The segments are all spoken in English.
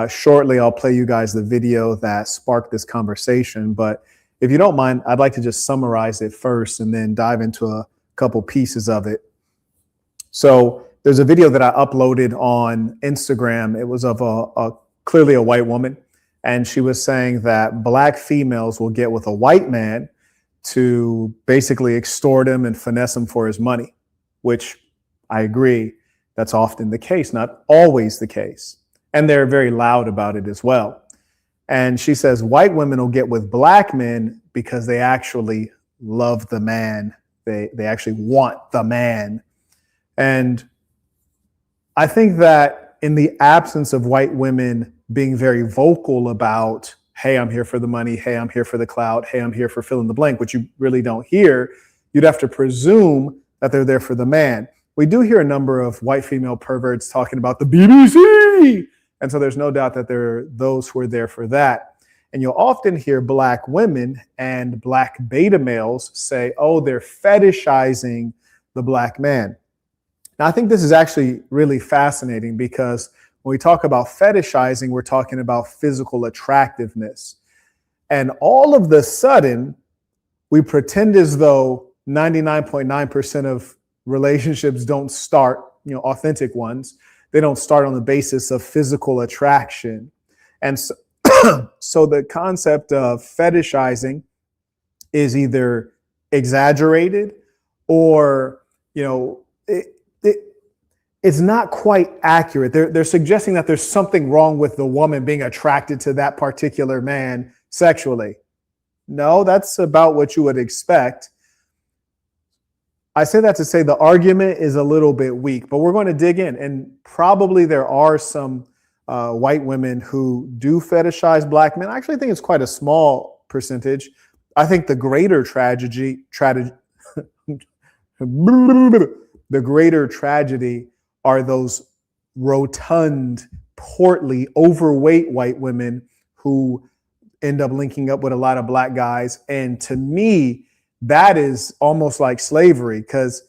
Shortly, I'll play you guys the video that sparked this conversation. But if you don't mind, I'd like to just summarize it first and then dive into a couple pieces of it. So there's a video that I uploaded on Instagram. It was of clearly a white woman. And she was saying that black females will get with a white man to basically extort him and finesse him for his money, which I agree, that's often the case, not always the case. And they're very loud about it as well. And she says white women will get with black men because they actually love the man. They actually want the man. And I think that in the absence of white women being very vocal about, hey, I'm here for the money, hey, I'm here for the clout, hey, I'm here for fill in the blank, which you really don't hear, you'd have to presume that they're there for the man. We do hear a number of white female perverts talking about the BBC. And so there's no doubt that there are those who are there for that. And you'll often hear black women and black beta males say, oh, they're fetishizing the black man. Now, I think this is actually really fascinating because when we talk about fetishizing, we're talking about physical attractiveness. And all of the sudden, we pretend as though 99.9% of relationships don't start, authentic ones. They don't start on the basis of physical attraction. And so, so the concept of fetishizing is either exaggerated or, it's not quite accurate. They're suggesting that there's something wrong with the woman being attracted to that particular man sexually. No, that's about what you would expect. I say that to say the argument is a little bit weak, but we're going to dig in. And probably there are some white women who do fetishize black men. I actually think it's quite a small percentage. I think the greater tragedy are those rotund, portly, overweight white women who end up linking up with a lot of black guys. And to me, that is almost like slavery because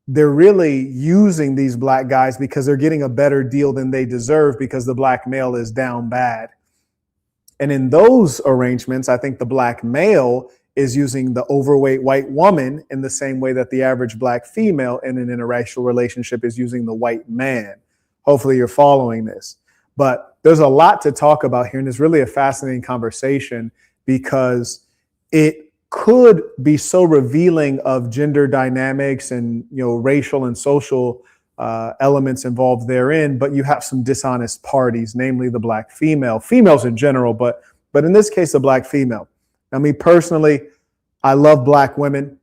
they're really using these black guys because they're getting a better deal than they deserve because the black male is down bad. And in those arrangements, I think the black male is using the overweight white woman in the same way that the average black female in an interracial relationship is using the white man. Hopefully you're following this. But there's a lot to talk about here, and it's really a fascinating conversation because it could be so revealing of gender dynamics and racial and social elements involved therein, but you have some dishonest parties, namely the black females in general, but in this case, a black female. Now, me personally, I love black women,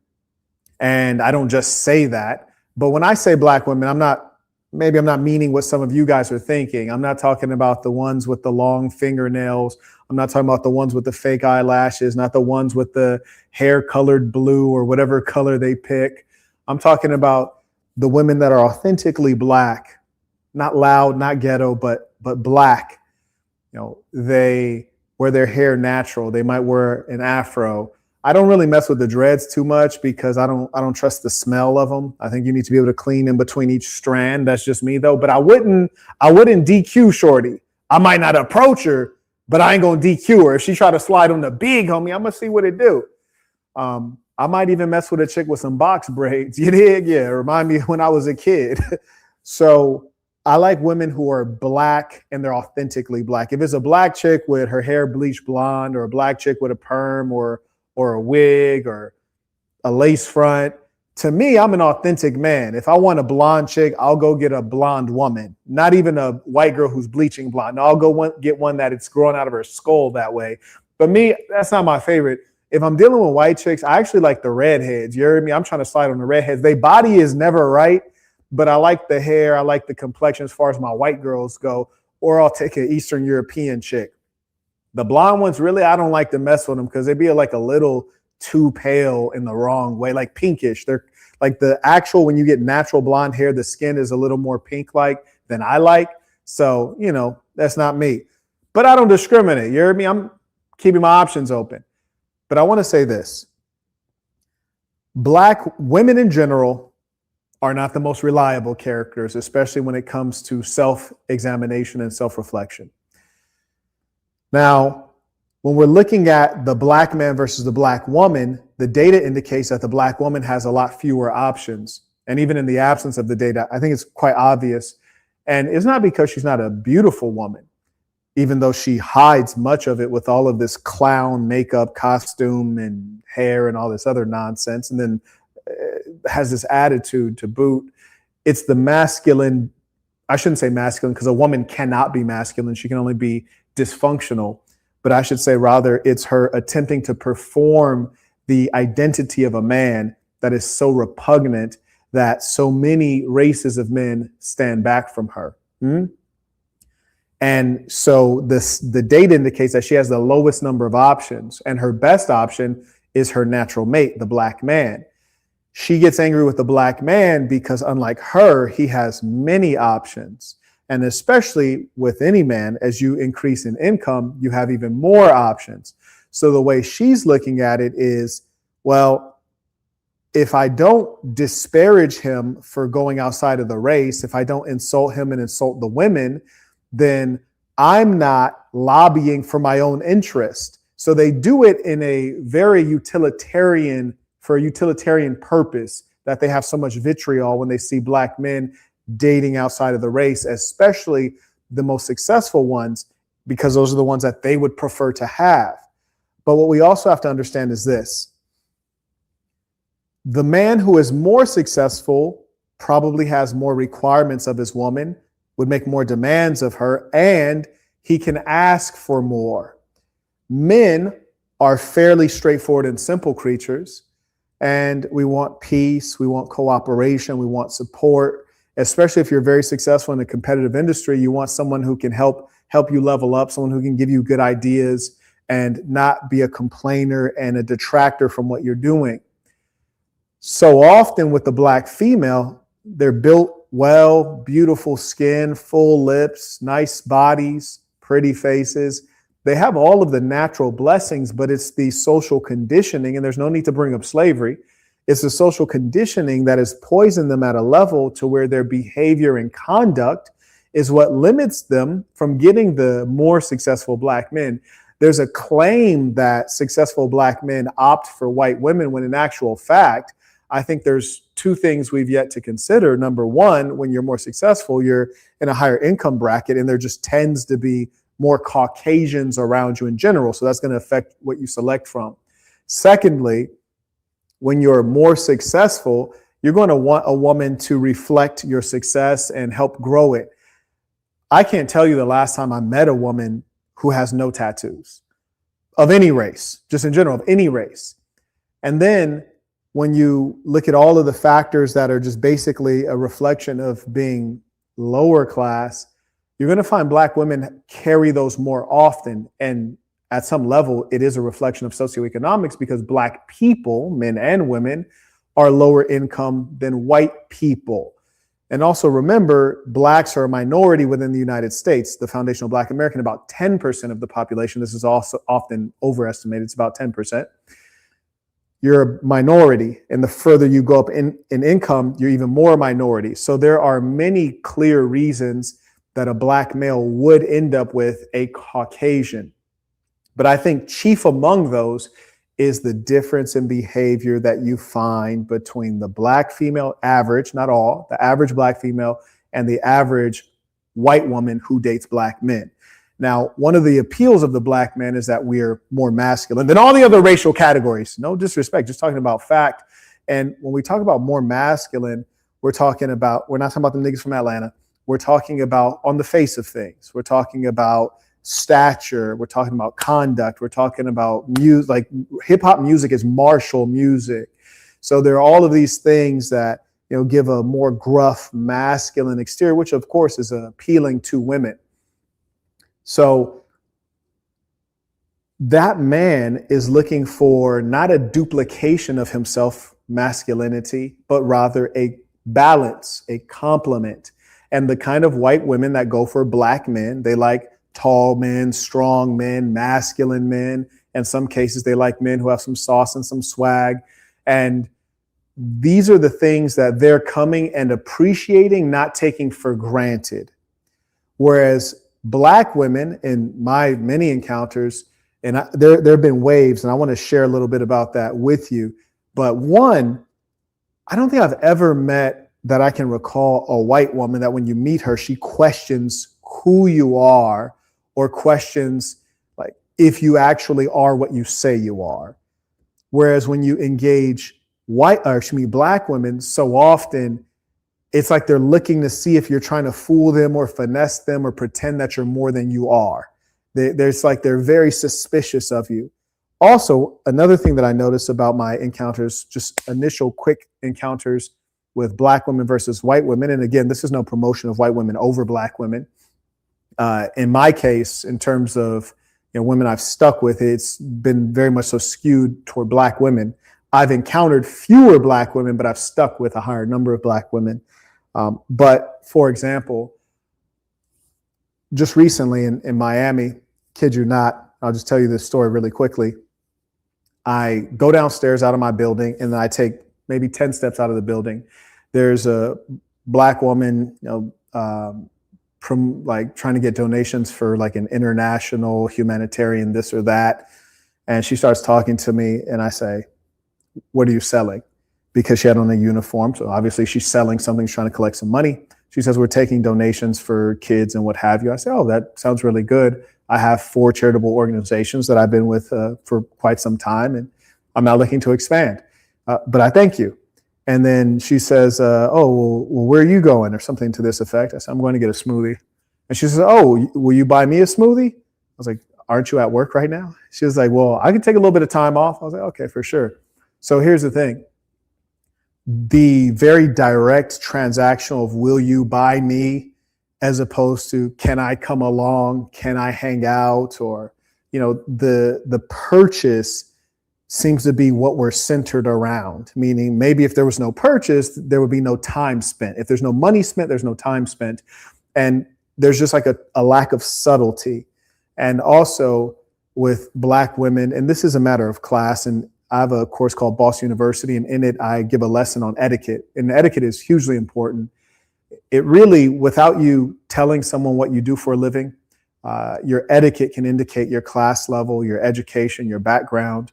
and I don't just say that. But when I say black women, I'm not meaning what some of you guys are thinking. I'm not talking about the ones with the long fingernails. I'm not talking about the ones with the fake eyelashes, not the ones with the hair colored blue or whatever color they pick. I'm talking about the women that are authentically black, not loud, not ghetto, but black. They wear their hair natural. They might wear an afro. I don't really mess with the dreads too much because I don't trust the smell of them. I think you need to be able to clean in between each strand. That's just me though. But I wouldn't DQ shorty. I might not approach her, but I ain't gonna DQ her. If she try to slide on the big homie, I'm gonna see what it do. I might even mess with a chick with some box braids. You dig? Yeah, remind me when I was a kid. So I like women who are black and they're authentically black. If it's a black chick with her hair bleached blonde or a black chick with a perm or a wig or a lace front, to me, I'm an authentic man. If I want a blonde chick, I'll go get a blonde woman, not even a white girl who's bleaching blonde. No, I'll go get one that it's growing out of her skull that way. But me, that's not my favorite. If I'm dealing with white chicks, I actually like the redheads. You heard me? I'm trying to slide on the redheads. Their body is never right, but I like the hair. I like the complexion as far as my white girls go, or I'll take an Eastern European chick. The blonde ones, really, I don't like to mess with them because they be like a little too pale in the wrong way, like pinkish. They're like the actual, when you get natural blonde hair, the skin is a little more pink-like than I like. So, that's not me. But I don't discriminate. You heard me? I'm keeping my options open. But I want to say this. Black women in general are not the most reliable characters, especially when it comes to self-examination and self-reflection. Now, when we're looking at the black man versus the black woman, the data indicates that the black woman has a lot fewer options. And even in the absence of the data, I think it's quite obvious. And it's not because she's not a beautiful woman, even though she hides much of it with all of this clown makeup, costume, and hair and all this other nonsense, and then has this attitude to boot. It's the masculine. I shouldn't say masculine because a woman cannot be masculine. She can only be dysfunctional. But I should say rather it's her attempting to perform the identity of a man that is so repugnant that so many races of men stand back from her. And so the data indicates that she has the lowest number of options, and her best option is her natural mate, the black man. She gets angry with the black man because, unlike her, he has many options. And especially with any man, as you increase in income, you have even more options. So the way she's looking at it is, well, if I don't disparage him for going outside of the race, if I don't insult him and insult the women, then I'm not lobbying for my own interest. So they do it in a very utilitarian purpose, that they have so much vitriol when they see black men dating outside of the race, especially the most successful ones, because those are the ones that they would prefer to have. But what we also have to understand is this. The man who is more successful probably has more requirements of his woman, would make more demands of her, and he can ask for more. Men are fairly straightforward and simple creatures, and we want peace, we want cooperation, we want support. Especially if you're very successful in a competitive industry, you want someone who can help you level up, someone who can give you good ideas and not be a complainer and a detractor from what you're doing. So often with the black female, they're built well, beautiful skin, full lips, nice bodies, pretty faces. They have all of the natural blessings, but it's the social conditioning, and there's no need to bring up slavery. It's the social conditioning that has poisoned them at a level to where their behavior and conduct is what limits them from getting the more successful black men. There's a claim that successful black men opt for white women, when in actual fact, I think there's two things we've yet to consider. Number one, when you're more successful, you're in a higher income bracket, and there just tends to be more Caucasians around you in general. So that's going to affect what you select from. Secondly, when you're more successful, you're going to want a woman to reflect your success and help grow it. I can't tell you the last time I met a woman who has no tattoos of any race, just in general, of any race. And then when you look at all of the factors that are just basically a reflection of being lower class, you're going to find black women carry those more often. And at some level, it is a reflection of socioeconomics, because black people, men and women, are lower income than white people. And also remember, blacks are a minority within the United States. The foundational Black American, about 10% of the population. This is also often overestimated. It's about 10%. You're a minority, and the further you go up in income, you're even more a minority. So there are many clear reasons that a black male would end up with a Caucasian. But I think chief among those is the difference in behavior that you find between the black female average, not all, the average black female, and the average white woman who dates black men. Now, one of the appeals of the black man is that we're more masculine than all the other racial categories. No disrespect, just talking about fact. And when we talk about more masculine, we're not talking about the niggas from Atlanta. We're talking about on the face of things. We're talking about stature. We're talking about conduct. We're talking about music. Like hip hop music is martial music. So there are all of these things that, give a more gruff, masculine exterior, which of course is appealing to women. So that man is looking for not a duplication of himself, masculinity, but rather a balance, a complement. And the kind of white women that go for black men, they like tall men, strong men, masculine men. In some cases, they like men who have some sauce and some swag. And these are the things that they're coming and appreciating, not taking for granted. Whereas Black women, in my many encounters, and there have been waves, and I want to share a little bit about that with you. But one, I don't think I've ever met that I can recall a white woman that when you meet her, she questions who you are or questions like if you actually are what you say you are. Whereas when you engage black women, so often it's like they're looking to see if you're trying to fool them or finesse them or pretend that you're more than you are. There's like they're very suspicious of you. Also, another thing that I noticed about my encounters, just initial quick encounters with black women versus white women, and again, this is no promotion of white women over black women. In my case, in terms of women I've stuck with, it's been very much so skewed toward black women. I've encountered fewer black women, but I've stuck with a higher number of black women. But for example, just recently in Miami, kid you not, I'll just tell you this story really quickly. I go downstairs out of my building and then I take maybe 10 steps out of the building. There's a black woman, from like trying to get donations for like an international humanitarian this or that. And she starts talking to me and I say, "What are you selling?" Because she had on a uniform. So obviously she's selling something, she's trying to collect some money. She says, "We're taking donations for kids and what have you." I say, "Oh, that sounds really good. I have 4 charitable organizations that I've been with for quite some time, and I'm not looking to expand. But I thank you." And then she says, "Oh, well, where are you going?" or something to this effect. I said, "I'm going to get a smoothie." And she says, "Oh, will you buy me a smoothie?" I was like, "Aren't you at work right now?" She was like, "Well, I can take a little bit of time off." I was like, "Okay, for sure." So here's the thing. The very direct transactional of will you buy me as opposed to can I come along, can I hang out, or the purchase seems to be what we're centered around, meaning maybe if there was no purchase, there would be no time spent. If there's no money spent, there's no time spent. And there's just like a lack of subtlety. And also with black women, and this is a matter of class, and I have a course called Boss University, and in it, I give a lesson on etiquette. And etiquette is hugely important. It really, without you telling someone what you do for a living, your etiquette can indicate your class level, your education, your background.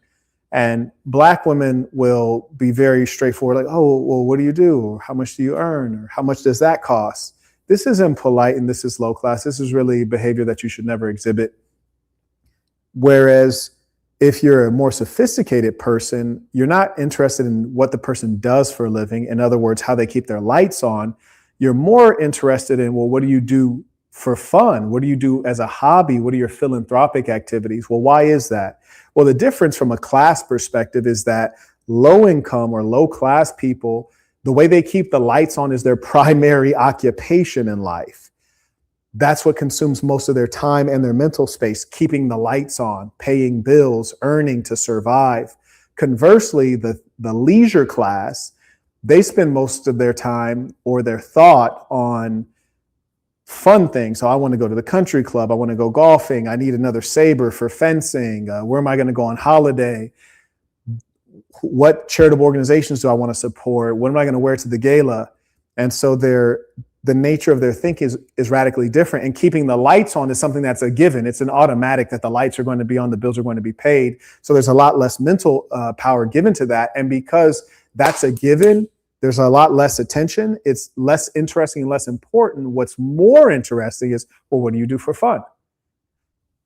And black women will be very straightforward, like, "Oh, well, what do you do? Or how much do you earn? Or how much does that cost?" This is impolite and this is low class. This is really behavior that you should never exhibit. Whereas if you're a more sophisticated person, you're not interested in what the person does for a living. In other words, how they keep their lights on. You're more interested in, well, what do you do for fun? What do you do as a hobby? What are your philanthropic activities? Well, why is that? Well, the difference from a class perspective is that low income or low class people, the way they keep the lights on is their primary occupation in life. That's what consumes most of their time and their mental space, keeping the lights on, paying bills, earning to survive. Conversely, the leisure class, they spend most of their time or their thought on fun things. So I want to go to the country club. I want to go golfing. I need another saber for fencing. Where am I going to go on holiday? What charitable organizations do I want to support? What am I going to wear to the gala? And so the nature of their thinking is radically different. And keeping the lights on is something that's a given. It's an automatic that the lights are going to be on, the bills are going to be paid. So there's a lot less mental power given to that. And because that's a given, there's a lot less attention. It's less interesting and less important. What's more interesting is, well, what do you do for fun?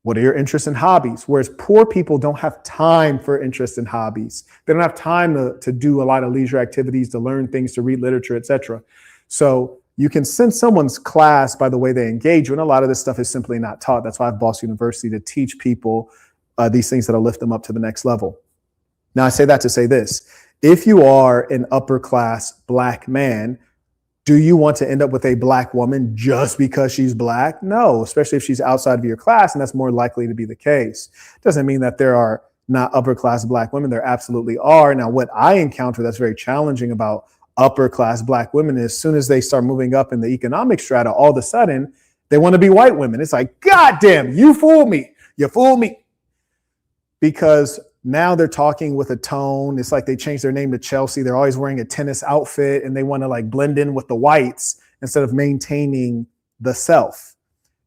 What are your interests and hobbies? Whereas poor people don't have time for interests and hobbies. They don't have time to do a lot of leisure activities, to learn things, to read literature, etc. So you can sense someone's class by the way they engage you. And a lot of this stuff is simply not taught. That's why I have Boss University, to teach people these things that'll lift them up to the next level. Now, I say that to say this. If you are an upper class black man, do you want to end up with a black woman just because she's black? No, especially if she's outside of your class, and that's more likely to be the case. Doesn't mean that there are not upper class black women. There absolutely are. Now, what I encounter that's very challenging about upper class black women is as soon as they start moving up in the economic strata, all of a sudden they want to be white women. It's like, God damn, you fooled me. You fooled me. Because now they're talking with a tone. It's like they changed their name to Chelsea. They're always wearing a tennis outfit and they want to like blend in with the whites instead of maintaining the self.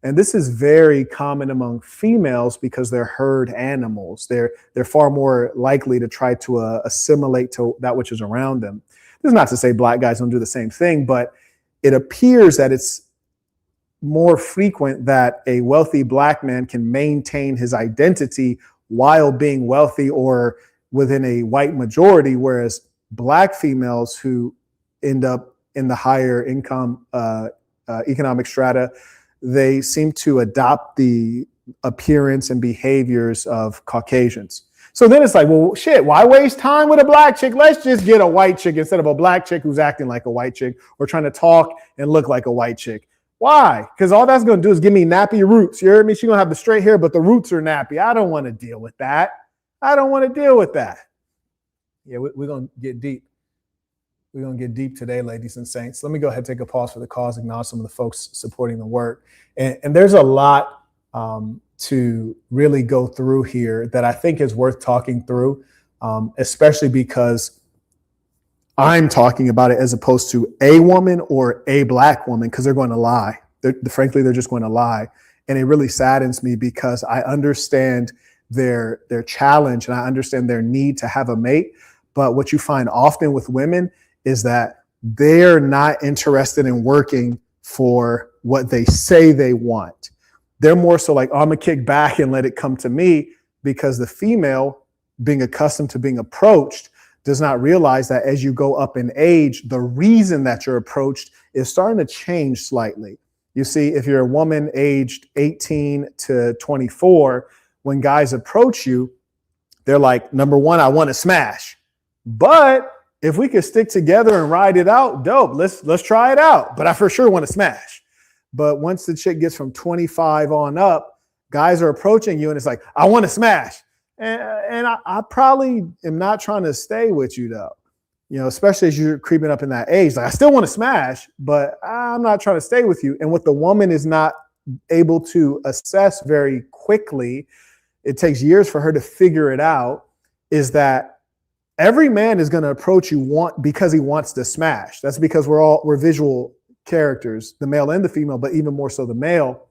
And this is very common among females because they're herd animals. They're far more likely to try to assimilate to that which is around them. This is not to say black guys don't do the same thing, but it appears that it's more frequent that a wealthy black man can maintain his identity while being wealthy or within a white majority, whereas black females who end up in the higher income economic strata, they seem to adopt the appearance and behaviors of Caucasians. So then it's like, well, shit, why waste time with a black chick? Let's just get a white chick instead of a black chick who's acting like a white chick or trying to talk and look like a white chick. Why? Because all that's going to do is give me nappy roots. You heard me? She's going to have the straight hair, but the roots are nappy. I don't want to deal with that. I don't want to deal with that. Yeah, we're going to get deep. We're going to get deep today, ladies and saints. Let me go ahead and take a pause for the cause, acknowledge some of the folks supporting the work. And there's a lot to really go through here that I think is worth talking through, especially because I'm talking about it as opposed to a woman or a black woman, because they're going to lie. Frankly, they're just going to lie. And it really saddens me because I understand their challenge and I understand their need to have a mate. But what you find often with women is that they're not interested in working for what they say they want. They're more so like, oh, I'm gonna kick back and let it come to me, because the female, being accustomed to being approached, does not realize that as you go up in age, the reason that you're approached is starting to change slightly. You see, if you're a woman aged 18 to 24, when guys approach you, they're like, number one, I want to smash. But if we could stick together and ride it out, dope. Let's try it out. But I for sure want to smash. But once the chick gets from 25 on up, guys are approaching you and it's like, I want to smash. And I probably am not trying to stay with you though. You know, especially as you're creeping up in that age. Like, I still want to smash, but I'm not trying to stay with you. And what the woman is not able to assess very quickly, it takes years for her to figure it out, is that every man is going to approach you because he wants to smash. That's because we're visual characters, the male and the female, but even more so the male.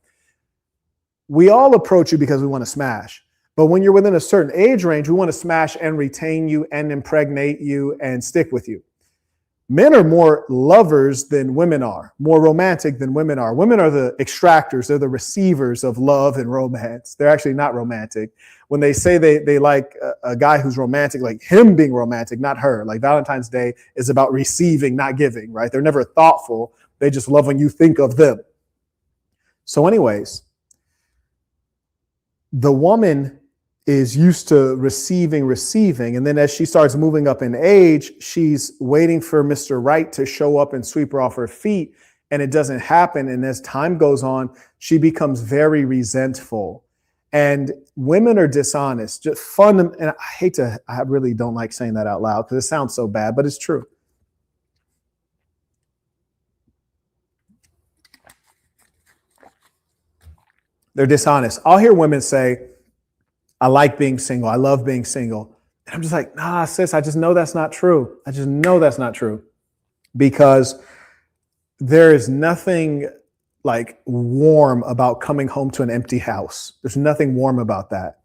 We all approach you because we want to smash. But when you're within a certain age range, we want to smash and retain you and impregnate you and stick with you. Men are more lovers than women are, more romantic than women are. Women are the extractors. They're the receivers of love and romance. They're actually not romantic. When they say they like a guy who's romantic, like him being romantic, not her. Like Valentine's Day is about receiving, not giving, right? They're never thoughtful. They just love when you think of them. So anyways, the woman is used to receiving. And then as she starts moving up in age, she's waiting for Mr. Right to show up and sweep her off her feet. And it doesn't happen. And as time goes on, she becomes very resentful. And women are dishonest, just fun. And I really don't like saying that out loud because it sounds so bad, but it's true. They're dishonest. I'll hear women say, I like being single. I love being single. And I'm just like, nah, sis, I just know that's not true. I just know that's not true, because there is nothing like warm about coming home to an empty house. There's nothing warm about that.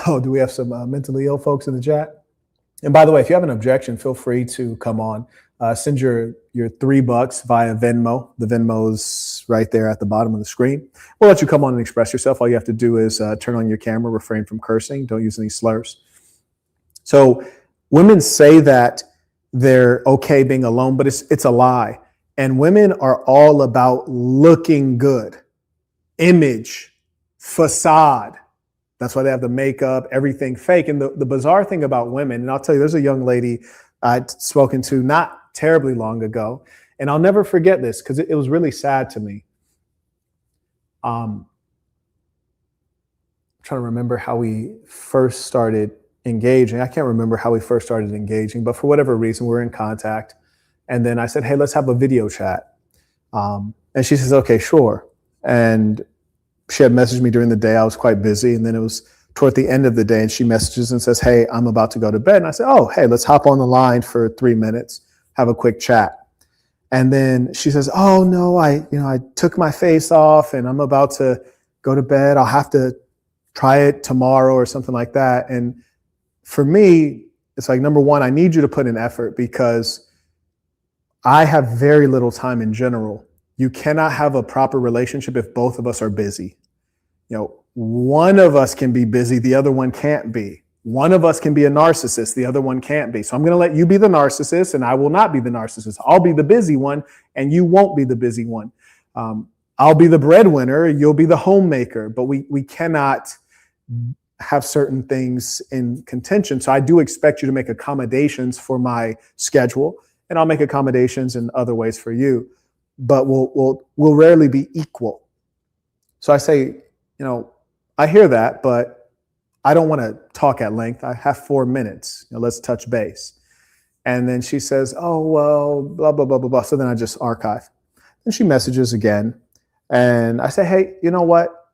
Oh, do we have some mentally ill folks in the chat? And by the way, if you have an objection, feel free to come on. Send your $3 via Venmo. The Venmo's right there at the bottom of the screen. We'll let you come on and express yourself. All you have to do is turn on your camera, refrain from cursing, don't use any slurs. So women say that they're okay being alone, but it's a lie. And women are all about looking good, image, facade. That's why they have the makeup, everything fake. And the bizarre thing about women, and I'll tell you, there's a young lady I'd spoken to not terribly long ago, and I'll never forget this because it was really sad to me. I'm trying to remember how we first started engaging. I can't remember how we first started engaging, but for whatever reason, we're in contact. And then I said, hey, let's have a video chat. And she says, okay, sure. And she had messaged me during the day. I was quite busy. And then it was toward the end of the day and she messages and says, hey, I'm about to go to bed. And I said, oh, hey, let's hop on the line for 3 minutes, have a quick chat. And then she says, oh no, I took my face off and I'm about to go to bed. I'll have to try it tomorrow or something like that. And for me, it's like, number one, I need you to put in effort because I have very little time in general. You cannot have a proper relationship if both of us are busy. One of us can be busy, the other one can't be. One of us can be a narcissist, the other one can't be. So I'm going to let you be the narcissist and I will not be the narcissist. I'll be the busy one and you won't be the busy one. I'll be the breadwinner, you'll be the homemaker, but we cannot have certain things in contention. So I do expect you to make accommodations for my schedule, and I'll make accommodations in other ways for you, but we'll rarely be equal. So I say, I hear that, but I don't want to talk at length. I have 4 minutes. Let's touch base. And then she says, oh, well, blah, blah, blah, blah, blah. So then I just archive. And she messages again. And I say, hey, you know what?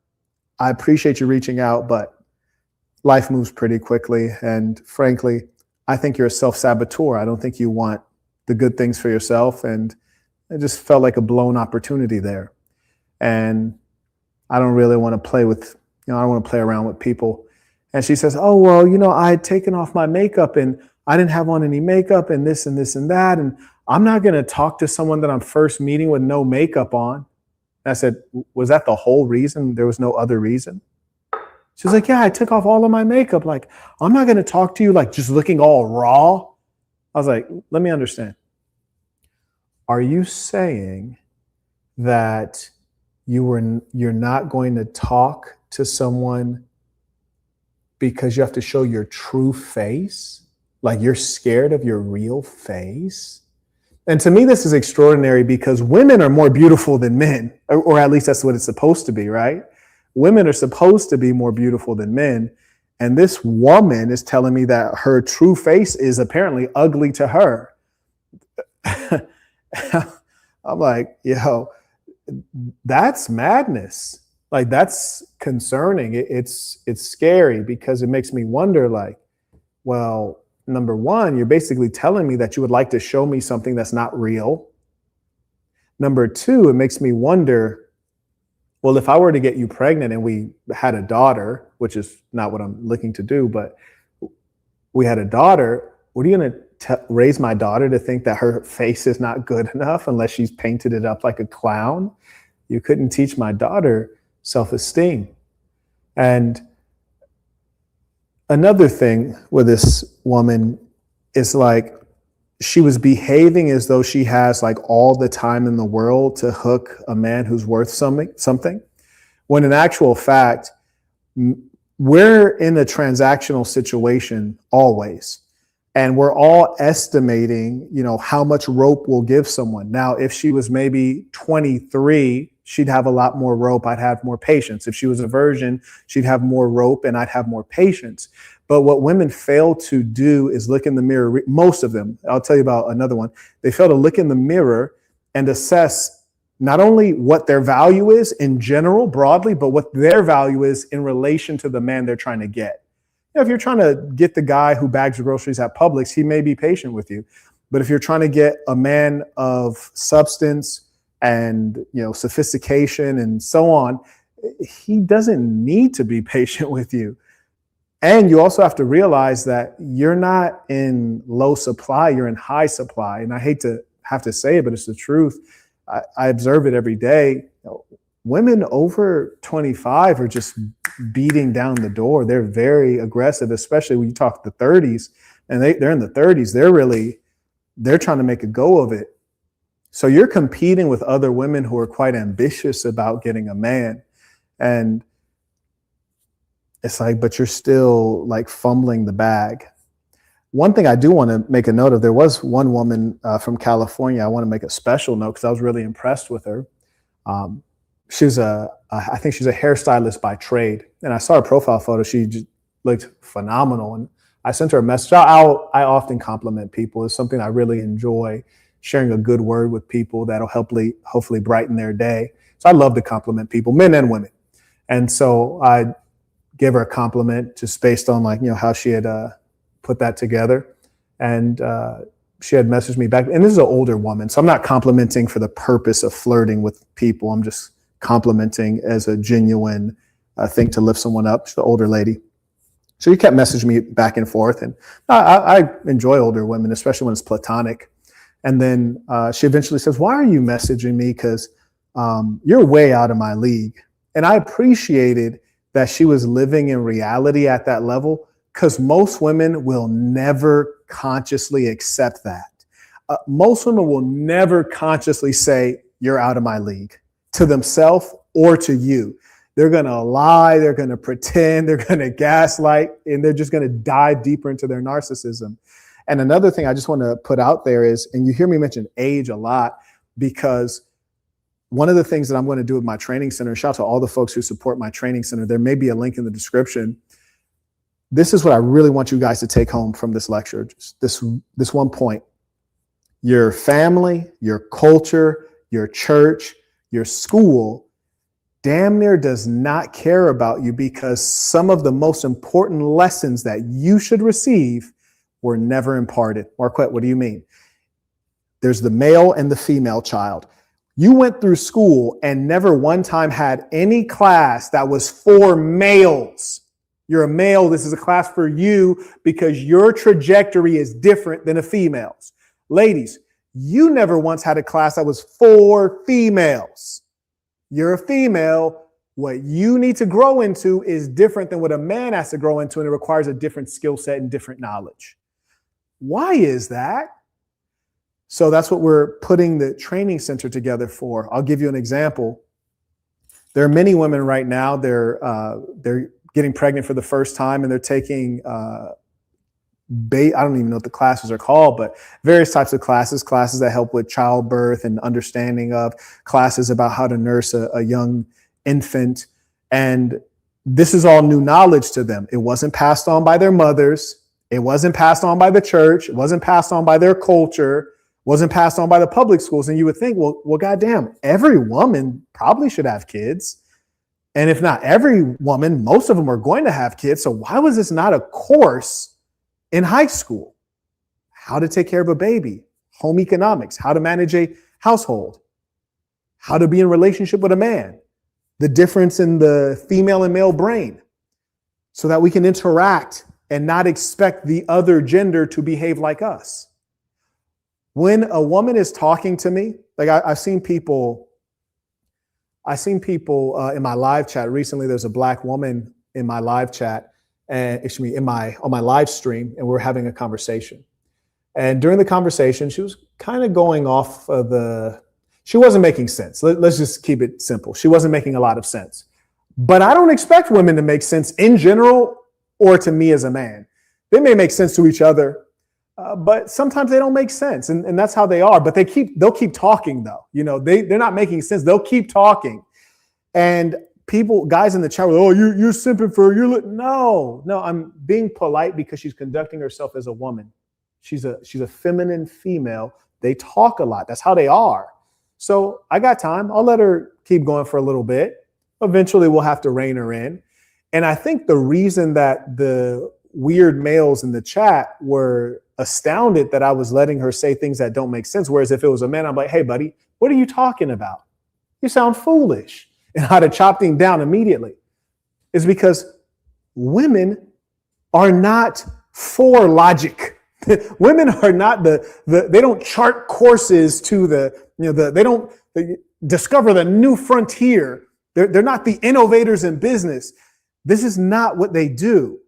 I appreciate you reaching out, but life moves pretty quickly. And frankly, I think you're a self-saboteur. I don't think you want the good things for yourself. And it just felt like a blown opportunity there. And I don't really want to play with, I don't want to play around with people. And she says, oh, well, I had taken off my makeup and I didn't have on any makeup and this and this and that. And I'm not going to talk to someone that I'm first meeting with no makeup on. And I said, was that the whole reason? There was no other reason? She was like, yeah, I took off all of my makeup. Like, I'm not going to talk to you like just looking all raw. I was like, let me understand. Are you saying that you're not going to talk to someone because you have to show your true face? Like you're scared of your real face? And to me, this is extraordinary because women are more beautiful than men, or at least that's what it's supposed to be, right? Women are supposed to be more beautiful than men. And this woman is telling me that her true face is apparently ugly to her. I'm like, that's madness. Like, that's concerning. It's scary because it makes me wonder, like, well, number one, you're basically telling me that you would like to show me something that's not real. Number two, it makes me wonder, well, if I were to get you pregnant and we had a daughter, which is not what I'm looking to do, but we had a daughter, what are you going to raise my daughter to think that her face is not good enough unless she's painted it up like a clown? You couldn't teach my daughter self-esteem. And another thing with this woman is like, she was behaving as though she has like all the time in the world to hook a man who's worth something, when in actual fact, we're in a transactional situation always. And we're all estimating, how much rope we'll give someone. Now, if she was maybe 23, she'd have a lot more rope. I'd have more patience. If she was a virgin, she'd have more rope and I'd have more patience. But what women fail to do is look in the mirror. Most of them, I'll tell you about another one. They fail to look in the mirror and assess not only what their value is in general, broadly, but what their value is in relation to the man they're trying to get. If you're trying to get the guy who bags your groceries at Publix, he may be patient with you. But if you're trying to get a man of substance and sophistication and so on, he doesn't need to be patient with you. And you also have to realize that you're not in low supply, you're in high supply. And I hate to have to say it, but it's the truth. I observe it every day. Women over 25 are just beating down the door. They're very aggressive, especially when you talk the 30s, and they're in the 30s. They're trying to make a go of it. So you're competing with other women who are quite ambitious about getting a man. And it's like, but you're still like fumbling the bag. One thing I do want to make a note of, there was one woman from California. I want to make a special note because I was really impressed with her. I think she's a hairstylist by trade. And I saw her profile photo. She just looked phenomenal. And I sent her a message. I often compliment people. It's something I really enjoy, sharing a good word with people that'll hopefully brighten their day. So I love to compliment people, men and women. And so I gave her a compliment just based on how she had put that together. And she had messaged me back, and this is an older woman, so I'm not complimenting for the purpose of flirting with people. I'm just complimenting as a genuine thing to lift someone up. She's an older lady. So she kept messaging me back and forth, and I enjoy older women, especially when it's platonic. And then she eventually says, "Why are you messaging me? Because you're way out of my league." And I appreciated that she was living in reality at that level, because most women will never consciously accept that. Most women will never consciously say, "You're out of my league," to themselves or to you. They're going to lie, they're going to pretend, they're going to gaslight, and they're just going to dive deeper into their narcissism. And another thing I just want to put out there is, and you hear me mention age a lot, because one of the things that I'm going to do with my training center, shout out to all the folks who support my training center, there may be a link in the description. This is what I really want you guys to take home from this lecture. Just this one point. Your family, your culture, your church, your school damn near does not care about you, because some of the most important lessons that you should receive were never imparted. Marquette, what do you mean? There's the male and the female child. You went through school and never one time had any class that was for males. You're a male. This is a class for you because your trajectory is different than a female's. Ladies, you never once had a class that was for females. You're a female. What you need to grow into is different than what a man has to grow into, and it requires a different skill set and different knowledge. Why is that? So that's what we're putting the training center together for. I'll give you an example. There are many women right now, they're getting pregnant for the first time, and they're taking I don't even know what the classes are called, but various types of classes that help with childbirth and understanding of, classes about how to nurse a young infant. And this is all new knowledge to them. It wasn't passed on by their mothers. It wasn't passed on by the church. It wasn't passed on by their culture. Wasn't passed on by the public schools. And you would think, well, goddamn, every woman probably should have kids. And if not every woman, most of them are going to have kids. So why was this not a course in high school? How to take care of a baby, home economics, how to manage a household, how to be in a relationship with a man, the difference in the female and male brain, so that we can interact and not expect the other gender to behave like us. When a woman is talking to me, like I've seen people in my live chat recently. There's a Black woman in my live chat, and on my live stream, and we're having a conversation. And during the conversation, she was kind of going off of she wasn't making sense. Let's just keep it simple. She wasn't making a lot of sense. But I don't expect women to make sense in general, or to me as a man. They may make sense to each other, but sometimes they don't make sense, and that's how they are. But they'll keep talking though. You know, they're not making sense. They'll keep talking, and guys in the chat, oh, you're simping for her. No, I'm being polite because she's conducting herself as a woman. She's a feminine female. They talk a lot. That's how they are. So I got time. I'll let her keep going for a little bit. Eventually, we'll have to rein her in. And I think the reason that the weird males in the chat were astounded that I was letting her say things that don't make sense, whereas if it was a man, I'm like, hey, buddy, what are you talking about? You sound foolish. And I'd have chopped him down immediately, is because women are not for logic. Women are not they don't chart courses to they don't discover the new frontier. They're not the innovators in business. This is not what they do.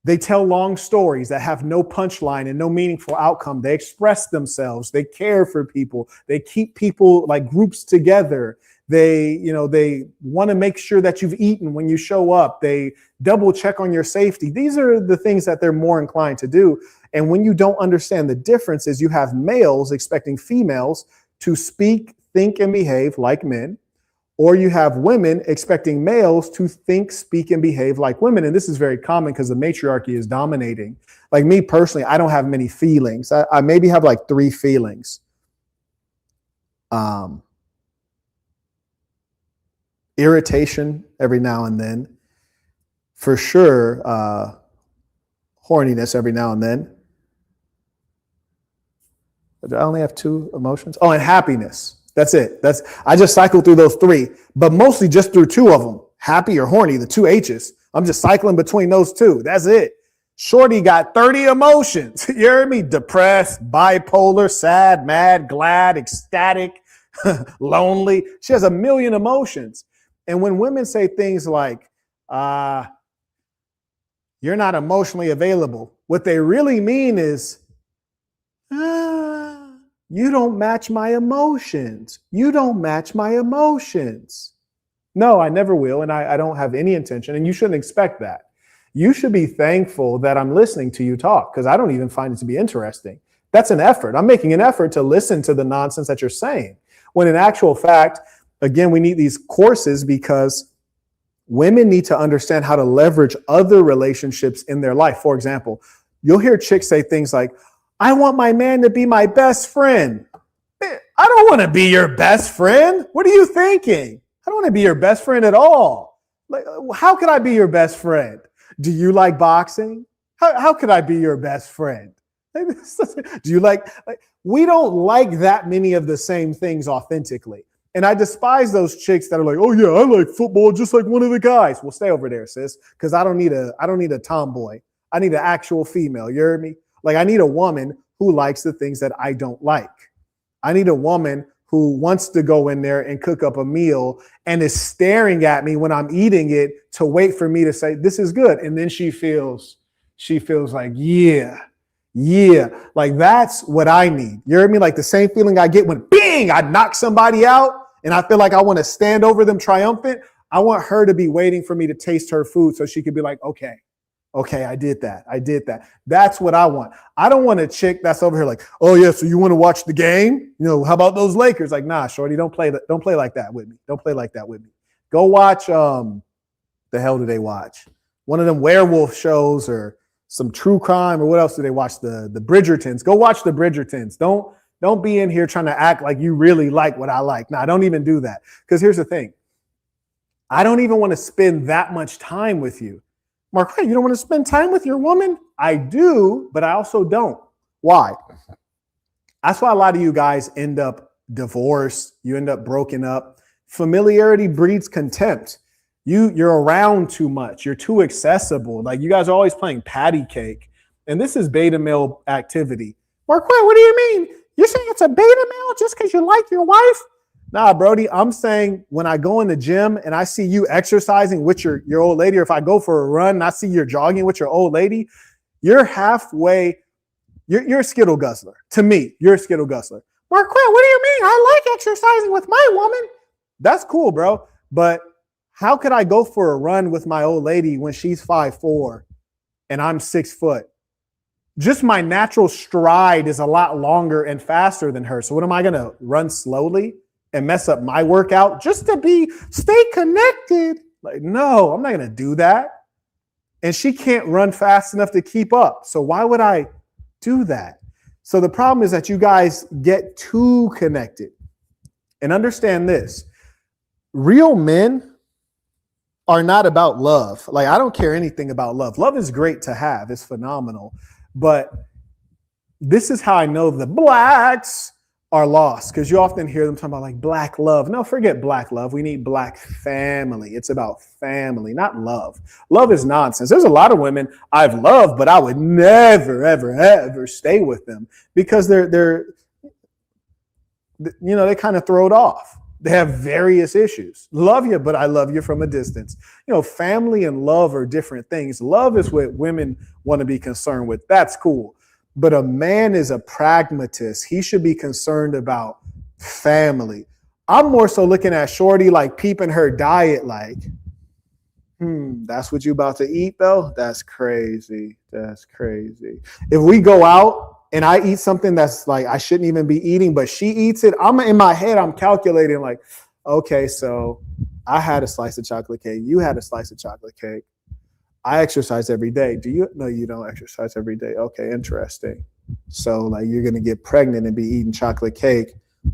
They tell long stories that have no punchline and no meaningful outcome. They express themselves. They care for people. They keep people like groups together. They want to make sure that you've eaten when you show up. They double check on your safety. These are the things that they're more inclined to do. And when you don't understand the differences, you have males expecting females to speak, think, and behave like men, or you have women expecting males to think, speak, and behave like women. And this is very common because the matriarchy is dominating. Like me personally, I don't have many feelings. I maybe have like 3 feelings. Irritation every now and then. For sure, horniness every now and then. I only have two emotions. Oh, and happiness. That's it. I just cycle through those three, but mostly just through two of them. Happy or horny, the two H's. I'm just cycling between those two. That's it. Shorty got 30 emotions. You heard me? Depressed, bipolar, sad, mad, glad, ecstatic, lonely. She has a million emotions. And when women say things like, you're not emotionally available, what they really mean is, you don't match my emotions. You don't match my emotions. No, I never will. And I don't have any intention. And you shouldn't expect that. You should be thankful that I'm listening to you talk, because I don't even find it to be interesting. That's an effort. I'm making an effort to listen to the nonsense that you're saying. When in actual fact, again, we need these courses because women need to understand how to leverage other relationships in their life. For example, you'll hear chicks say things like, I want my man to be my best friend. I don't want to be your best friend. What are you thinking? I don't want to be your best friend at all. Like, how could I be your best friend? Do you like boxing? How could I be your best friend? Do you like, we don't like that many of the same things authentically. And I despise those chicks that are like, oh yeah, I like football just like one of the guys. Well, stay over there, sis, because I don't need a tomboy. I need an actual female. You heard me? Like, I need a woman who likes the things that I don't like. I need a woman who wants to go in there and cook up a meal and is staring at me when I'm eating it to wait for me to say, this is good. And then she feels like, yeah. Like, that's what I need. You heard me? Like the same feeling I get when bing, I knock somebody out and I feel like I want to stand over them triumphant. I want her to be waiting for me to taste her food so she could be like, okay, I did that. That's what I want. I don't want a chick that's over here like, oh yeah, so you want to watch the game? You know, how about those Lakers? Like, nah, shorty, don't play like that with me. Don't play like that with me. Go watch, the hell do they watch? One of them werewolf shows or some true crime, or what else do they watch? The Bridgertons. Go watch the Bridgertons. Don't be in here trying to act like you really like what I like. Nah, don't even do that. Because here's the thing. I don't even want to spend that much time with you. Mark, you don't want to spend time with your woman? I do, but I also don't. Why? That's why a lot of you guys end up divorced. You end up broken up. Familiarity breeds contempt. You're around too much. You're too accessible. Like, you guys are always playing patty cake. And this is beta male activity. Mark, what do you mean? You're saying it's a beta male just because you like your wife? Nah, Brody, I'm saying when I go in the gym and I see you exercising with your old lady, or if I go for a run and I see you're jogging with your old lady, you're halfway, you're a Skittle guzzler. To me, you're a Skittle guzzler. Mark, what do you mean? I like exercising with my woman. That's cool, bro. But how could I go for a run with my old lady when she's 5'4" and I'm 6 foot? Just my natural stride is a lot longer and faster than her. So what am I going to run slowly and mess up my workout just to stay connected? Like, no, I'm not going to do that. And she can't run fast enough to keep up. So why would I do that? So the problem is that you guys get too connected. And understand this. Real men are not about love. Like, I don't care anything about love. Love is great to have. It's phenomenal. But this is how I know the blacks are lost, because you often hear them talking about like black love. No, forget black love. We need black family. It's about family, not love. Love is nonsense. There's a lot of women I've loved, but I would never, ever, ever stay with them because they're they kind of throw it off. They have various issues. Love you, but I love you from a distance. Family and love are different things. Love is what women want to be concerned with. That's cool. But a man is a pragmatist. He should be concerned about family. I'm more so looking at shorty, like peeping her diet, like, that's what you about to eat though? That's crazy. That's crazy. If we go out and I eat something that's like I shouldn't even be eating, but she eats it, I'm in my head, I'm calculating like, okay, so I had a slice of chocolate cake. You had a slice of chocolate cake. I exercise every day. Do you? No, you don't exercise every day. Okay, interesting. So like you're going to get pregnant and be eating chocolate cake.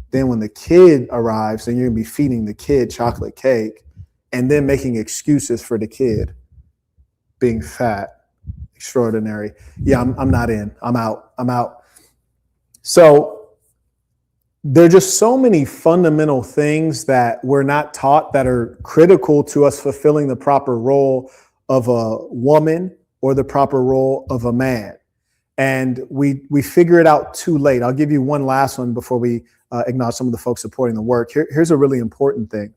Then when the kid arrives, then you're going to be feeding the kid chocolate cake and then making excuses for the kid being fat. Extraordinary. Yeah, I'm not in. I'm out. So There are just so many fundamental things that we're not taught that are critical to us fulfilling the proper role of a woman or the proper role of a man. And we figure it out too late. I'll give you one last one before we acknowledge some of the folks supporting the work. Here's a really important thing.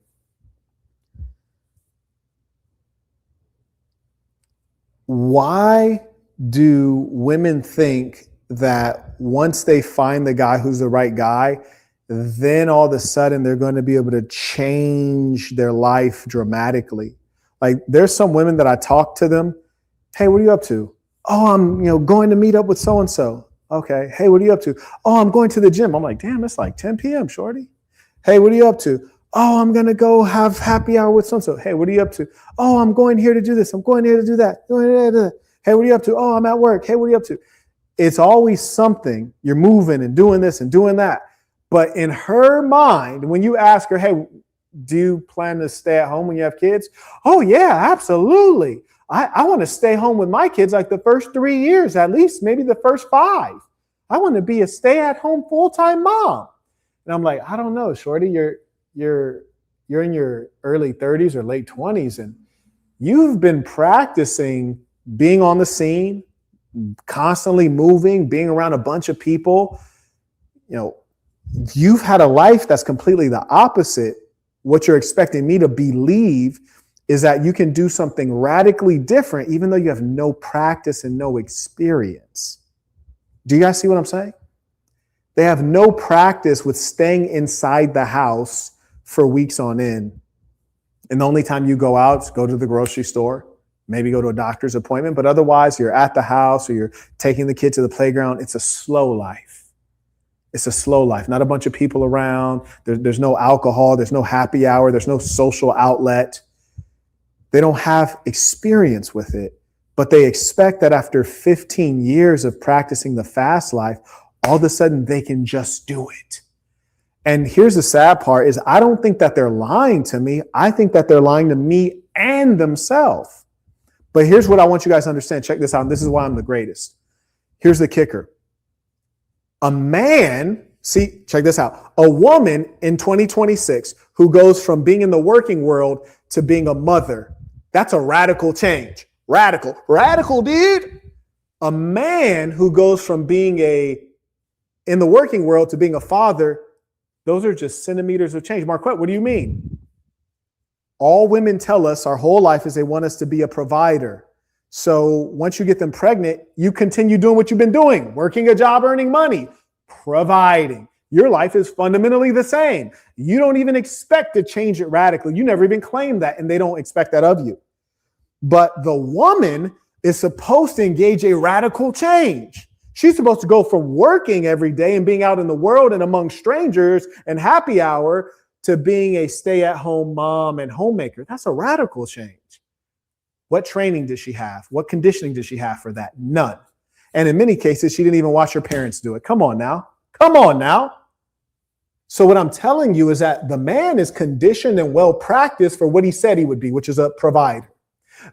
Why do women think that once they find the guy who's the right guy, then all of a sudden they're going to be able to change their life dramatically? Like, there's some women that I talk to them. Hey, what are you up to? Oh, I'm going to meet up with so-and-so. Okay. Hey, what are you up to? Oh, I'm going to the gym. I'm like, damn, it's like 10 p.m., shorty. Hey, what are you up to? Oh, I'm going to go have happy hour with so-and-so. Hey, what are you up to? Oh, I'm going here to do this. I'm going here to do that. Hey, what are you up to? Oh, I'm at work. Hey, what are you up to? It's always something. You're moving and doing this and doing that. But in her mind, when you ask her, hey, do you plan to stay at home when you have kids? Oh, yeah, absolutely. I want to stay home with my kids like the first 3 years, at least maybe the first 5. I want to be a stay-at-home full-time mom. And I'm like, I don't know, shorty, you're in your early 30s or late 20s, and you've been practicing being on the scene, constantly moving, being around a bunch of people. You've had a life that's completely the opposite. What you're expecting me to believe is that you can do something radically different, even though you have no practice and no experience. Do you guys see what I'm saying? They have no practice with staying inside the house for weeks on end. And the only time you go out is go to the grocery store, maybe go to a doctor's appointment, but otherwise you're at the house or you're taking the kid to the playground. It's a slow life. It's a slow life, not a bunch of people around. There's no alcohol. There's no happy hour. There's no social outlet. They don't have experience with it, but they expect that after 15 years of practicing the fast life, all of a sudden they can just do it. And here's the sad part is I don't think that they're lying to me. I think that they're lying to me and themselves. But here's what I want you guys to understand. Check this out. And this is why I'm the greatest. Here's the kicker. A man, check this out. A woman in 2026 who goes from being in the working world to being a mother, that's a radical change. Radical, dude. A man who goes from being in the working world to being a father, those are just centimeters of change. Marquette, what do you mean? All women tell us our whole life is they want us to be a provider. So once you get them pregnant, you continue doing what you've been doing, working a job, earning money, providing. Your life is fundamentally the same. You don't even expect to change it radically. You never even claim that, and they don't expect that of you. But the woman is supposed to engage a radical change. She's supposed to go from working every day and being out in the world and among strangers and happy hour to being a stay-at-home mom and homemaker. That's a radical change. What training did she have? What conditioning did she have for that? None. And in many cases, she didn't even watch her parents do it. Come on now. So what I'm telling you is that the man is conditioned and well practiced for what he said he would be, which is a provider.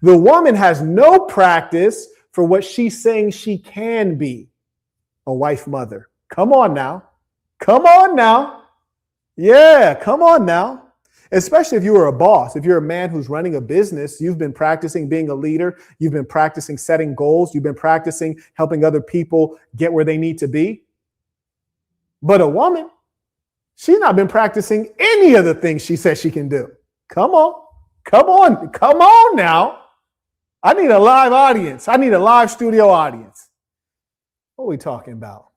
The woman has no practice for what she's saying she can be, a wife mother. Come on now. Yeah, come on now. Especially if you were a boss, if you're a man who's running a business, you've been practicing being a leader. You've been practicing setting goals. You've been practicing helping other people get where they need to be. But a woman, she's not been practicing any of the things she says she can do. Come on now. I need a live audience. I need a live studio audience. What are we talking about?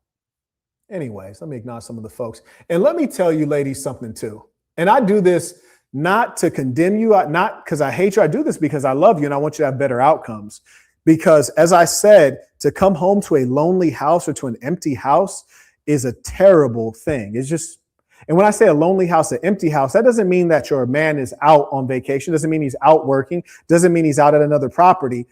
Anyways, let me acknowledge some of the folks. And let me tell you ladies something too. And I do this not to condemn you, not because I hate you. I do this because I love you and I want you to have better outcomes. Because as I said, to come home to a lonely house or to an empty house is a terrible thing. It's just, and when I say a lonely house, an empty house, that doesn't mean that your man is out on vacation. Doesn't mean he's out working. Doesn't mean he's out at another property.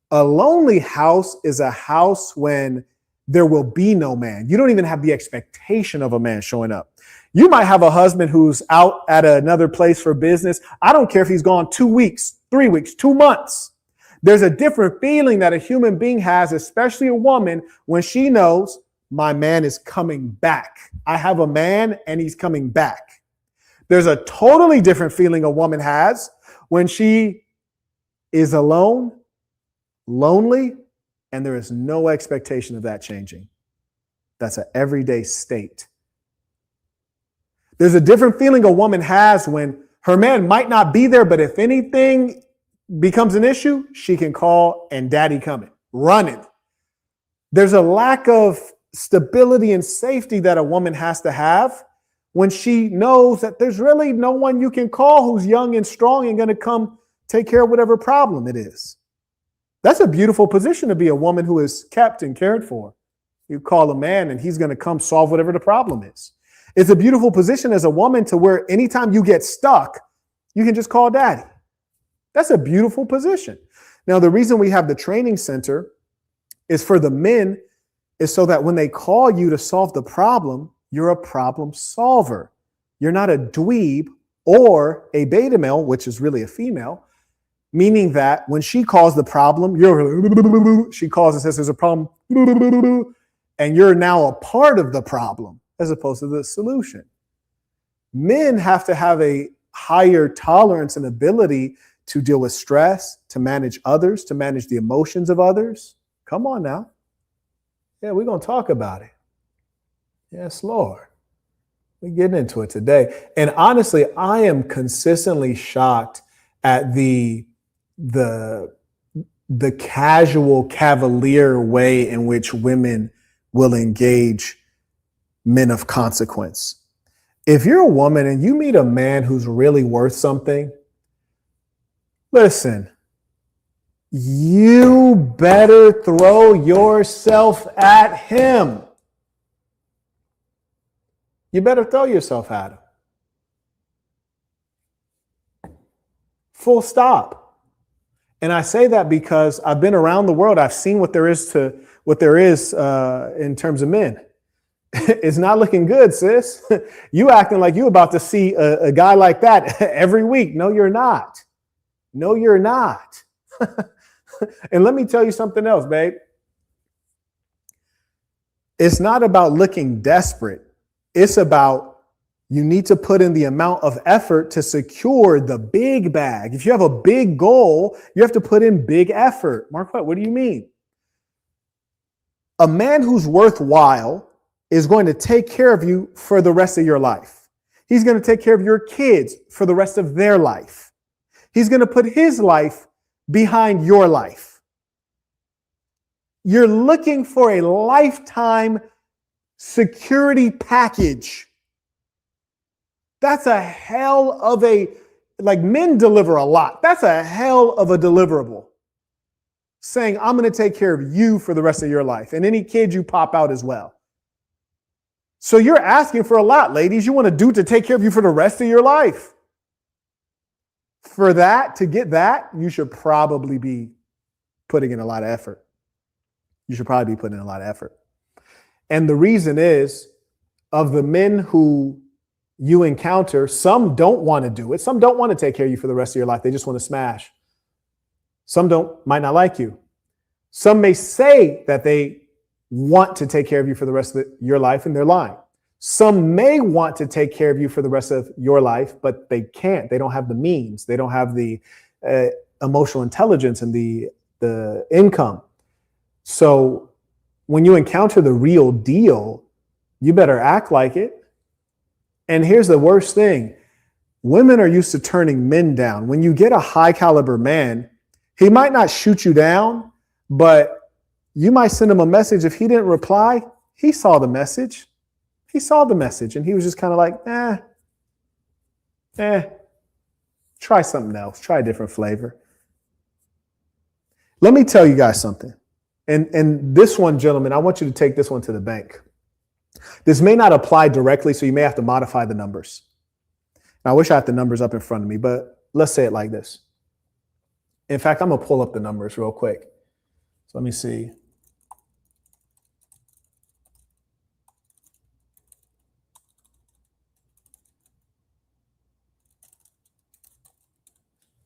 A lonely house is a house when there will be no man. You don't even have the expectation of a man showing up. You might have a husband who's out at another place for business. I don't care if he's gone 2 weeks, 3 weeks, 2 months. There's a different feeling that a human being has, especially a woman, when she knows my man is coming back. I have a man and he's coming back. There's a totally different feeling a woman has when she is alone, lonely, and there is no expectation of that changing. That's an everyday state. There's a different feeling a woman has when her man might not be there, but if anything becomes an issue, she can call and daddy coming, running. There's a lack of stability and safety that a woman has to have when she knows that there's really no one you can call who's young and strong and going to come take care of whatever problem it is. That's a beautiful position to be, a woman who is kept and cared for. You call a man and he's going to come solve whatever the problem is. It's a beautiful position as a woman to where anytime you get stuck, you can just call daddy. That's a beautiful position. Now, the reason we have the training center is for the men, is so that when they call you to solve the problem, you're a problem solver. You're not a dweeb or a beta male, which is really a female, meaning that when she calls the problem, she calls and says there's a problem, and you're now a part of the problem as opposed to the solution. Men have to have a higher tolerance and ability to deal with stress, to manage others, to manage the emotions of others. Come on now. Yeah, we're going to talk about it. Yes, Lord. We're getting into it today. And honestly, I am consistently shocked at the casual, cavalier way in which women will engage men of consequence. If you're a woman and you meet a man who's really worth something, listen, you better throw yourself at him. You better throw yourself at him. Full stop. And I say that because I've been around the world. I've seen what there is in terms of men. It's not looking good, sis. You acting like you about to see a guy like that every week. No, you're not. No, you're not. And let me tell you something else, babe. It's not about looking desperate. It's about you need to put in the amount of effort to secure the big bag. If you have a big goal, you have to put in big effort. Marquette, what do you mean? A man who's worthwhile is going to take care of you for the rest of your life. He's going to take care of your kids for the rest of their life. He's going to put his life behind your life. You're looking for a lifetime security package. That's a hell of men deliver a lot. That's a hell of a deliverable. Saying, I'm going to take care of you for the rest of your life and any kid you pop out as well. So you're asking for a lot, ladies. You want a dude to take care of you for the rest of your life. For that, to get that, you should probably be putting in a lot of effort. You should probably be putting in a lot of effort. And the reason is, of the men who you encounter, some don't want to do it. Some don't want to take care of you for the rest of your life. They just want to smash. Some might not like you. Some may say that they want to take care of you for the rest of your life, and they're lying. Some may want to take care of you for the rest of your life, but they can't. They don't have the means. They don't have the emotional intelligence and the income. So when you encounter the real deal, you better act like it. And here's the worst thing. Women are used to turning men down. When you get a high caliber man, he might not shoot you down, but you might send him a message. If he didn't reply, he saw the message. He saw the message and he was just kind of like, try something else. Try a different flavor. Let me tell you guys something. And this one, gentlemen, I want you to take this one to the bank. This may not apply directly, so you may have to modify the numbers. And I wish I had the numbers up in front of me, but let's say it like this. In fact, I'm going to pull up the numbers real quick. So let me see.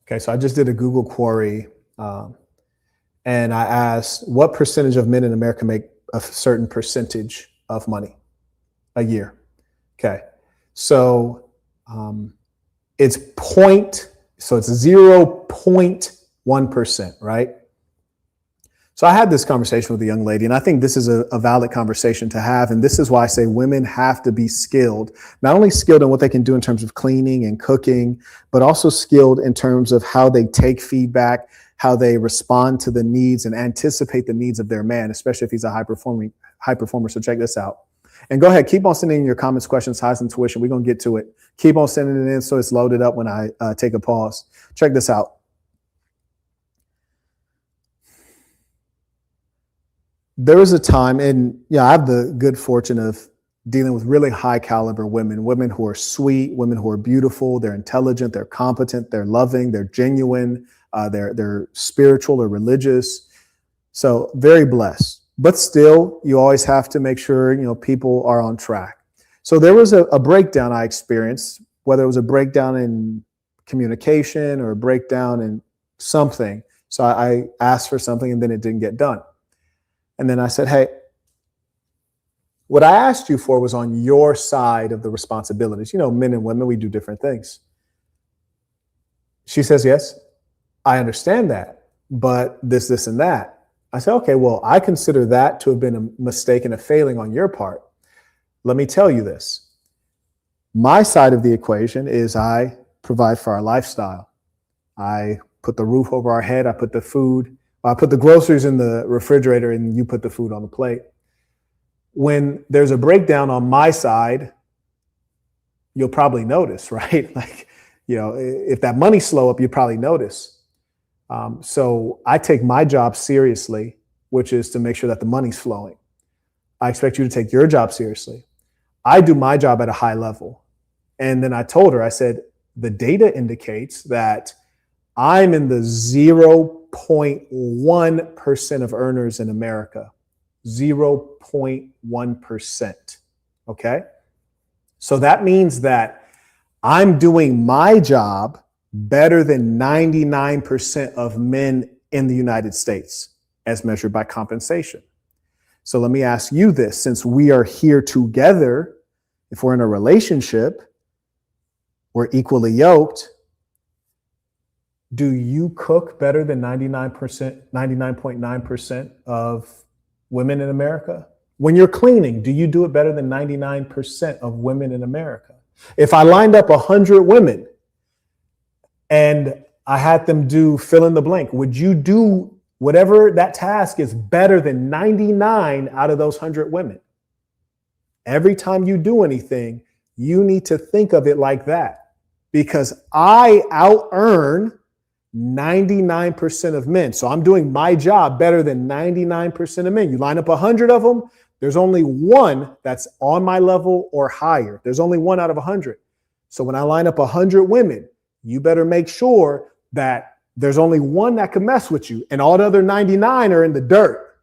Okay, so I just did a Google query, and I asked what percentage of men in America make a certain percentage of money a year. Okay. So it's so it's 0.1%, right? So I had this conversation with a young lady, and I think this is a valid conversation to have. And this is why I say women have to be skilled, not only skilled in what they can do in terms of cleaning and cooking, but also skilled in terms of how they take feedback, how they respond to the needs and anticipate the needs of their man, especially if he's a high performer. So check this out. And go ahead, keep on sending in your comments, questions, highs, and tuition. We're going to get to it. Keep on sending it in so it's loaded up when I take a pause. Check this out. There was a time, and I have the good fortune of dealing with really high caliber women who are sweet, women who are beautiful, they're intelligent, they're competent, they're loving, they're genuine, they're spiritual or religious. So very blessed. But still, you always have to make sure, people are on track. So there was a breakdown I experienced, whether it was a breakdown in communication or a breakdown in something. So I asked for something and then it didn't get done. And then I said, hey, what I asked you for was on your side of the responsibilities. Men and women, we do different things. She says, yes, I understand that, but this, and that. I said, okay, well, I consider that to have been a mistake and a failing on your part. Let me tell you this. My side of the equation is I provide for our lifestyle. I put the roof over our head. I put the groceries in the refrigerator and you put the food on the plate. When there's a breakdown on my side, you'll probably notice, right? If that money's slow up, you probably notice. So I take my job seriously, which is to make sure that the money's flowing. I expect you to take your job seriously. I do my job at a high level. And then I told her, I said, the data indicates that I'm in the 0.1% of earners in America. 0.1%. Okay. So that means that I'm doing my job better than 99% of men in the United States as measured by compensation. So let me ask you this, since we are here together, if we're in a relationship, we're equally yoked. Do you cook better than 99.9% of women in America? When you're cleaning, do you do it better than 99% of women in America? If I lined up 100 women and I had them do fill in the blank, would you do whatever that task is better than 99 out of those 100 women? Every time you do anything, you need to think of it like that, because I out-earn 99% of men. So I'm doing my job better than 99% of men. You line up 100 of them, there's only one that's on my level or higher. There's only one out of 100. So when I line up 100 women, you better make sure that there's only one that can mess with you and all the other 99 are in the dirt.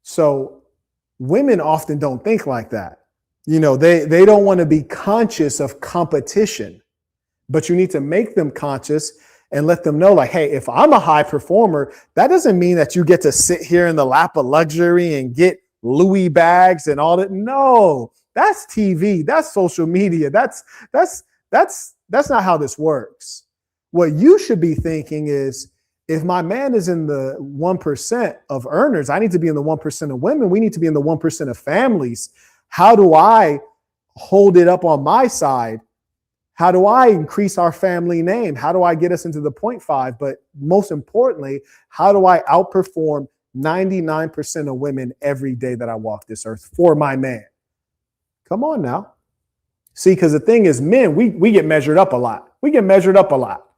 So women often don't think like that. They don't want to be conscious of competition, but you need to make them conscious and let them know, like, hey, if I'm a high performer, that doesn't mean that you get to sit here in the lap of luxury and get Louis bags and all that. No, that's TV. That's social media. That's not how this works. What you should be thinking is, if my man is in the 1% of earners, I need to be in the 1% of women. We need to be in the 1% of families. How do I hold it up on my side? How do I increase our family name? How do I get us into the 0.5? But most importantly, how do I outperform 99% of women every day that I walk this earth for my man? Come on now. See, because the thing is, men, we get measured up a lot. We get measured up a lot.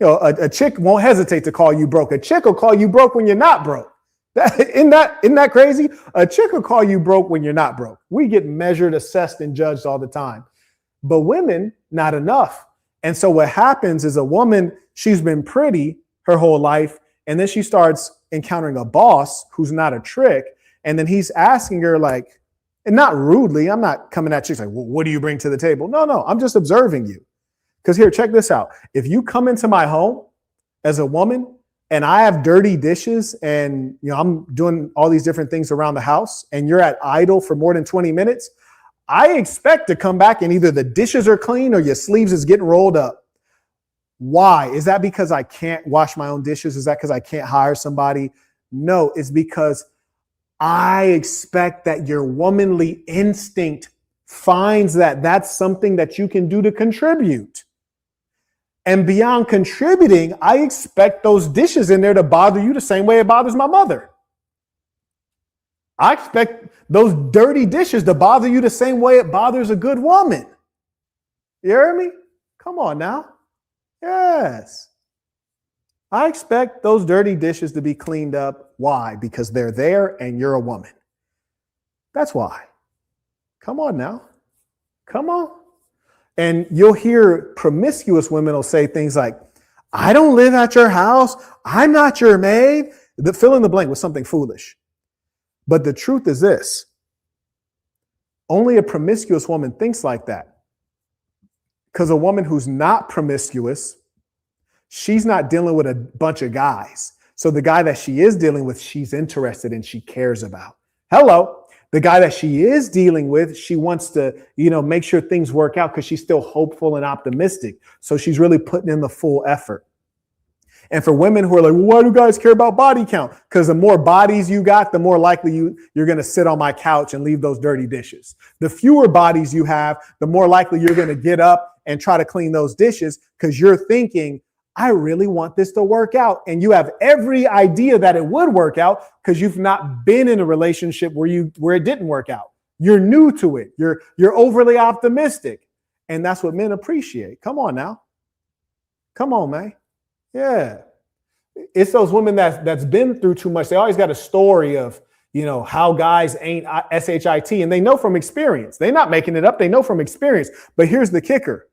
A chick won't hesitate to call you broke. A chick will call you broke when you're not broke. Isn't that crazy? A chick will call you broke when you're not broke. We get measured, assessed, and judged all the time. But women, not enough. And so what happens is, a woman, she's been pretty her whole life, and then she starts encountering a boss who's not a trick, and then he's asking her, like, and not rudely, I'm not coming at you like, well, what do you bring to the table? No, I'm just observing you. Because here, check this out. If you come into my home as a woman and I have dirty dishes and I'm doing all these different things around the house and you're at idle for more than 20 minutes, I expect to come back and either the dishes are clean or your sleeves is getting rolled up. Why? Is that because I can't wash my own dishes? Is that because I can't hire somebody? No, it's because I expect that your womanly instinct finds that that's something that you can do to contribute. And beyond contributing, I expect those dishes in there to bother you the same way it bothers my mother. I expect those dirty dishes to bother you the same way it bothers a good woman. You hear me? Come on now. Yes. I expect those dirty dishes to be cleaned up. Why? Because they're there and you're a woman. That's why. Come on now. Come on. And you'll hear promiscuous women will say things like, I don't live at your house. I'm not your maid. Fill in the blank with something foolish. But the truth is this. Only a promiscuous woman thinks like that. Because a woman who's not promiscuous, she's not dealing with a bunch of guys. So the guy that she is dealing with, she's interested in, she cares about. Hello. The guy that she is dealing with, she wants to, make sure things work out because she's still hopeful and optimistic. So she's really putting in the full effort. And for women who are like, well, why do guys care about body count? Because the more bodies you got, the more likely you're going to sit on my couch and leave those dirty dishes. The fewer bodies you have, the more likely you're going to get up and try to clean those dishes because you're thinking, I really want this to work out. And you have every idea that it would work out because you've not been in a relationship where it didn't work out. You're new to it. You're overly optimistic. And that's what men appreciate. Come on now. Come on, man. Yeah. It's those women that's been through too much. They always got a story of, how guys ain't SHIT, and they know from experience. They're not making it up. They know from experience. But here's the kicker.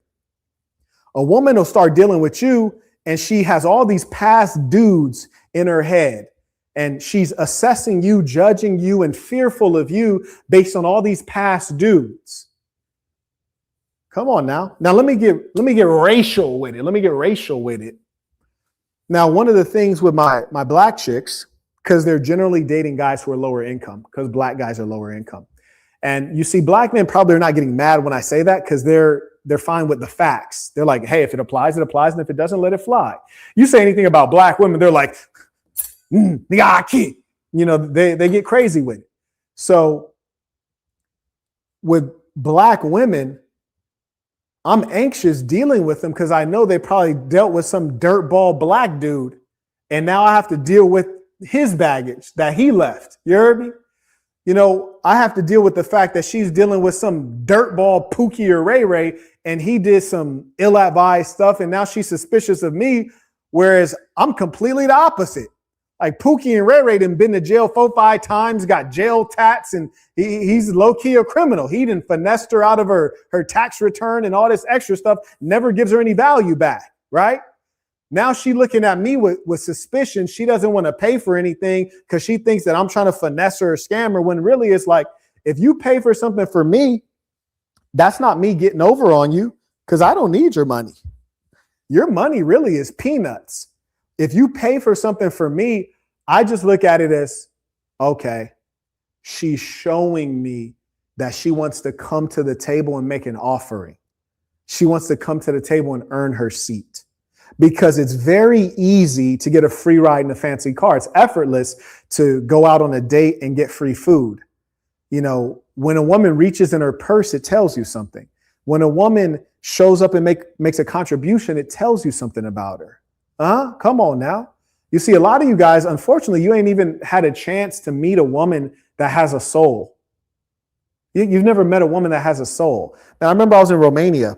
A woman will start dealing with you and she has all these past dudes in her head and she's assessing you, judging you, and fearful of you based on all these past dudes. Come on now. Now let me get racial with it. Now, one of the things with my black chicks, because they're generally dating guys who are lower income, because black guys are lower income. And you see, black men probably are not getting mad when I say that because they're fine with the facts. They're like, hey, if it applies, it applies. And if it doesn't, let it fly. You say anything about black women, they're like, they get crazy with it. So with black women, I'm anxious dealing with them because I know they probably dealt with some dirtball black dude. And now I have to deal with his baggage that he left. You heard me? I have to deal with the fact that she's dealing with some dirtball Pookie or Ray Ray, and he did some ill-advised stuff, and now she's suspicious of me, whereas I'm completely the opposite. Like Pookie and Ray Ray done been to jail 4-5 times, got jail tats, and he's low-key a criminal. He done finessed her out of her tax return and all this extra stuff, never gives her any value back, right? Now she looking at me with suspicion. She doesn't want to pay for anything because she thinks that I'm trying to finesse her or scam her, when really it's like, if you pay for something for me, that's not me getting over on you because I don't need your money. Your money really is peanuts. If you pay for something for me, I just look at it as, okay, she's showing me that she wants to come to the table and make an offering. She wants to come to the table and earn her seat. Because it's very easy to get a free ride in a fancy car. It's effortless to go out on a date and get free food. When a woman reaches in her purse, it tells you something. When a woman shows up and makes a contribution, it tells you something about her. Come on now. You see, a lot of you guys, unfortunately, you ain't even had a chance to meet a woman that has a soul. You've never met a woman that has a soul. Now, I remember I was in Romania.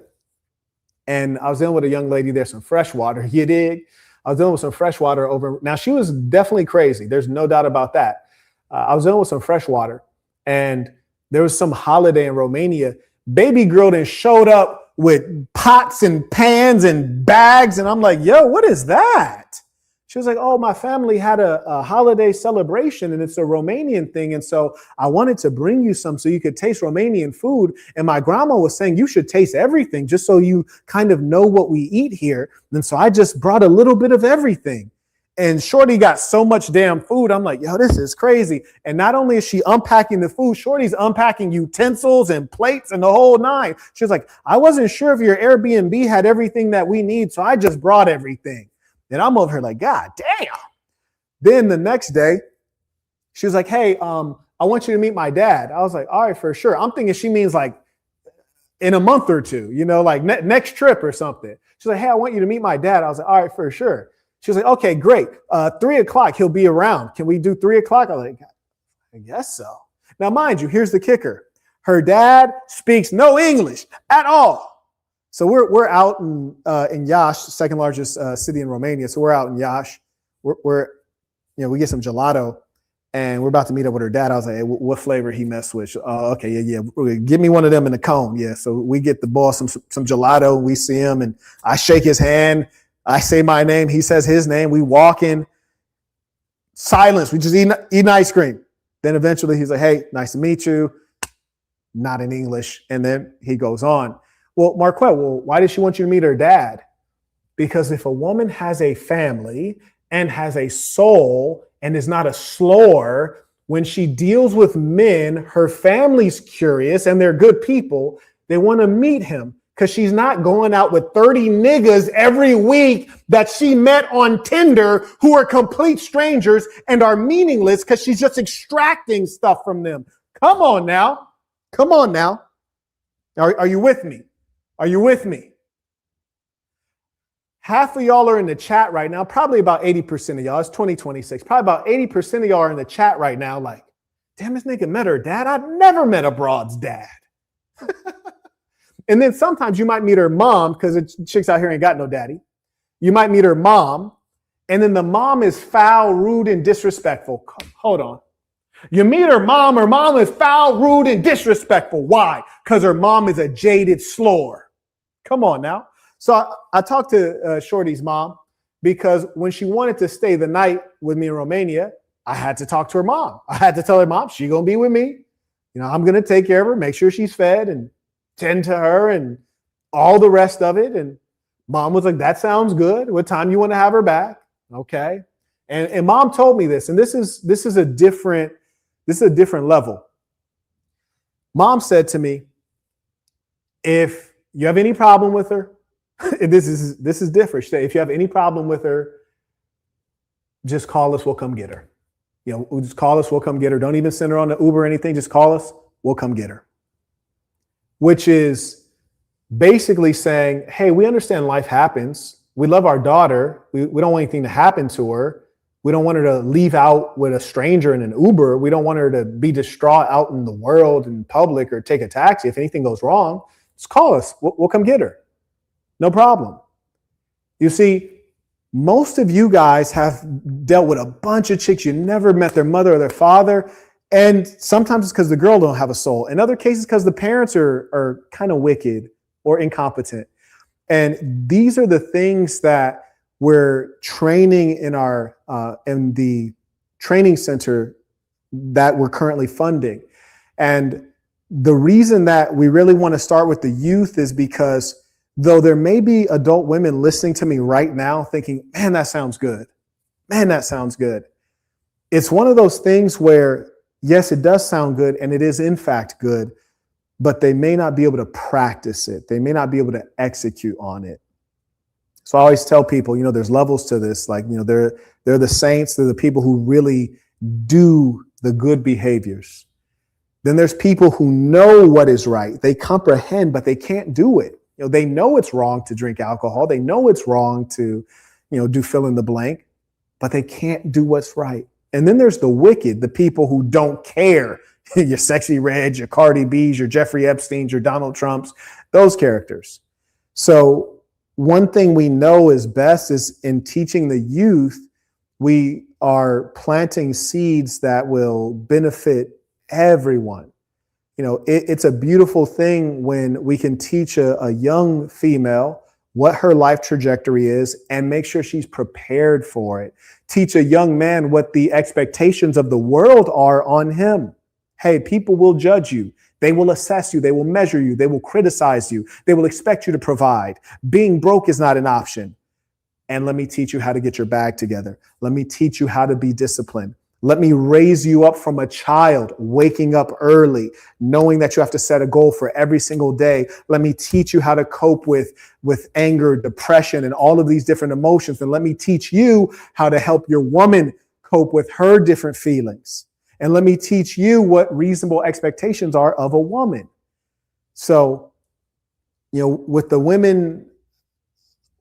And I was dealing with a young lady there, some fresh water. You dig? I was dealing with some fresh water over. Now, she was definitely crazy. There's no doubt about that. I was dealing with some fresh water. And there was some holiday in Romania. Baby girl then showed up with pots and pans and bags. And I'm like, yo, what is that? She was like, oh, my family had a holiday celebration and it's a Romanian thing. And so I wanted to bring you some so you could taste Romanian food. And my grandma was saying you should taste everything just so you kind of know what we eat here. And so I just brought a little bit of everything. And Shorty got so much damn food. I'm like, yo, this is crazy. And not only is she unpacking the food, Shorty's unpacking utensils and plates and the whole nine. She was like, I wasn't sure if your Airbnb had everything that we need, so I just brought everything. And I'm over here like, God damn. Then the next day, she was like, hey, I want you to meet my dad. I was like, all right, for sure. I'm thinking she means like in a month or two, like next trip or something. She's like, hey, I want you to meet my dad. I was like, all right, for sure. She was like, okay, great. 3:00, he'll be around. Can we do 3:00? I was like, I guess so. Now, mind you, here's the kicker. Her dad speaks no English at all. So we're out in Iași, the second largest city in Romania. So we're out in Iași. We get some gelato, and we're about to meet up with her dad. I was like, hey, what flavor he messed with? Okay, yeah. Give me one of them in a cone. Yeah. So we get the boss some gelato. We see him, and I shake his hand. I say my name. He says his name. We walk in silence. We just eat ice cream. Then eventually he's like, hey, nice to meet you. Not in English. And then he goes on. Well, Marquette, why did she want you to meet her dad? Because if a woman has a family and has a soul and is not a slower, when she deals with men, her family's curious and they're good people. They want to meet him. Because she's not going out with 30 niggas every week that she met on Tinder who are complete strangers and are meaningless because she's just extracting stuff from them. Come on now. Come on now. Are you with me? Are you with me? Half of y'all are in the chat right now. Probably about 80% of y'all. It's 2026. Probably about 80% of y'all are in the chat right now like, damn, this nigga met her dad. I've never met a broad's dad. And then sometimes you might meet her mom because the chicks out here ain't got no daddy. You might meet her mom, and then the mom is foul, rude, and disrespectful. Hold on. You meet her mom is foul, rude, and disrespectful. Why? Because her mom is a jaded slower. Come on now. So I talked to Shorty's mom because when she wanted to stay the night with me in Romania, I had to talk to her mom. I had to tell her mom, she's going to be with me. I'm going to take care of her, make sure she's fed and tend to her and all the rest of it. And mom was like, that sounds good. What time you want to have her back? Okay. And mom told me this, and this is a different level. Mom said to me, if you have any problem with her, this is different. She said, if you have any problem with her, just call us, we'll come get her. Just call us, we'll come get her. Don't even send her on the Uber or anything. Just call us, we'll come get her. Which is basically saying, hey, we understand life happens. We love our daughter. We don't want anything to happen to her. We don't want her to leave out with a stranger in an Uber. We don't want her to be distraught out in the world in public or take a taxi. If anything goes wrong, just call us. We'll come get her. No problem. You see, most of you guys have dealt with a bunch of chicks. You never met their mother or their father. And sometimes it's because the girl don't have a soul. In other cases, because the parents are kind of wicked or incompetent. And these are the things that we're training in in the training center that we're currently funding. And the reason that we really want to start with the youth is because though there may be adult women listening to me right now thinking, man, that sounds good. Man, that sounds good. It's one of those things where yes, it does sound good, and it is in fact good, but they may not be able to practice it. They may not be able to execute on it. So I always tell people, there's levels to this. Like, they're the saints. They're the people who really do the good behaviors. Then there's people who know what is right. They comprehend, but they can't do it. They know it's wrong to drink alcohol. They know it's wrong to, do fill in the blank, but they can't do what's right. And then there's the wicked, the people who don't care. Your Sexy Red, your Cardi B's, your Jeffrey Epstein's, your Donald Trump's, those characters. So one thing we know is best is in teaching the youth, we are planting seeds that will benefit everyone. It's a beautiful thing when we can teach a young female what her life trajectory is and make sure she's prepared for it. Teach a young man what the expectations of the world are on him. Hey, people will judge you. They will assess you. They will measure you. They will criticize you. They will expect you to provide. Being broke is not an option. and let me teach you how to get your bag together. Let me teach you how to be disciplined. Let me raise you up from a child, waking up early, knowing that you have to set a goal for every single day. Let me teach you how to cope with anger, depression, and all of these different emotions. And let me teach you how to help your woman cope with her different feelings. And let me teach you what reasonable expectations are of a woman. So, with the women,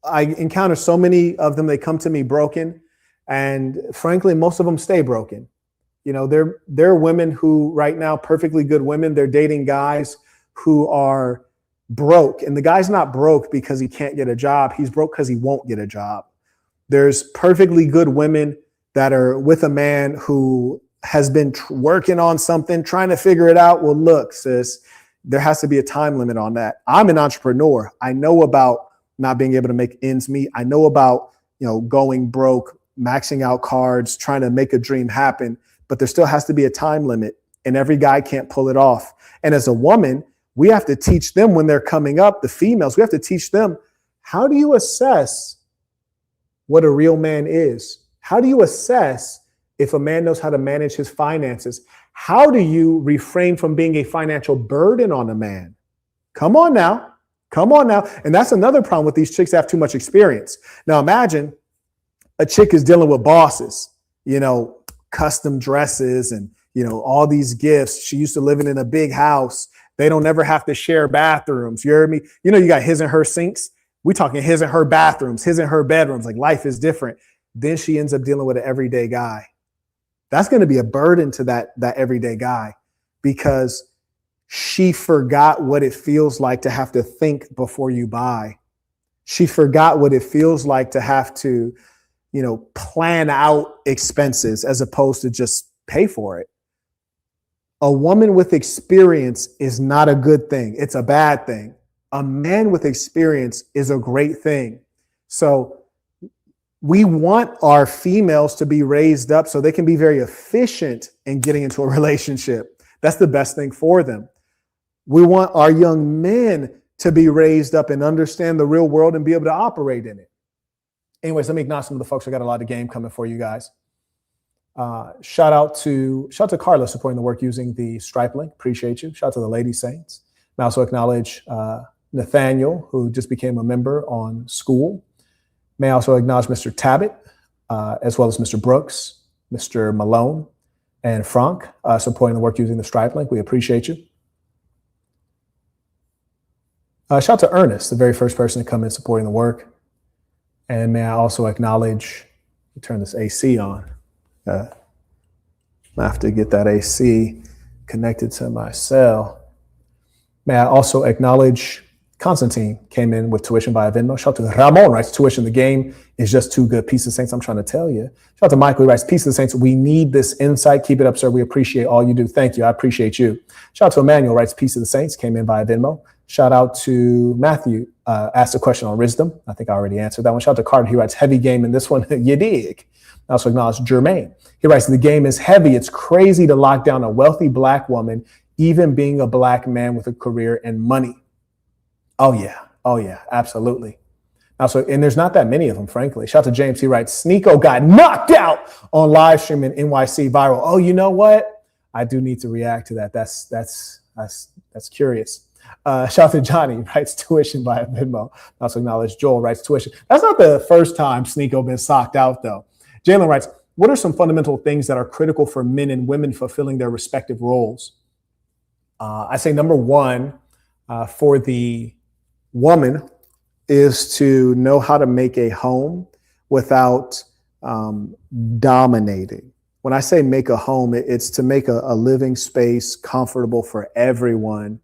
I encounter so many of them, they come to me broken. And frankly, most of them stay broken. There are women who right now, perfectly good women, they're dating guys who are broke. And the guy's not broke because he can't get a job. He's broke because he won't get a job. There's perfectly good women that are with a man who has been working on something, trying to figure it out. Well, look, sis, there has to be a time limit on that. I'm an entrepreneur. I know about not being able to make ends meet. I know about, going broke, maxing out cards, trying to make a dream happen, but there still has to be a time limit, and every guy can't pull it off. And as a woman, we have to teach them when they're coming up, the females, we have to teach them, how do you assess what a real man is? How do you assess if a man knows how to manage his finances? How do you refrain from being a financial burden on a man? Come on now. And that's another problem with these chicks that have too much experience. Now imagine a chick is dealing with bosses, custom dresses and, all these gifts. She used to living in a big house. They don't ever have to share bathrooms. You heard me? You got his and her sinks. We talking his and her bathrooms, his and her bedrooms. Like, life is different. Then she ends up dealing with an everyday guy. That's going to be a burden to that everyday guy, because she forgot what it feels like to have to think before you buy. She forgot what it feels like to have to, plan out expenses as opposed to just pay for it. A woman with experience is not a good thing. It's a bad thing. A man with experience is a great thing. So we want our females to be raised up so they can be very efficient in getting into a relationship. That's the best thing for them. We want our young men to be raised up and understand the real world and be able to operate in it. Anyways, let me acknowledge some of the folks. I got a lot of game coming for you guys. Shout out to Carla supporting the work using the Stripe link. Appreciate you. Shout out to the Lady Saints. I also acknowledge Nathaniel, who just became a member on School. May I also acknowledge Mr. Tabbitt, as well as Mr. Brooks, Mr. Malone, and Frank supporting the work using the Stripe link. We appreciate you. Shout out to Ernest, the very first person to come in supporting the work. And may I also acknowledge, turn this AC on. I have to get that AC connected to my cell. May I also acknowledge Constantine came in with tuition via Venmo. Shout out to Ramon, writes, tuition, the game is just too good. Peace of Saints, I'm trying to tell you. Shout out to Michael, who writes, peace of the Saints, we need this insight. Keep it up, sir. We appreciate all you do. Thank you. I appreciate you. Shout out to Emmanuel, writes, peace of the Saints, came in via Venmo. Shout out to Matthew, asked a question on wisdom. I think I already answered that one. Shout out to Carter, he writes, heavy game in this one. You dig. I also acknowledge Jermaine. He writes, the game is heavy. It's crazy to lock down a wealthy Black woman, even being a Black man with a career and money. Oh yeah, absolutely. Also, and there's not that many of them, frankly. Shout out to James. He writes, Sneeko got knocked out on live stream in NYC viral. Oh, you know what? I do need to react to that. That's curious. Shout out to Johnny, writes tuition via Venmo. Also acknowledge Joel, writes tuition. That's not the first time Sneeko been socked out, though. Jalen writes, what are some fundamental things that are critical for men and women fulfilling their respective roles? I say number one, for the woman is to know how to make a home without dominating. When I say make a home, it's to make a living space comfortable for everyone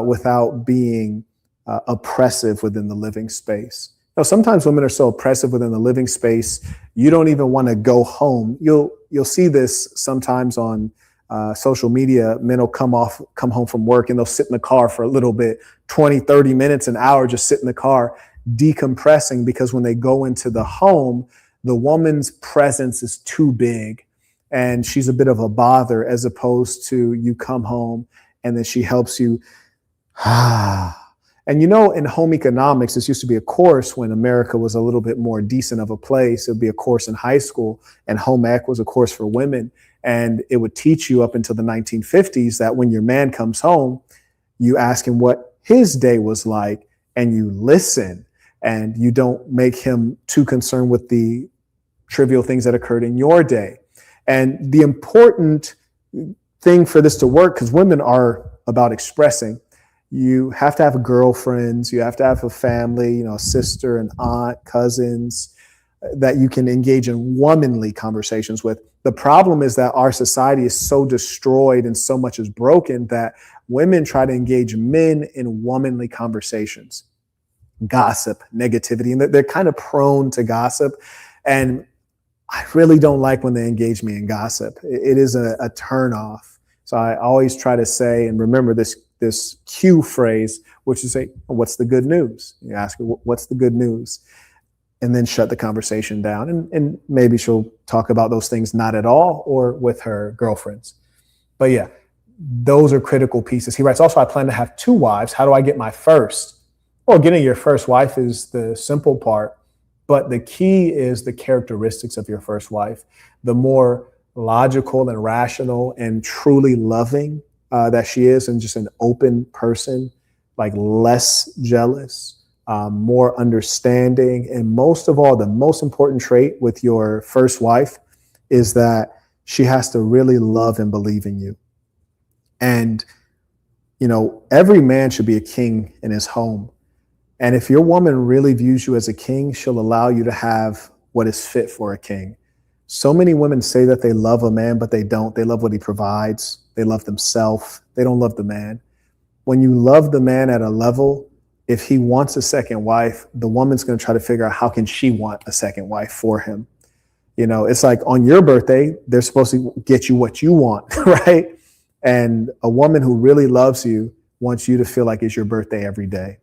without being oppressive within the living space. Now, sometimes women are so oppressive within the living space, you don't even want to go home. You'll see this sometimes on social media. Men will come home from work and they'll sit in the car for a little bit, 20, 30 minutes, an hour, just sit in the car decompressing, because when they go into the home, the woman's presence is too big and she's a bit of a bother, as opposed to you come home and then she helps you And you know, in home economics, this used to be a course when America was a little bit more decent of a place. It would be a course in high school, and home ec was a course for women. And it would teach you up until the 1950s that when your man comes home, you ask him what his day was like, and you listen, and you don't make him too concerned with the trivial things that occurred in your day. And the important thing for this to work, because women are about expressing, you have to have girlfriends, you have to have a family, a sister, an aunt, cousins that you can engage in womanly conversations with. The problem is that our society is so destroyed and so much is broken that women try to engage men in womanly conversations, gossip, negativity, and they're kind of prone to gossip. And I really don't like when they engage me in gossip. It is a turnoff. So I always try to say, and remember this cue phrase, which is say, what's the good news? You ask her, what's the good news? And then shut the conversation down. And maybe she'll talk about those things not at all or with her girlfriends. But yeah, those are critical pieces. He writes, also, I plan to have 2 wives. How do I get my first? Well, getting your first wife is the simple part, but the key is the characteristics of your first wife. The more logical and rational and truly loving that she is, and just an open person, like less jealous, more understanding. And most of all, the most important trait with your first wife is that she has to really love and believe in you. And, every man should be a king in his home. And if your woman really views you as a king, she'll allow you to have what is fit for a king. So many women say that they love a man, but they don't. They love what he provides. They love themselves. They don't love the man. When you love the man at a level, if he wants a second wife, the woman's going to try to figure out how can she want a second wife for him. It's like on your birthday, they're supposed to get you what you want, right? And a woman who really loves you wants you to feel like it's your birthday every day.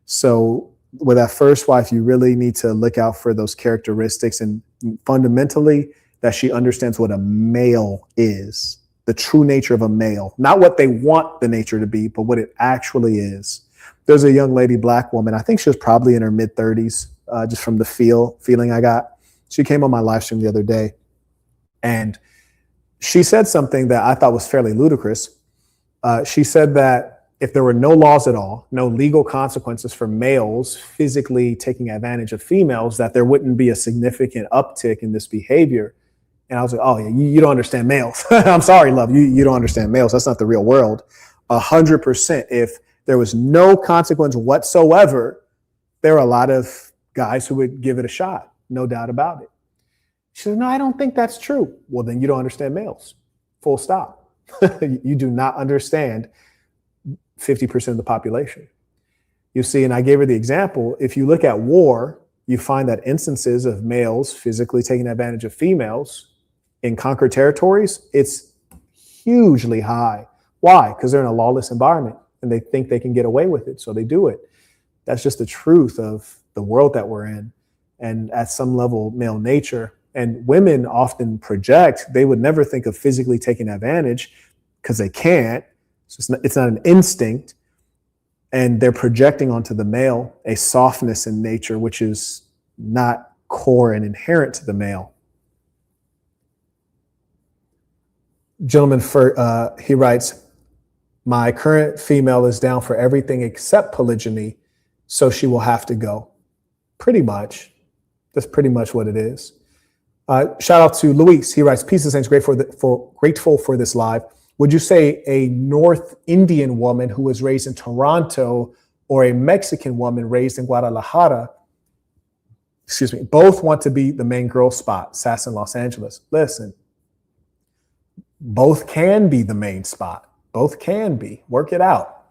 So with that first wife, you really need to look out for those characteristics, and fundamentally that she understands what a male is, the true nature of a male, not what they want the nature to be, but what it actually is. There's a young lady, Black woman. I think she was probably in her mid 30s, just from the feeling I got. She came on my live stream the other day, and she said something that I thought was fairly ludicrous. She said that if there were no laws at all, no legal consequences for males physically taking advantage of females, that there wouldn't be a significant uptick in this behavior. And I was like, oh, yeah, you don't understand males. I'm sorry, love, you don't understand males. That's not the real world. 100%. If there was no consequence whatsoever, there are a lot of guys who would give it a shot. No doubt about it. She said, no, I don't think that's true. Well, then you don't understand males. Full stop. You do not understand 50% of the population. You see, and I gave her the example, if you look at war, you find that instances of males physically taking advantage of females in conquered territories, it's hugely high. Why? Because they're in a lawless environment and they think they can get away with it, so they do it. That's just the truth of the world that we're in, and at some level, male nature. And women often project, they would never think of physically taking advantage because they can't. So it's not an instinct, and they're projecting onto the male a softness in nature, which is not core and inherent to the male. Gentleman, he writes, my current female is down for everything except polygyny, so she will have to go. Pretty much. That's pretty much what it is. Shout out to Luis. He writes, peace and saints, grateful for this live. Would you say a North Indian woman who was raised in Toronto or a Mexican woman raised in Guadalajara, both want to be the main girl spot, Sass in Los Angeles? Listen, both can be the main spot. Both can be. Work it out.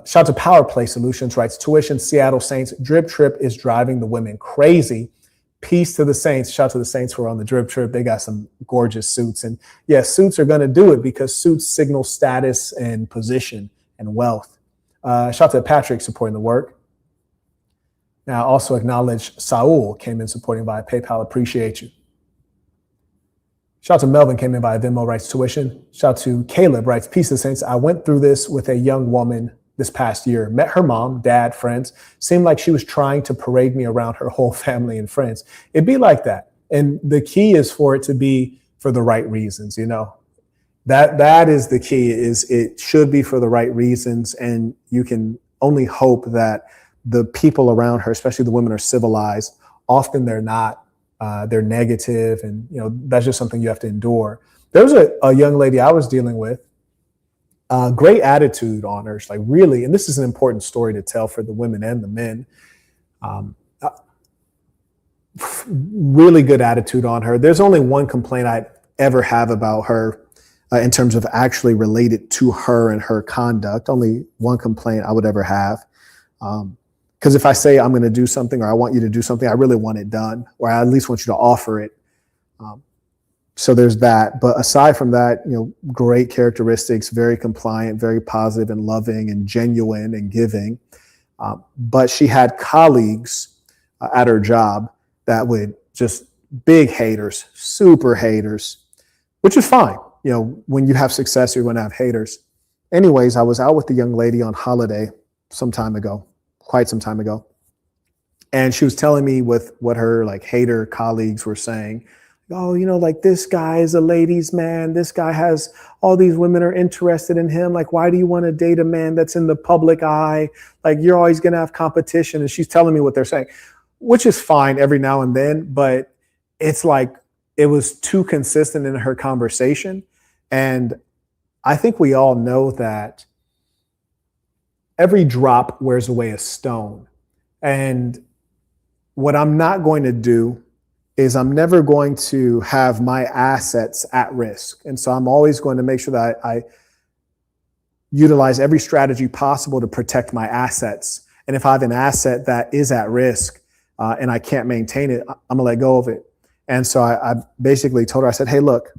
Shout out to Power Play Solutions, writes, tuition, Seattle Saints, drip trip is driving the women crazy. Peace to the Saints. Shout out to the Saints who are on the drip trip. They got some gorgeous suits. And yeah, suits are going to do it because suits signal status and position and wealth. Shout out to Patrick supporting the work. Now, also acknowledge Saul came in supporting via PayPal. Appreciate you. Shout out to Melvin came in via Venmo, writes tuition. Shout out to Caleb, writes, peace to the Saints. I went through this with a young woman this past year. Met her mom, dad, friends. Seemed like she was trying to parade me around her whole family and friends. It'd be like that. And the key is for it to be for the right reasons, you know. That is the key, is it should be for the right reasons. And you can only hope that the people around her, especially the women, are civilized. Often they're not. They're negative, and you know that's just something you have to endure. There was a young lady I was dealing with, great attitude on her, like really, and this is an important story to tell for the women and the men. Really good attitude on her. There's only one complaint I'd ever have about her in terms of actually related to her and her conduct. Only one complaint I would ever have. Because if I say I'm going to do something, or I want you to do something, I really want it done, or I at least want you to offer it. So there's that. But aside from that, you know, great characteristics, very compliant, very positive and loving and genuine and giving. But she had colleagues at her job that would just big haters, super haters, which is fine. You know, when you have success, you're going to have haters. Anyways, I was out with the young lady on holiday quite some time ago. And she was telling me with what her like hater colleagues were saying. Oh, you know, like this guy is a ladies' man. This guy has all these women are interested in him. Like, why do you want to date a man that's in the public eye? Like, you're always going to have competition. And she's telling me what they're saying, which is fine every now and then. But it's like it was too consistent in her conversation. And I think we all know that every drop wears away a stone. And what I'm not going to do is I'm never going to have my assets at risk. And so I'm always going to make sure that I utilize every strategy possible to protect my assets. And if I have an asset that is at risk and I can't maintain it, I'm gonna let go of it. And so I basically told her, I said, hey, look,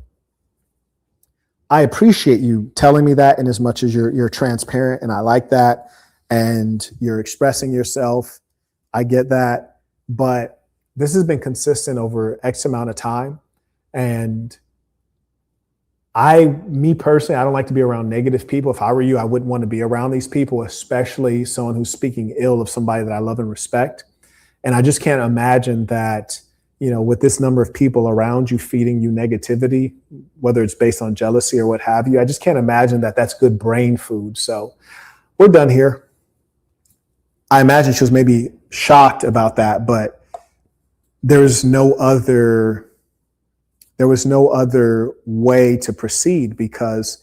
I appreciate you telling me that in as much as you're transparent, and I like that, and you're expressing yourself. I get that, but this has been consistent over X amount of time. And me personally, I don't like to be around negative people. If I were you, I wouldn't want to be around these people, especially someone who's speaking ill of somebody that I love and respect. And I just can't imagine that, you know, with this number of people around you feeding you negativity, whether it's based on jealousy or what have you, I just can't imagine that that's good brain food. So we're done here. I imagine she was maybe shocked about that, but there was no other way to proceed, because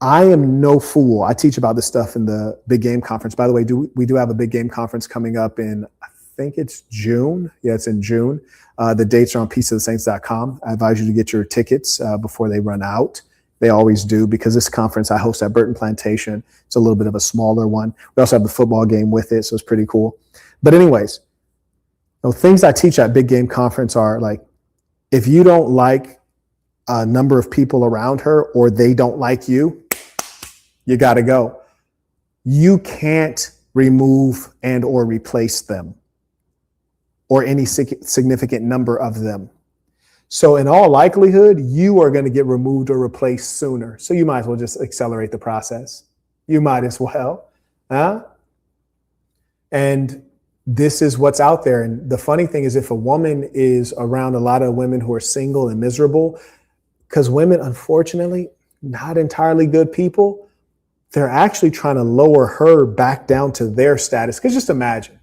I am no fool. I teach about this stuff in the Big Game Conference. By the way, we do have a Big Game Conference coming up in, I think it's June. Yeah, it's in June. The dates are on peaceofthesaints.com. I advise you to get your tickets before they run out. They always do, because this conference I host at Burton Plantation. It's a little bit of a smaller one. We also have the football game with it, so it's pretty cool. But anyways, the things I teach at Big Game Conference are like, if you don't like a number of people around her, or they don't like you, you got to go. You can't remove and or replace them, or any significant number of them. So in all likelihood, you are going to get removed or replaced sooner. So you might as well just accelerate the process. You might as well. And this is what's out there. And the funny thing is, if a woman is around a lot of women who are single and miserable, because women, unfortunately, not entirely good people, they're actually trying to lower her back down to their status. Because just imagine,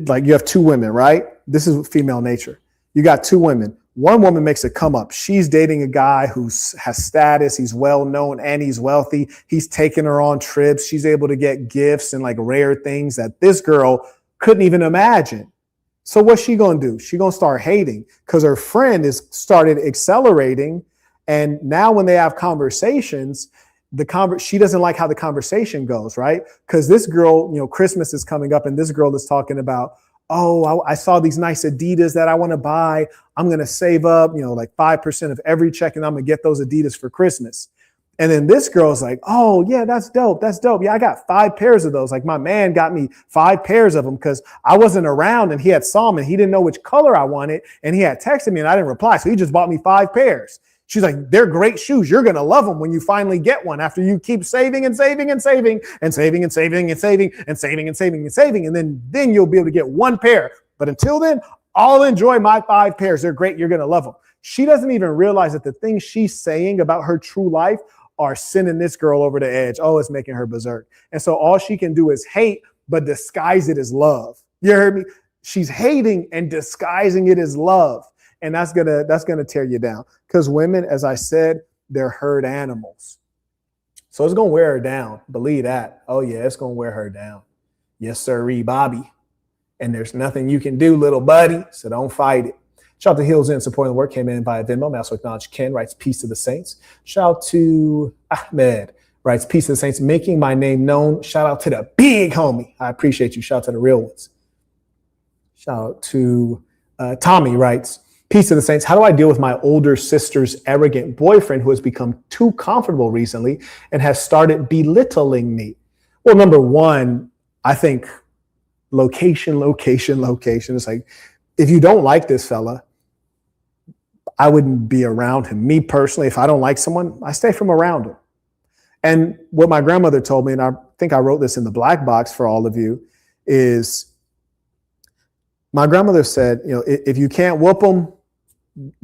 like you have two women, right? This is female nature. You got two women. One woman makes a come up. She's dating a guy who has status. He's well known and he's wealthy. He's taking her on trips. She's able to get gifts and like rare things that this girl couldn't even imagine. So what's she going to do? She's going to start hating because her friend is started accelerating. And now when they have conversations, she doesn't like how the conversation goes, right? Because this girl, you know, Christmas is coming up and this girl is talking about, oh, I saw these nice Adidas that I want to buy. I'm going to save up, you know, like 5% of every check, and I'm going to get those Adidas for Christmas. And then this girl's like, oh, yeah, that's dope. That's dope. Yeah, I got 5 pairs of those. Like my man got me 5 pairs of them because I wasn't around and he had saw them and he didn't know which color I wanted. And he had texted me and I didn't reply. So he just bought me 5 pairs. She's like, they're great shoes. You're going to love them when you finally get one after you keep saving and saving and saving and saving and saving and saving and saving and saving and saving. And then you'll be able to get one pair. But until then, I'll enjoy my 5 pairs. They're great. You're going to love them. She doesn't even realize that the things she's saying about her true life are sending this girl over the edge. Oh, it's making her berserk. And so all she can do is hate, but disguise it as love. You heard me? She's hating and disguising it as love. And that's gonna tear you down. Because women, as I said, they're herd animals. So it's gonna wear her down. Believe that. Oh yeah, it's gonna wear her down. Yes, sirree, Bobby. And there's nothing you can do, little buddy. So don't fight it. Shout out to Hills in supporting the work. Came in via Venmo. Also acknowledge Ken writes peace to the saints. Shout out to Ahmed writes peace to the saints, making my name known. Shout out to the big homie. I appreciate you. Shout out to the real ones. Shout out to Tommy writes, peace to the saints. How do I deal with my older sister's arrogant boyfriend who has become too comfortable recently and has started belittling me? Well, number one, I think location. It's like, if you don't like this fella, I wouldn't be around him. Me personally, if I don't like someone, I stay from around him. And what my grandmother told me, and I think I wrote this in the black box for all of you, is my grandmother said, if you can't whoop them,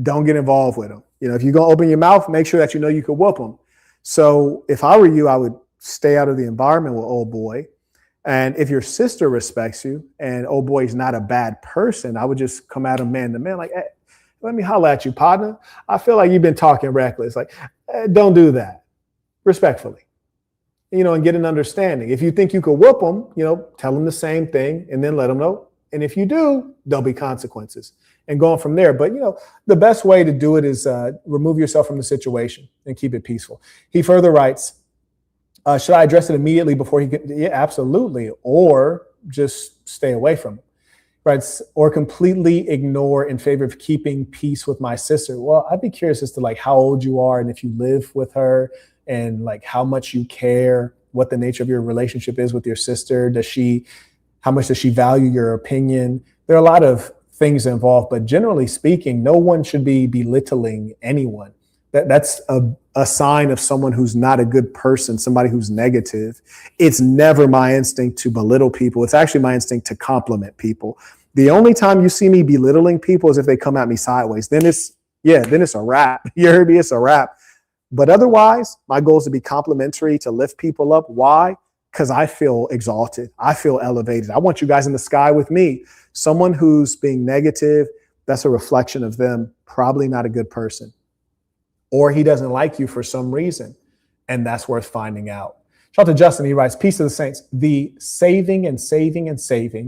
don't get involved with them. If you're going to open your mouth, make sure that you know you could whoop them. So if I were you, I would stay out of the environment with old boy. And if your sister respects you and old boy's not a bad person, I would just come at him man to man, like, hey, let me holler at you, partner. I feel like you've been talking reckless. Like, don't do that. Respectfully. And get an understanding. If you think you could whoop them, tell them the same thing and then let them know. And if you do, there'll be consequences. And going from there. But, the best way to do it is remove yourself from the situation and keep it peaceful. He further writes, should I address it immediately before he can? Yeah, absolutely. Or just stay away from it. Right. Or completely ignore in favor of keeping peace with my sister. Well, I'd be curious as to like how old you are and if you live with her and like how much you care, what the nature of your relationship is with your sister. How much does she value your opinion? There are a lot of things involved, but generally speaking, no one should be belittling anyone. That's a sign of someone who's not a good person, somebody who's negative. It's never my instinct to belittle people. It's actually my instinct to compliment people. The only time you see me belittling people is if they come at me sideways. Then it's a wrap. You heard me? It's a wrap. But otherwise, my goal is to be complimentary, to lift people up. Why? Because I feel exalted. I feel elevated. I want you guys in the sky with me. Someone who's being negative, that's a reflection of them. Probably not a good person. Or he doesn't like you for some reason. And that's worth finding out. Shout out to Justin. He writes, peace to the saints. The saving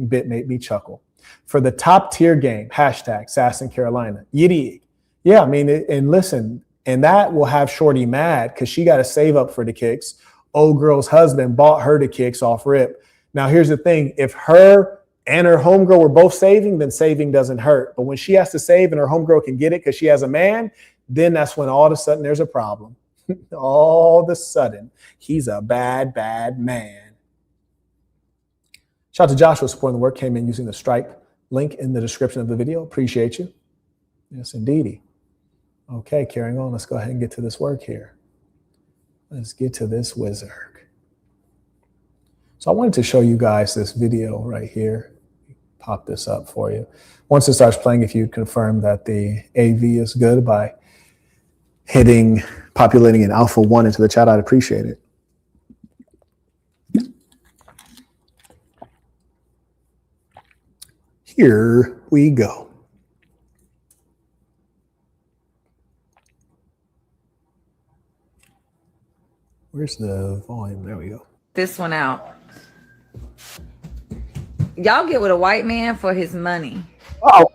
bit made me chuckle. For the top tier game, hashtag Sass in Carolina. Yiddy. Yeah, I mean, and listen, and that will have Shorty mad because she got to save up for the kicks. Old girl's husband bought her the kicks off rip. Now, here's the thing. If her and her homegirl were both saving, then saving doesn't hurt. But when she has to save and her homegirl can get it because she has a man, then that's when all of a sudden there's a problem. All of a sudden, he's a bad, bad man. Shout out to Joshua supporting the work. Came in using the Stripe link in the description of the video. Appreciate you. Yes, indeedy. Okay, carrying on. Let's go ahead and get to this work here. Let's get to this wizard. So I wanted to show you guys this video right here. Pop this up for you. Once it starts playing, if you confirm that the AV is good by populating an alpha 1 into the chat, I'd appreciate it. Here we go. Where's the volume? There we go. This one out. Y'all get with a white man for his money. Oh,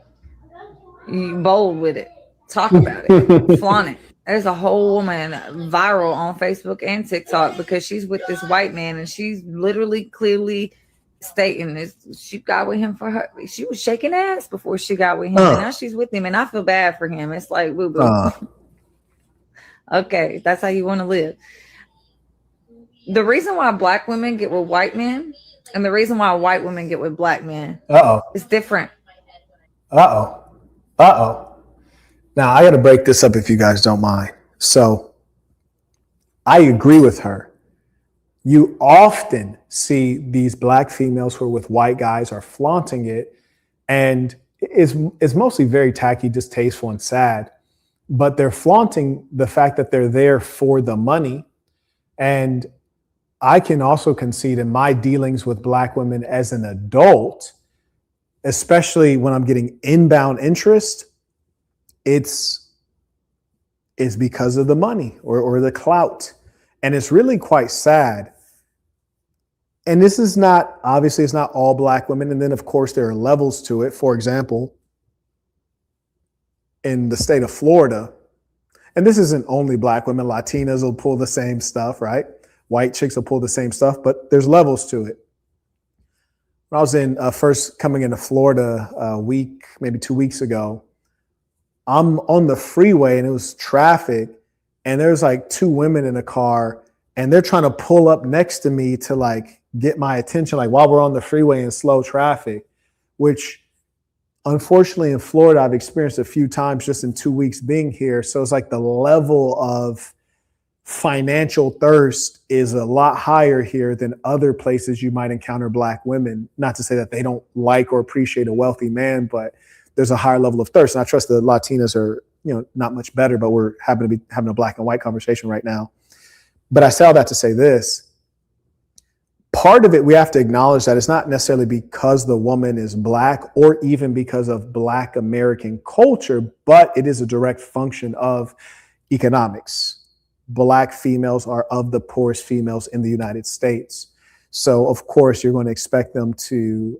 You bold with it. Talk about it. Flaunt it. There's a whole woman viral on Facebook and TikTok because she's with this white man and she's literally clearly stating this. She got with him for her. She was shaking ass before she got with him. And now she's with him and I feel bad for him. It's like, boo boo. Okay, that's how you want to live. The reason why black women get with white men and the reason why white women get with black men is different. Now, I got to break this up if you guys don't mind. So I agree with her. You often see these black females who are with white guys are flaunting it, and it's mostly very tacky, distasteful, and sad. But they're flaunting the fact that they're there for the money. And I can also concede in my dealings with black women as an adult, especially when I'm getting inbound interest, it's because of the money or the clout. And it's really quite sad. And this is not, obviously, it's not all black women. And then, of course, there are levels to it. For example, in the state of Florida, and this isn't only black women, Latinas will pull the same stuff, right? White chicks will pull the same stuff, but there's levels to it. When I was in first coming into Florida a week, maybe 2 weeks ago, I'm on the freeway and it was traffic, and there's like two women in a car, and they're trying to pull up next to me to like get my attention, like while we're on the freeway in slow traffic, which unfortunately in Florida I've experienced a few times just in 2 weeks being here. So it's like the level of financial thirst is a lot higher here than other places you might encounter black women. Not to say that they don't like or appreciate a wealthy man, but there's a higher level of thirst. And I trust the Latinas are, not much better, but we're happen to be having a black and white conversation right now. But I say all that to say this. Part of it, we have to acknowledge that it's not necessarily because the woman is black or even because of black American culture, but it is a direct function of economics. Black females are of the poorest females in the United States. So, of course, you're going to expect them to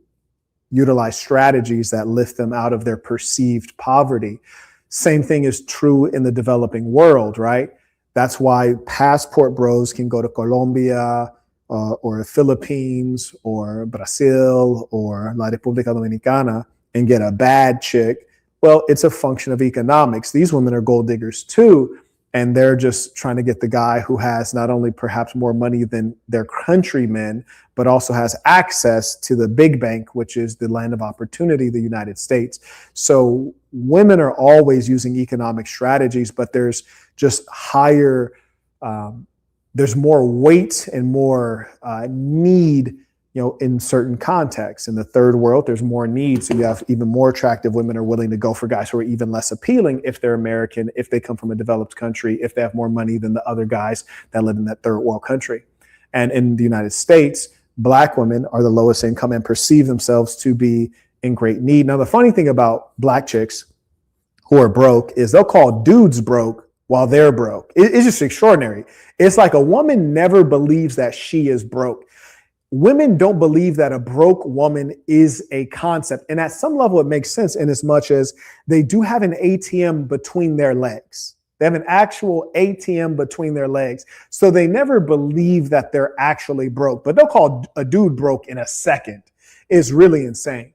utilize strategies that lift them out of their perceived poverty. Same thing is true in the developing world, right? That's why passport bros can go to Colombia or the Philippines or Brazil or La República Dominicana and get a bad chick. Well, it's a function of economics. These women are gold diggers too, and they're just trying to get the guy who has not only perhaps more money than their countrymen, but also has access to the big bank, which is the land of opportunity, the United States. So women are always using economic strategies, but there's just higher, there's more weight and more need, in certain contexts. In the third world, there's more need. So you have even more attractive women are willing to go for guys who are even less appealing if they're American, if they come from a developed country, if they have more money than the other guys that live in that third world country. And in the United States, black women are the lowest income and perceive themselves to be in great need. Now, the funny thing about black chicks who are broke is they'll call dudes broke while they're broke. It's just extraordinary. It's like a woman never believes that she is broke. Women don't believe that a broke woman is a concept. And at some level, it makes sense in as much as they do have an ATM between their legs. They have an actual ATM between their legs. So they never believe that they're actually broke, but they'll call a dude broke in a second. It's really insane.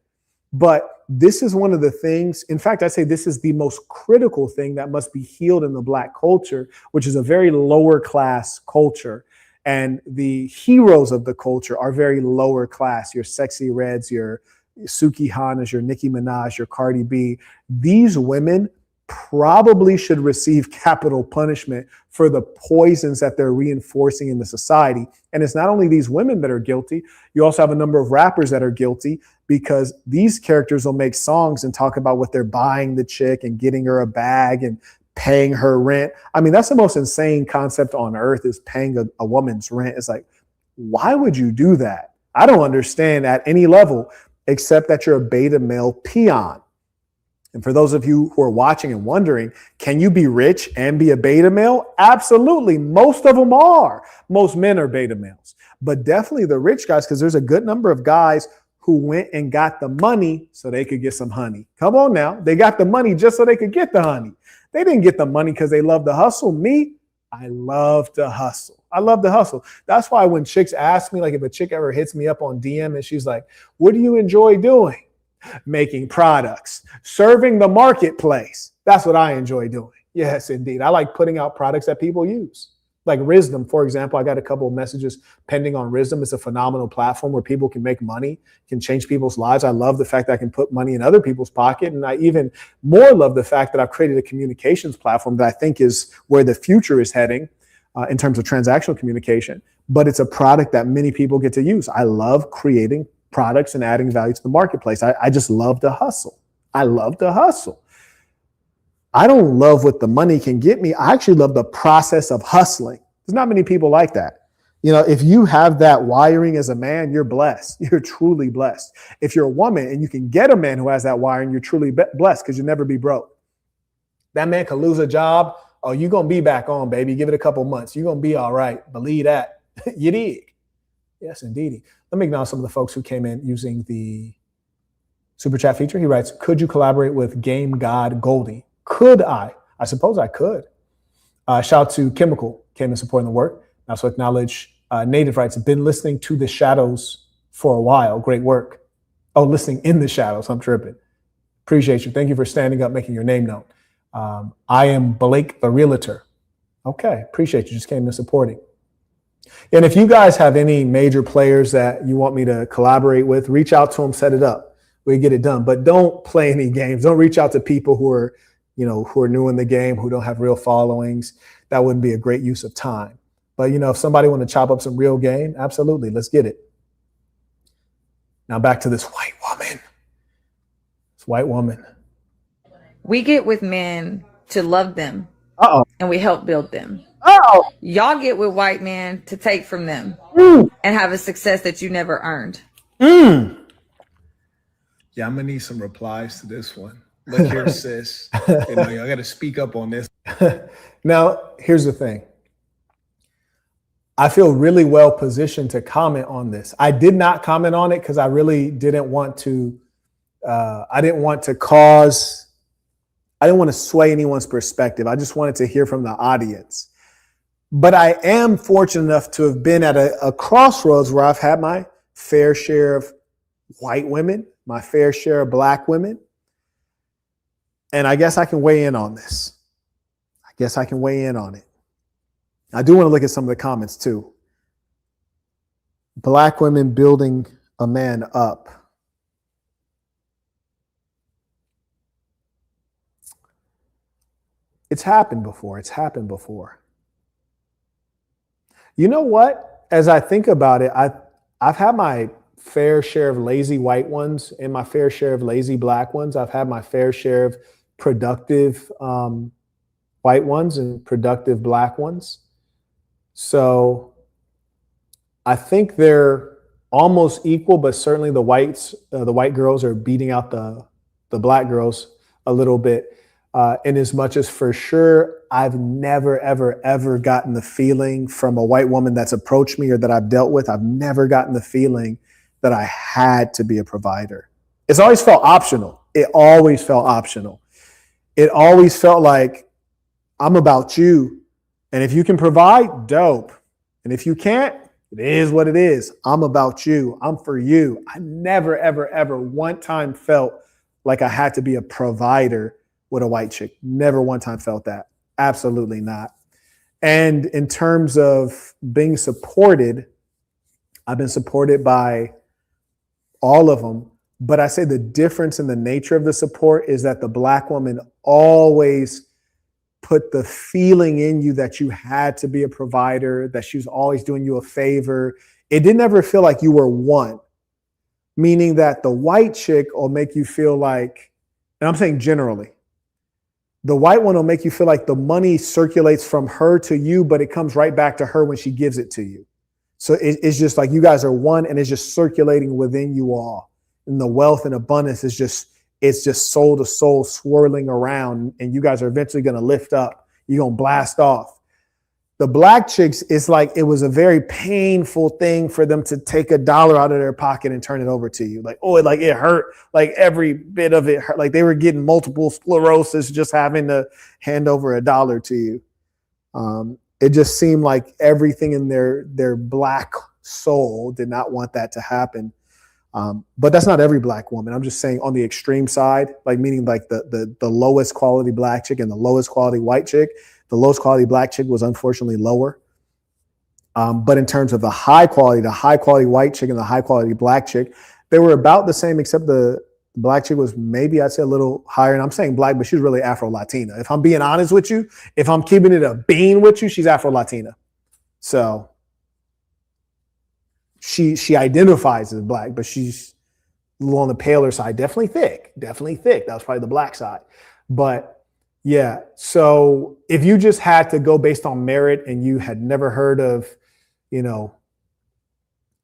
But this is one of the things, in fact, I say this is the most critical thing that must be healed in the black culture, which is a very lower class culture. And the heroes of the culture are very lower class. Your Sexy Reds, your Suki Hanas, your Nicki Minaj, your Cardi B. These women probably should receive capital punishment for the poisons that they're reinforcing in the society. And it's not only these women that are guilty. You also have a number of rappers that are guilty because these characters will make songs and talk about what they're buying the chick and getting her a bag and paying her rent. I mean, that's the most insane concept on earth, is paying a woman's rent. It's like, why would you do that? I don't understand at any level, except that you're a beta male peon. And for those of you who are watching and wondering, can you be rich and be a beta male? Absolutely. Most of them are. Most men are beta males, but definitely the rich guys, because there's a good number of guys who went and got the money so they could get some honey. Come on now. They got the money just so they could get the honey. They didn't get the money because they love to hustle. Me, I love to hustle. I love to hustle. That's why when chicks ask me, like if a chick ever hits me up on DM and she's like, what do you enjoy doing? Making products, serving the marketplace. That's what I enjoy doing. Yes, indeed. I like putting out products that people use. Like Wisdom, for example, I got a couple of messages pending on Wisdom. It's a phenomenal platform where people can make money, can change people's lives. I love the fact that I can put money in other people's pocket. And I even more love the fact that I've created a communications platform that I think is where the future is heading in terms of transactional communication. But it's a product that many people get to use. I love creating products and adding value to the marketplace. I just love to hustle. I love to hustle. I don't love what the money can get me. I actually love the process of hustling. There's not many people like that. You know, if you have that wiring as a man, you're blessed. You're truly blessed. If you're a woman and you can get a man who has that wiring, you're truly blessed because you'll never be broke. That man could lose a job. Oh, you're going to be back on, baby. Give it a couple months. You're going to be all right. Believe that. You dig? Yes, indeed. Let me acknowledge some of the folks who came in using the super chat feature. He writes, could you collaborate with Game God Goldie? Could I? I suppose I could. Shout out to Chemical, came in supporting the work. I also acknowledge Native writes, been listening to the shadows for a while. Great work. Oh, listening in the shadows. I'm tripping. Appreciate you. Thank you for standing up, making your name known. I am Blake the Realtor. Okay, appreciate you. Just came in supporting. And if you guys have any major players that you want me to collaborate with, reach out to them, set it up. We get it done. But don't play any games. Don't reach out to people who are new in the game, who don't have real followings. That wouldn't be a great use of time. But, if somebody want to chop up some real game, absolutely. Let's get it. Now back to this white woman. This white woman. We get with men to love them. Uh-oh. And we help build them. Oh, Y'all get with white men to take from them and have a success that you never earned. Yeah, I'm going to need some replies to this one. Look here, sis. I got to speak up on this. Now, here's the thing. I feel really well positioned to comment on this. I did not comment on it because I really didn't want to. I didn't want to sway anyone's perspective. I just wanted to hear from the audience. But I am fortunate enough to have been at a crossroads where I've had my fair share of white women, my fair share of black women. And I guess I can weigh in on this. I do want to look at some of the comments too. Black women building a man up. It's happened before. You know what? As I think about it, I've had my fair share of lazy white ones and my fair share of lazy black ones. I've had my fair share of productive white ones and productive black ones. So I think they're almost equal, but certainly the white girls are beating out the black girls a little bit. In as much as for sure, I've never, ever, ever gotten the feeling from a white woman that's approached me or that I've dealt with. I've never gotten the feeling that I had to be a provider. It's always felt optional. It always felt like I'm about you. And if you can provide, dope. And if you can't, it is what it is. I'm about you. I'm for you. I never, ever, ever one time felt like I had to be a provider with a white chick. Never one time felt that. Absolutely not. And in terms of being supported, I've been supported by all of them. But I say the difference in the nature of the support is that the black woman always put the feeling in you that you had to be a provider, that she was always doing you a favor. It didn't ever feel like you were one, meaning that the white chick will make you feel like, and I'm saying generally, the white one will make you feel like the money circulates from her to you, but it comes right back to her when she gives it to you. So it's just like you guys are one and it's just circulating within you all. And the wealth and abundance is it's just soul to soul swirling around, and you guys are eventually going to lift up. You're going to blast off. The black chicks, it's like it was a very painful thing for them to take $1 out of their pocket and turn it over to you. Like, oh, it hurt. Like every bit of it hurt. Like they were getting multiple sclerosis just having to hand over $1 to you. It just seemed like everything in their black soul did not want that to happen. But that's not every black woman. I'm just saying on the extreme side, like meaning like the lowest quality black chick and the lowest quality white chick. The lowest quality black chick was unfortunately lower. But in terms of the high quality white chick and the high quality black chick, they were about the same, except the black chick was maybe, I'd say, a little higher. And I'm saying black, but she's really Afro-Latina. If I'm being honest with you, if I'm keeping it a bean with you, she's Afro-Latina. So she identifies as black, but she's a little on the paler side. Definitely thick. That was probably the black side. But yeah, so if you just had to go based on merit and you had never heard of,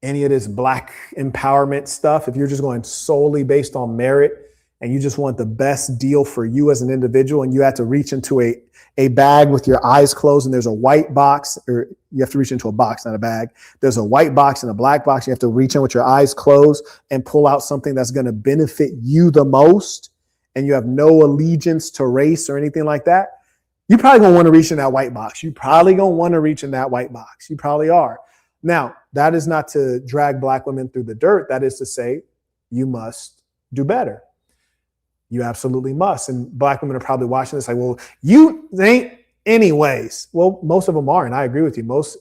any of this black empowerment stuff, if you're just going solely based on merit and you just want the best deal for you as an individual, and you had to reach into a bag with your eyes closed and there's a white box, or you have to reach into a box, not a bag. There's a white box and a black box. You have to reach in with your eyes closed and pull out something that's going to benefit you the most, and you have no allegiance to race or anything like that. You're probably going to want to reach in that white box. You probably are. Now, that is not to drag black women through the dirt. That is to say, you must do better. You absolutely must. And black women are probably watching this like, well, you ain't anyways. Well, most of them are. And I agree with you. Most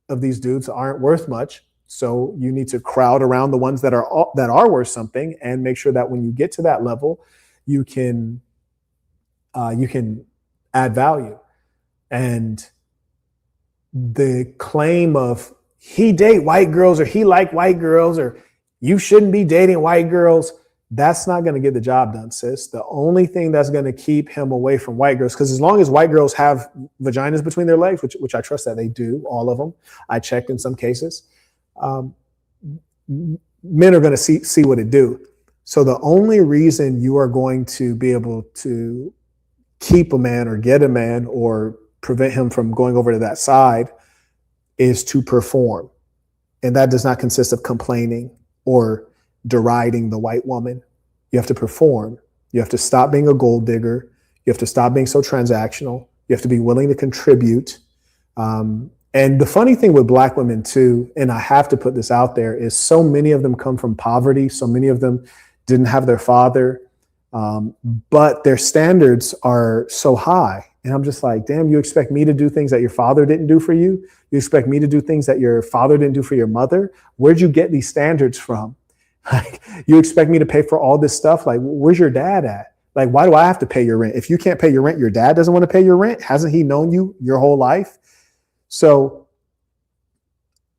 of these dudes aren't worth much. So you need to crowd around the ones that are worth something, and make sure that when you get to that level, you can add value. And the claim of he date white girls, or he like white girls, or you shouldn't be dating white girls, that's not going to get the job done, sis. The only thing that's going to keep him away from white girls, because as long as white girls have vaginas between their legs, which I trust that they do, all of them, I checked in some cases, men are going to see what it do. So the only reason you are going to be able to keep a man or get a man or prevent him from going over to that side is to perform. And that does not consist of complaining or deriding the white woman. You have to perform. You have to stop being a gold digger. You have to stop being so transactional. You have to be willing to contribute. And the funny thing with black women too, and I have to put this out there, is so many of them come from poverty. So many of them didn't have their father, but their standards are so high. And I'm just like, damn, you expect me to do things that your father didn't do for you? You expect me to do things that your father didn't do for your mother? Where'd you get these standards from? Like, you expect me to pay for all this stuff? Like, where's your dad at? Like, why do I have to pay your rent? If you can't pay your rent, your dad doesn't want to pay your rent? Hasn't he known you your whole life? So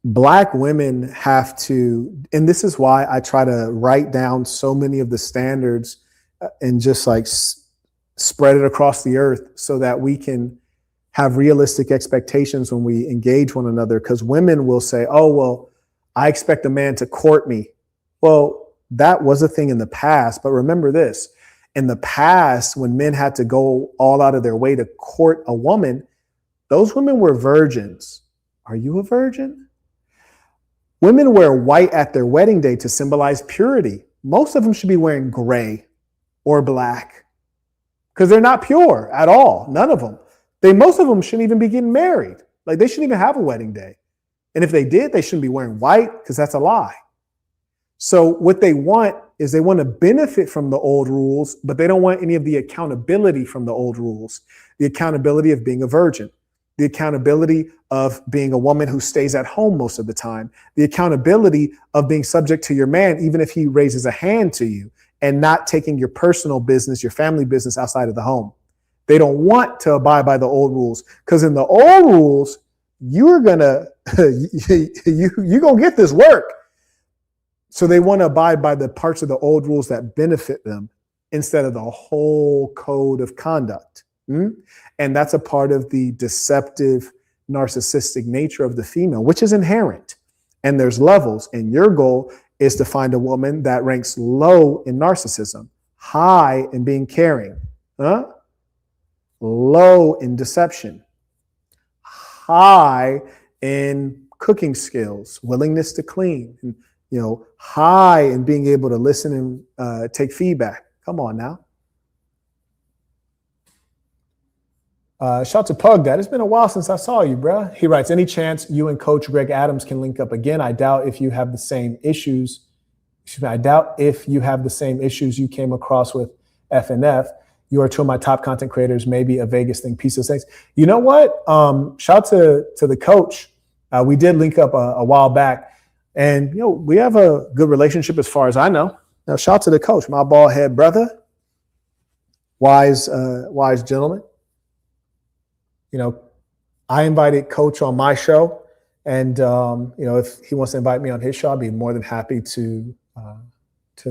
black women have to, and this is why I try to write down so many of the standards and just like spread it across the earth so that we can have realistic expectations when we engage one another. Because women will say, oh, well, I expect a man to court me. Well, that was a thing in the past. But remember this, in the past, when men had to go all out of their way to court a woman, those women were virgins. Are you a virgin? Women wear white at their wedding day to symbolize purity. Most of them should be wearing gray or black because they're not pure at all. None of them. Most of them shouldn't even be getting married. Like, they shouldn't even have a wedding day. And if they did, they shouldn't be wearing white because that's a lie. So what they want is they want to benefit from the old rules, but they don't want any of the accountability from the old rules. The accountability of being a virgin, the accountability of being a woman who stays at home most of the time, the accountability of being subject to your man, even if he raises a hand to you, and not taking your personal business, your family business outside of the home. They don't want to abide by the old rules, because in the old rules, you're gonna get this work. So they want to abide by the parts of the old rules that benefit them instead of the whole code of conduct. And that's a part of the deceptive, narcissistic nature of the female, which is inherent. And there's levels. And your goal is to find a woman that ranks low in narcissism, high in being caring, low in deception, high in cooking skills, willingness to clean, and high in being able to listen and take feedback. Come on now. Shout to Pug Dad. It's been a while since I saw you, bro. He writes, any chance you and Coach Greg Adams can link up again? I doubt if you have the same issues. I doubt if you have the same issues you came across with FNF. You are two of my top content creators, maybe a Vegas thing, piece of things. You know what? Shout to the coach. We did link up a while back, and we have a good relationship as far as I know. Now, shout out to the coach, my bald head brother, wise gentleman. I invited Coach on my show, and if he wants to invite me on his show, I'd be more than happy to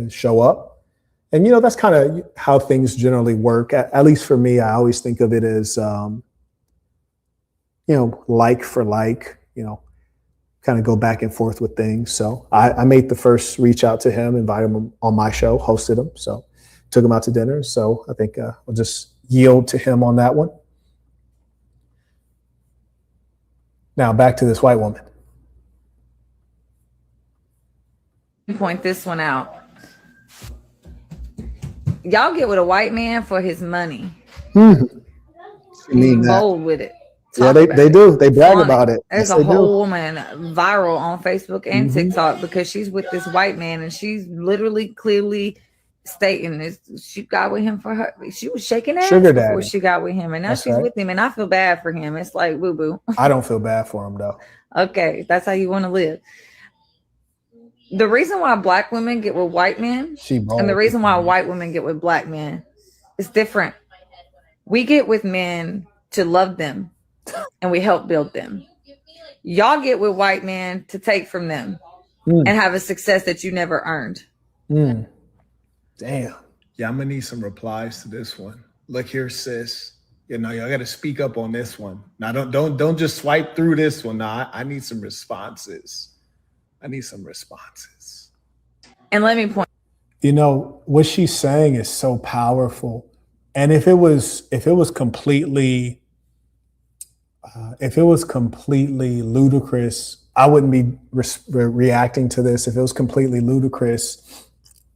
show up. And that's kind of how things generally work. At least for me, I always think of it as like for like, kind of go back and forth with things. So I made the first reach out to him, invited him on my show, hosted him, so took him out to dinner. So I think I'll just yield to him on that one. Now back to this white woman. Point this one out. Y'all get with a white man for his money. Be bold with it. Yeah, they do. They brag about it. There's a whole woman viral on Facebook and TikTok because she's with this white man and she's literally clearly stating this. She got with him for her. She was shaking ass before she got with him, and now she's with him. And I feel bad for him. It's like boo boo. I don't feel bad for him though. Okay, that's how you want to live. The reason why black women get with white men and the reason why white women get with black men is different. We get with men to love them and we help build them. Y'all get with white men to take from them and have a success that you never earned. Damn. Yeah, I'm gonna need some replies to this one. Look here, sis. Y'all got to speak up on this one. Now, don't just swipe through this one. Now, I need some responses. And let me point. What she's saying is so powerful. And if it was completely ludicrous, I wouldn't be reacting to this. If it was completely ludicrous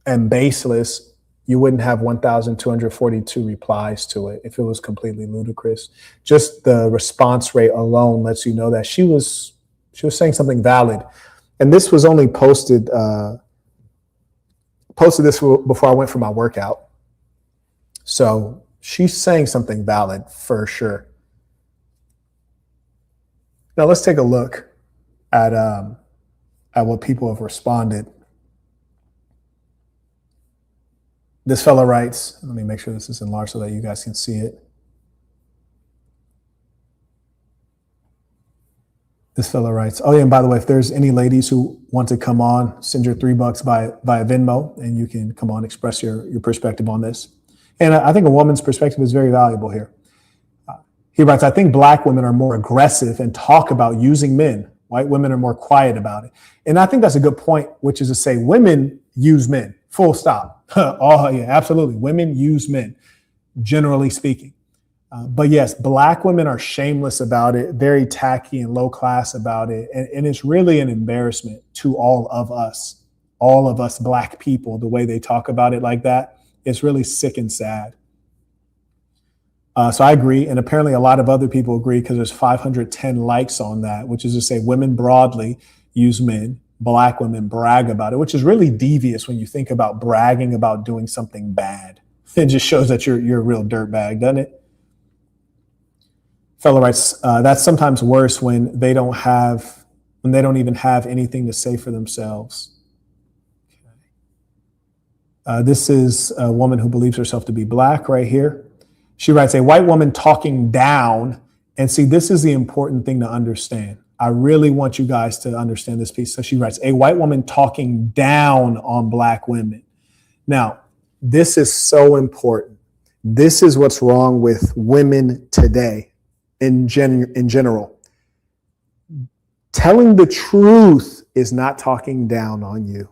and baseless, you wouldn't have 1,242 replies to it. If it was completely ludicrous, just the response rate alone lets you know that she was saying something valid. And this was only posted this before I went for my workout. So she's saying something valid for sure. Now let's take a look at what people have responded. This fella writes, let me make sure this is enlarged so that you guys can see it. This fella writes, oh yeah, and by the way, if there's any ladies who want to come on, send your $3 via Venmo, and you can come on, express your perspective on this. And I think a woman's perspective is very valuable here. He writes, I think black women are more aggressive and talk about using men. White women are more quiet about it. And I think that's a good point, which is to say women use men, full stop. Oh yeah, absolutely. Women use men, generally speaking. But yes, black women are shameless about it, very tacky and low class about it. And it's really an embarrassment to all of us black people, the way they talk about it like that. It's really sick and sad. So I agree. And apparently a lot of other people agree because there's 510 likes on that, which is to say women broadly use men, black women brag about it, which is really devious when you think about bragging about doing something bad. It just shows that you're a real dirtbag, doesn't it? Fellow writes, that's sometimes worse when they don't even have anything to say for themselves. This is a woman who believes herself to be black right here. She writes, a white woman talking down. And see, this is the important thing to understand. I really want you guys to understand this piece. So she writes, a white woman talking down on black women. Now, this is so important. This is what's wrong with women today in general. Telling the truth is not talking down on you.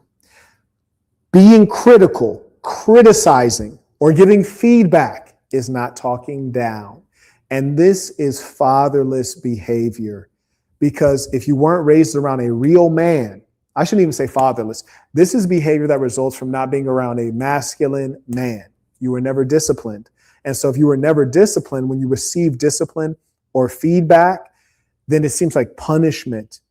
Being critical, criticizing, or giving feedback is not talking down. And this is fatherless behavior. Because if you weren't raised around a real man, I shouldn't even say fatherless. This is behavior that results from not being around a masculine man. You were never disciplined. And so if you were never disciplined, when you receive discipline or feedback, then it seems like punishment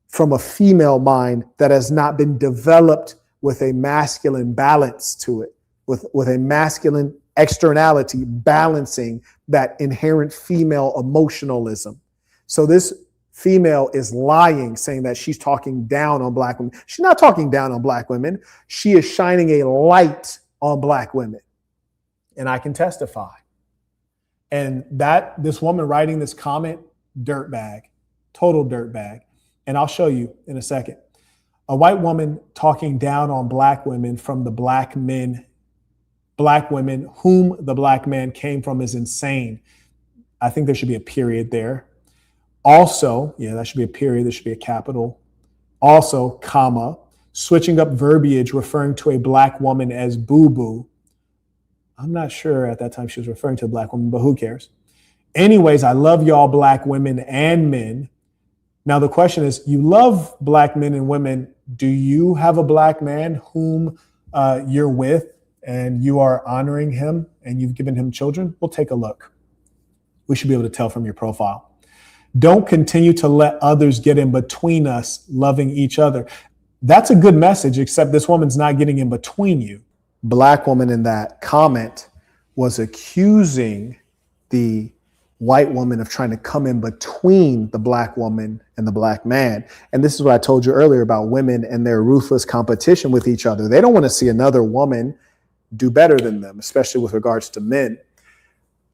from a female mind that has not been developed with a masculine balance to it, with a masculine externality balancing that inherent female emotionalism. So this female is lying, saying that she's talking down on black women. She's not talking down on black women. She is shining a light on black women. And I can testify. And that this woman writing this comment, dirtbag, total dirtbag. And I'll show you in a second. A white woman talking down on black women from the black women whom the black man came from is insane. I think there should be a period there. Also, yeah, that should be a period. There should be a capital. Also, comma, switching up verbiage referring to a black woman as boo-boo. I'm not sure at that time she was referring to a black woman, but who cares? Anyways, I love y'all black women and men. Now, the question is, you love black men and women. Do you have a black man whom you're with and you are honoring him and you've given him children? We'll take a look. We should be able to tell from your profile. Don't continue to let others get in between us loving each other. That's a good message, except this woman's not getting in between you. Black woman in that comment was accusing the white woman of trying to come in between the black woman and the black man. And this is what I told you earlier about women and their ruthless competition with each other. They don't want to see another woman do better than them, especially with regards to men,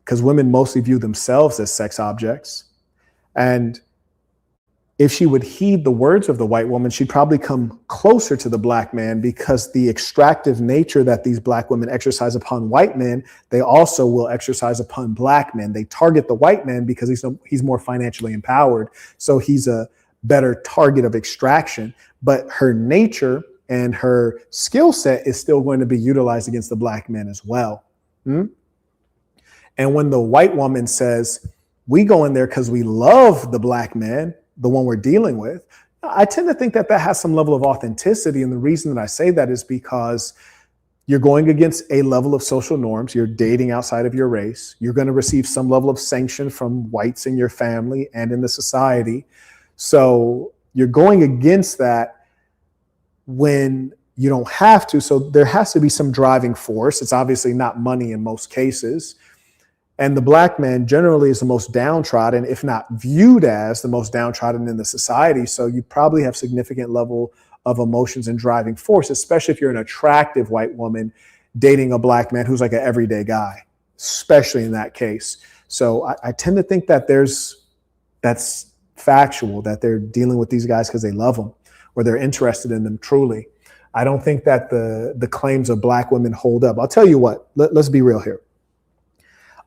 because women mostly view themselves as sex objects. And if she would heed the words of the white woman, she'd probably come closer to the black man, because the extractive nature that these black women exercise upon white men, they also will exercise upon black men. They target the white man because he's more financially empowered. So he's a better target of extraction, but her nature and her skill set is still going to be utilized against the black men as well. And when the white woman says, we go in there because we love the black man, the one we're dealing with, I tend to think that that has some level of authenticity. And the reason that I say that is because you're going against a level of social norms. You're dating outside of your race. You're going to receive some level of sanction from whites in your family and in the society. So you're going against that when you don't have to. So there has to be some driving force. It's obviously not money in most cases. And the black man generally is the most downtrodden, if not viewed as the most downtrodden in the society. So you probably have significant level of emotions and driving force, especially if you're an attractive white woman dating a black man who's like an everyday guy, especially in that case. So I tend to think that that's factual, that they're dealing with these guys because they love them or they're interested in them truly. I don't think that the claims of black women hold up. I'll tell you what, let's be real here.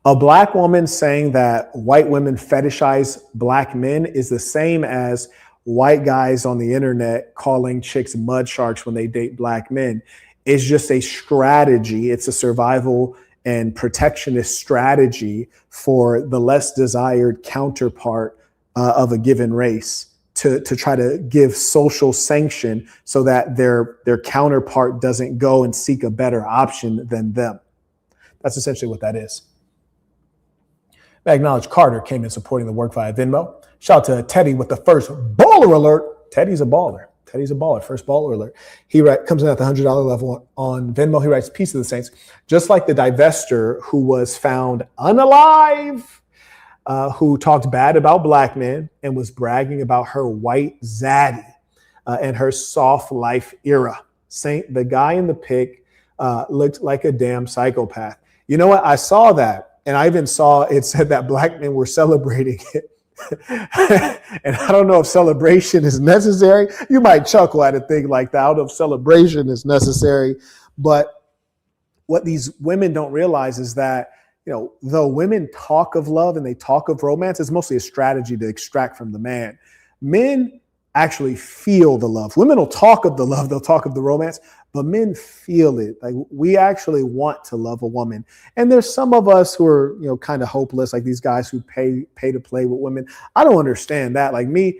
A black woman saying that white women fetishize black men is the same as white guys on the internet calling chicks mud sharks when they date black men. It's just a strategy. It's a survival and protectionist strategy for the less desired counterpart of a given race to try to give social sanction so that their counterpart doesn't go and seek a better option than them. That's essentially what that is. I acknowledge Carter came in supporting the work via Venmo. Shout out to Teddy with the first baller alert. Teddy's a baller. First baller alert. He comes in at the $100 level on Venmo. He writes, peace to the saints. Just like the divester who was found unalive, who talked bad about black men and was bragging about her white zaddy and her soft life era. The guy in the pic looked like a damn psychopath. You know what? I saw that. And I even saw it said that black men were celebrating it. And I don't know if celebration is necessary. You might chuckle at a thing like that. I don't know if celebration is necessary. But what these women don't realize is that, though women talk of love and they talk of romance, it's mostly a strategy to extract from the man. Men actually feel the love. Women will talk of the love, they'll talk of the romance, but men feel it. Like, we actually want to love a woman. And there's some of us who are, kind of hopeless, like these guys who pay to play with women. I don't understand that. Like me,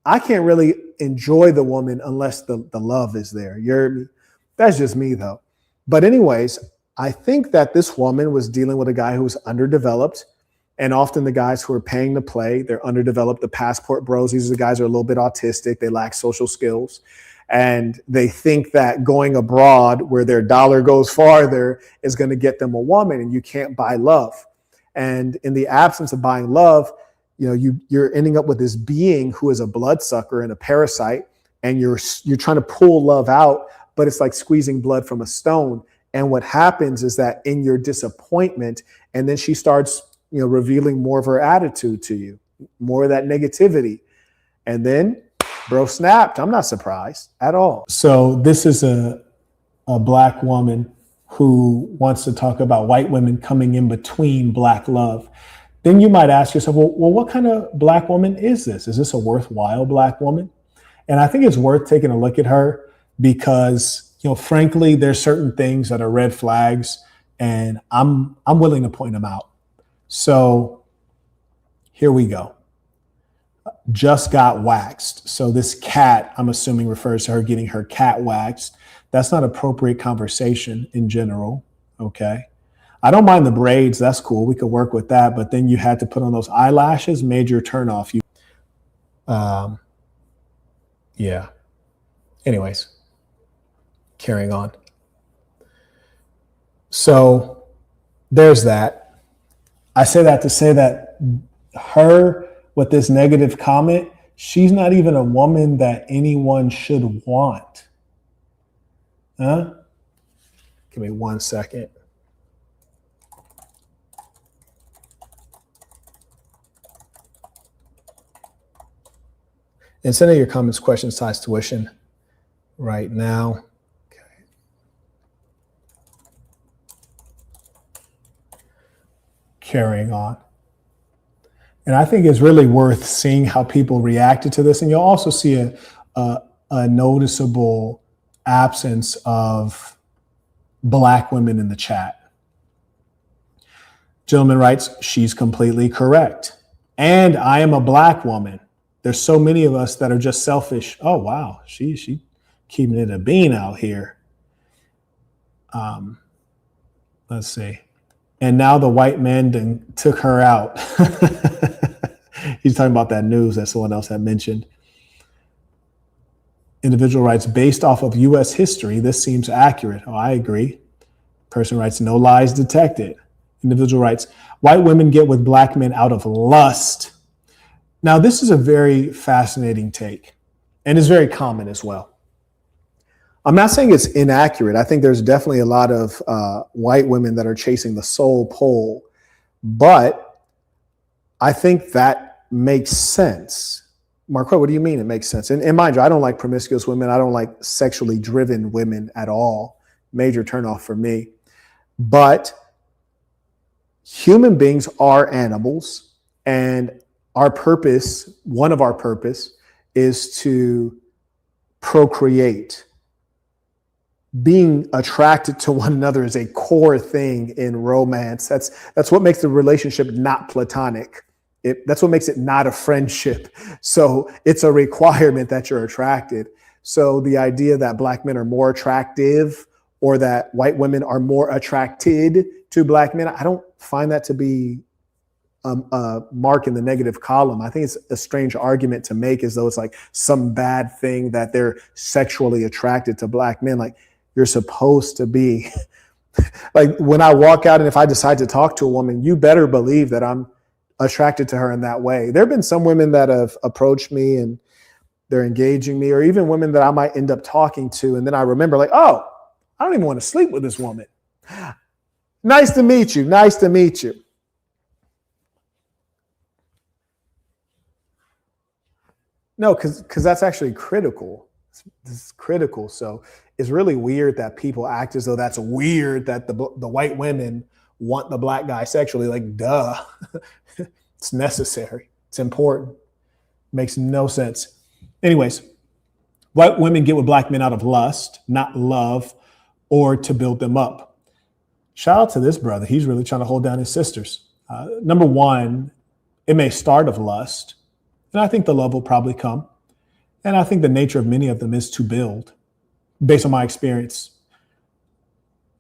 I can't really enjoy the woman unless the love is there. That's just me though. But anyways, I think that this woman was dealing with a guy who was underdeveloped. And often the guys who are paying to play, they're underdeveloped. The passport bros, these are the guys who are a little bit autistic. They lack social skills. And they think that going abroad where their dollar goes farther is going to get them a woman, and you can't buy love. And in the absence of buying love, you're ending up with this being who is a bloodsucker and a parasite, and you're trying to pull love out, but it's like squeezing blood from a stone. And what happens is that in your disappointment, and then she starts, revealing more of her attitude to you, more of that negativity. And then bro snapped. I'm not surprised at all. So this is a Black woman who wants to talk about white women coming in between Black love. Then you might ask yourself, well, what kind of Black woman is this? Is this a worthwhile Black woman? And I think it's worth taking a look at her because, frankly, there's certain things that are red flags, and I'm willing to point them out. So here we go. Just got waxed. So this cat, I'm assuming, refers to her getting her cat waxed. That's not appropriate conversation in general. Okay. I don't mind the braids. That's cool. We could work with that. But then you had to put on those eyelashes, major turnoff. Yeah. Anyways, carrying on. So there's that. I say that to say that her with this negative comment, she's not even a woman that anyone should want. Huh? Give me 1 second. And send in your comments, questions, size, tuition right now. Okay. Carrying on. And I think it's really worth seeing how people reacted to this. And you'll also see a noticeable absence of Black women in the chat. Gentleman writes, she's completely correct. And I am a Black woman. There's so many of us that are just selfish. Oh, wow. She keeping it a bean out here. Let's see. And now the white man took her out. He's talking about that news that someone else had mentioned. Individual writes, based off of U.S. history, this seems accurate. Oh, I agree. Person writes, no lies detected. Individual writes, white women get with Black men out of lust. Now, this is a very fascinating take, and it's very common as well. I'm not saying it's inaccurate. I think there's definitely a lot of white women that are chasing the soul pole, but I think that makes sense. Marquette, what do you mean it makes sense? And mind you, I don't like promiscuous women. I don't like sexually driven women at all. Major turnoff for me. But human beings are animals, and our purpose, one of our purpose, is to procreate. Being attracted to one another is a core thing in romance. That's what makes the relationship not platonic. That's what makes it not a friendship. So it's a requirement that you're attracted. So the idea that Black men are more attractive or that white women are more attracted to Black men, I don't find that to be a mark in the negative column. I think it's a strange argument to make as though it's like some bad thing that they're sexually attracted to Black men. Like, you're supposed to be like, when I walk out and if I decide to talk to a woman, you better believe that I'm attracted to her in that way. There have been some women that have approached me and they're engaging me, or even women that I might end up talking to. And then I remember, like, oh, I don't even want to sleep with this woman. Nice to meet you. Nice to meet you. No, because that's actually critical. This is critical. So it's really weird that people act as though that's weird that the white women want the Black guy sexually. Like, duh. It's necessary. It's important. Makes no sense. Anyways, white women get with Black men out of lust, not love, or to build them up. Shout out to this brother. He's really trying to hold down his sisters. Number one, it may start of lust, and I think the love will probably come. And I think the nature of many of them is to build, based on my experience.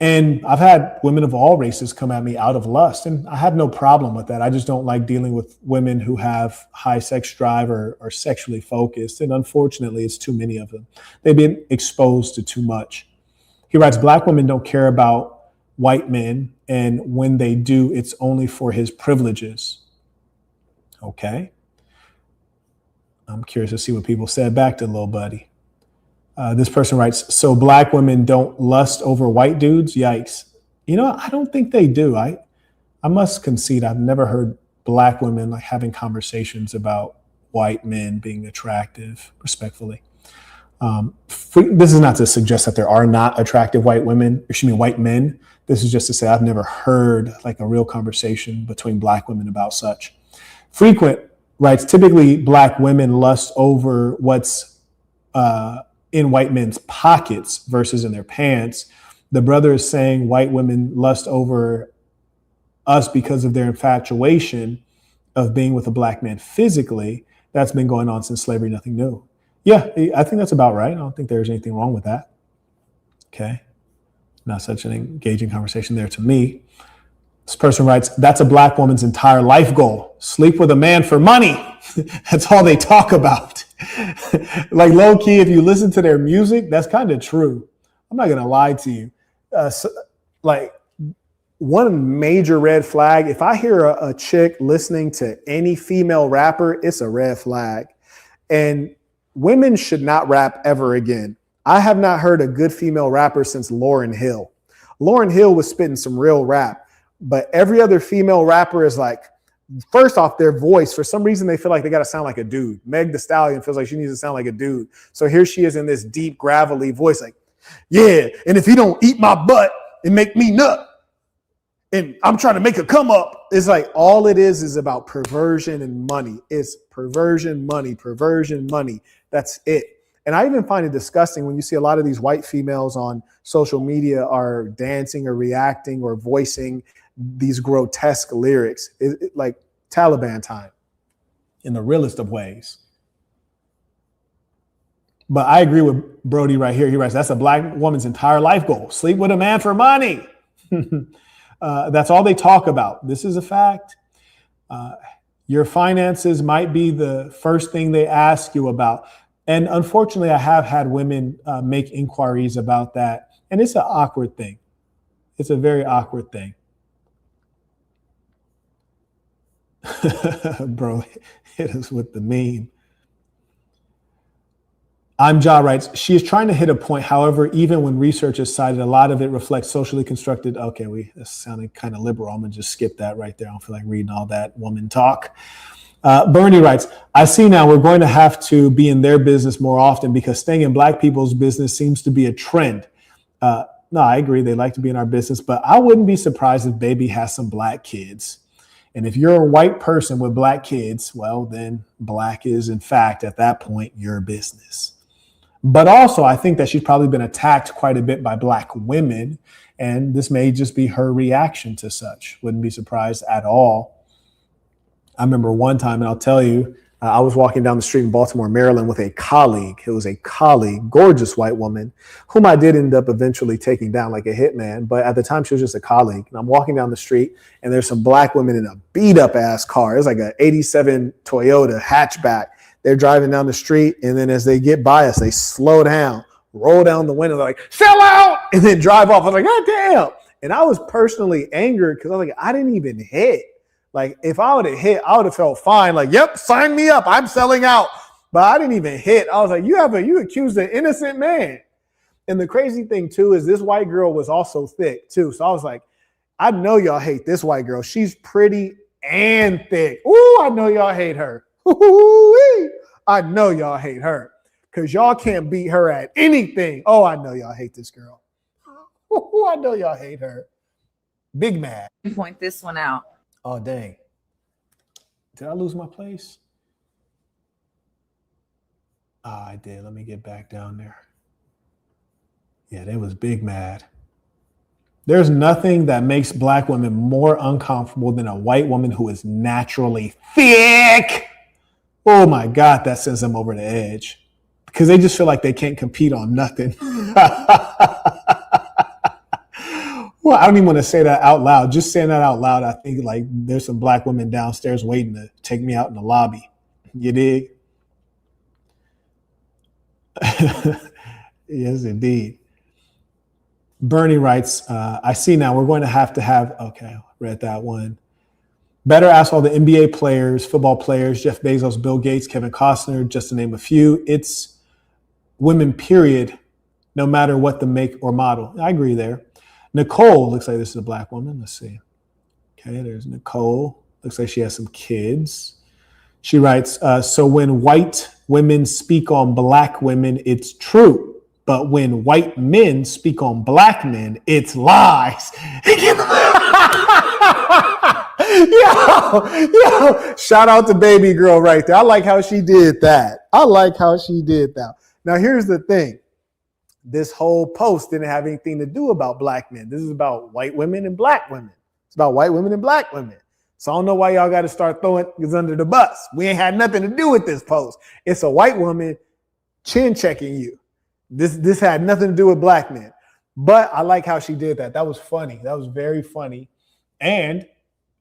And I've had women of all races come at me out of lust, and I have no problem with that. I just don't like dealing with women who have high sex drive or are sexually focused. And unfortunately, it's too many of them. They've been exposed to too much. He writes, Black women don't care about white men, and when they do, it's only for his privileges. Okay. I'm curious to see what people said back to Lil Buddy. This person writes, so black women don't lust over white dudes? Yikes. I don't think they do. I must concede I've never heard black women like having conversations about white men being attractive, respectfully. This is not to suggest that there are not attractive white men. This is just to say I've never heard like a real conversation between black women about such. Frequent writes, typically black women lust over what's in white men's pockets versus in their pants. The brother is saying white women lust over us because of their infatuation of being with a black man physically. That's been going on since slavery, nothing new. Yeah, I think that's about right. I don't think there's anything wrong with that. Okay. Not such an engaging conversation there to me. This person writes, that's a black woman's entire life goal. Sleep with a man for money. That's all they talk about. Like low key, if you listen to their music, that's kind of true. I'm not going to lie to you. Like one major red flag, if I hear a chick listening to any female rapper, it's a red flag. And women should not rap ever again. I have not heard a good female rapper since Lauryn Hill. Lauryn Hill was spitting some real rap, but every other female rapper is like, first off, their voice, for some reason, they feel like they got to sound like a dude. Meg Thee Stallion feels like she needs to sound like a dude. So here she is in this deep, gravelly voice, like, yeah, and if you don't eat my butt and make me nut, and I'm trying to make a come up. It's like all it is about perversion and money. It's perversion, money. That's it. And I even find it disgusting when you see a lot of these white females on social media are dancing or reacting or voicing these grotesque lyrics, like Taliban time in the realest of ways. But I agree with Brody right here. He writes, that's a black woman's entire life goal. Sleep with a man for money. That's all they talk about. This is a fact. Your finances might be the first thing they ask you about. And unfortunately, I have had women make inquiries about that. And it's an awkward thing. It's a very awkward thing. Bro, hit us with the meme. Ja writes, she is trying to hit a point. However, even when research is cited, a lot of it reflects socially constructed. Okay, that's sounding kind of liberal. I'm going to just skip that right there. I don't feel like reading all that woman talk. Bernie writes, I see now we're going to have to be in their business more often because staying in black people's business seems to be a trend. No, I agree. They like to be in our business, but I wouldn't be surprised if baby has some black kids. And if you're a white person with black kids, well, then black is, in fact, at that point, your business. But also, I think that she's probably been attacked quite a bit by black women, and this may just be her reaction to such. Wouldn't be surprised at all. I remember one time, and I'll tell you, I was walking down the street in Baltimore, Maryland with a colleague. It was a colleague, gorgeous white woman, whom I did end up eventually taking down like a hitman. But at the time, she was just a colleague. And I'm walking down the street, and there's some black women in a beat-up-ass car. It was like an 87 Toyota hatchback. They're driving down the street, and then as they get by us, they slow down, roll down the window, they're like, sell out, and then drive off. I was like, God damn. And I was personally angered because I was like, I didn't even hit. Like, if I would have hit, I would have felt fine. Like, yep, sign me up. I'm selling out. But I didn't even hit. I was like, you accused an innocent man. And the crazy thing, too, is this white girl was also thick, too. So I was like, I know y'all hate this white girl. She's pretty and thick. Ooh, I know y'all hate her. Ooh-wee. I know y'all hate her because y'all can't beat her at anything. Oh, I know y'all hate this girl. Ooh, I know y'all hate her. Big mad. Point this one out. Oh, dang. Did I lose my place? I did. Let me get back down there. Yeah, they was big mad. There's nothing that makes black women more uncomfortable than a white woman who is naturally thick. Oh my God, that sends them over the edge because they just feel like they can't compete on nothing. Well, I don't even want to say that out loud. Just saying that out loud, I think like there's some black women downstairs waiting to take me out in the lobby. You dig? Yes, indeed. Bernie writes, I see now we're going to have, okay, read that one. Better ask all the NBA players, football players, Jeff Bezos, Bill Gates, Kevin Costner, just to name a few. It's women, period, no matter what the make or model. I agree there. Nicole, looks like this is a black woman. Let's see. Okay, there's Nicole. Looks like she has some kids. She writes, so when white women speak on black women, it's true. But when white men speak on black men, it's lies. Yo, shout out to baby girl right there. I like how she did that. Now, here's the thing. This whole post didn't have anything to do about black men. This is about white women and black women. It's about white women and black women. So I don't know why y'all got to start throwing this under the bus. We ain't had nothing to do with this post. It's a white woman chin checking you. This had nothing to do with black men. But I like how she did that. That was funny. That was very funny. And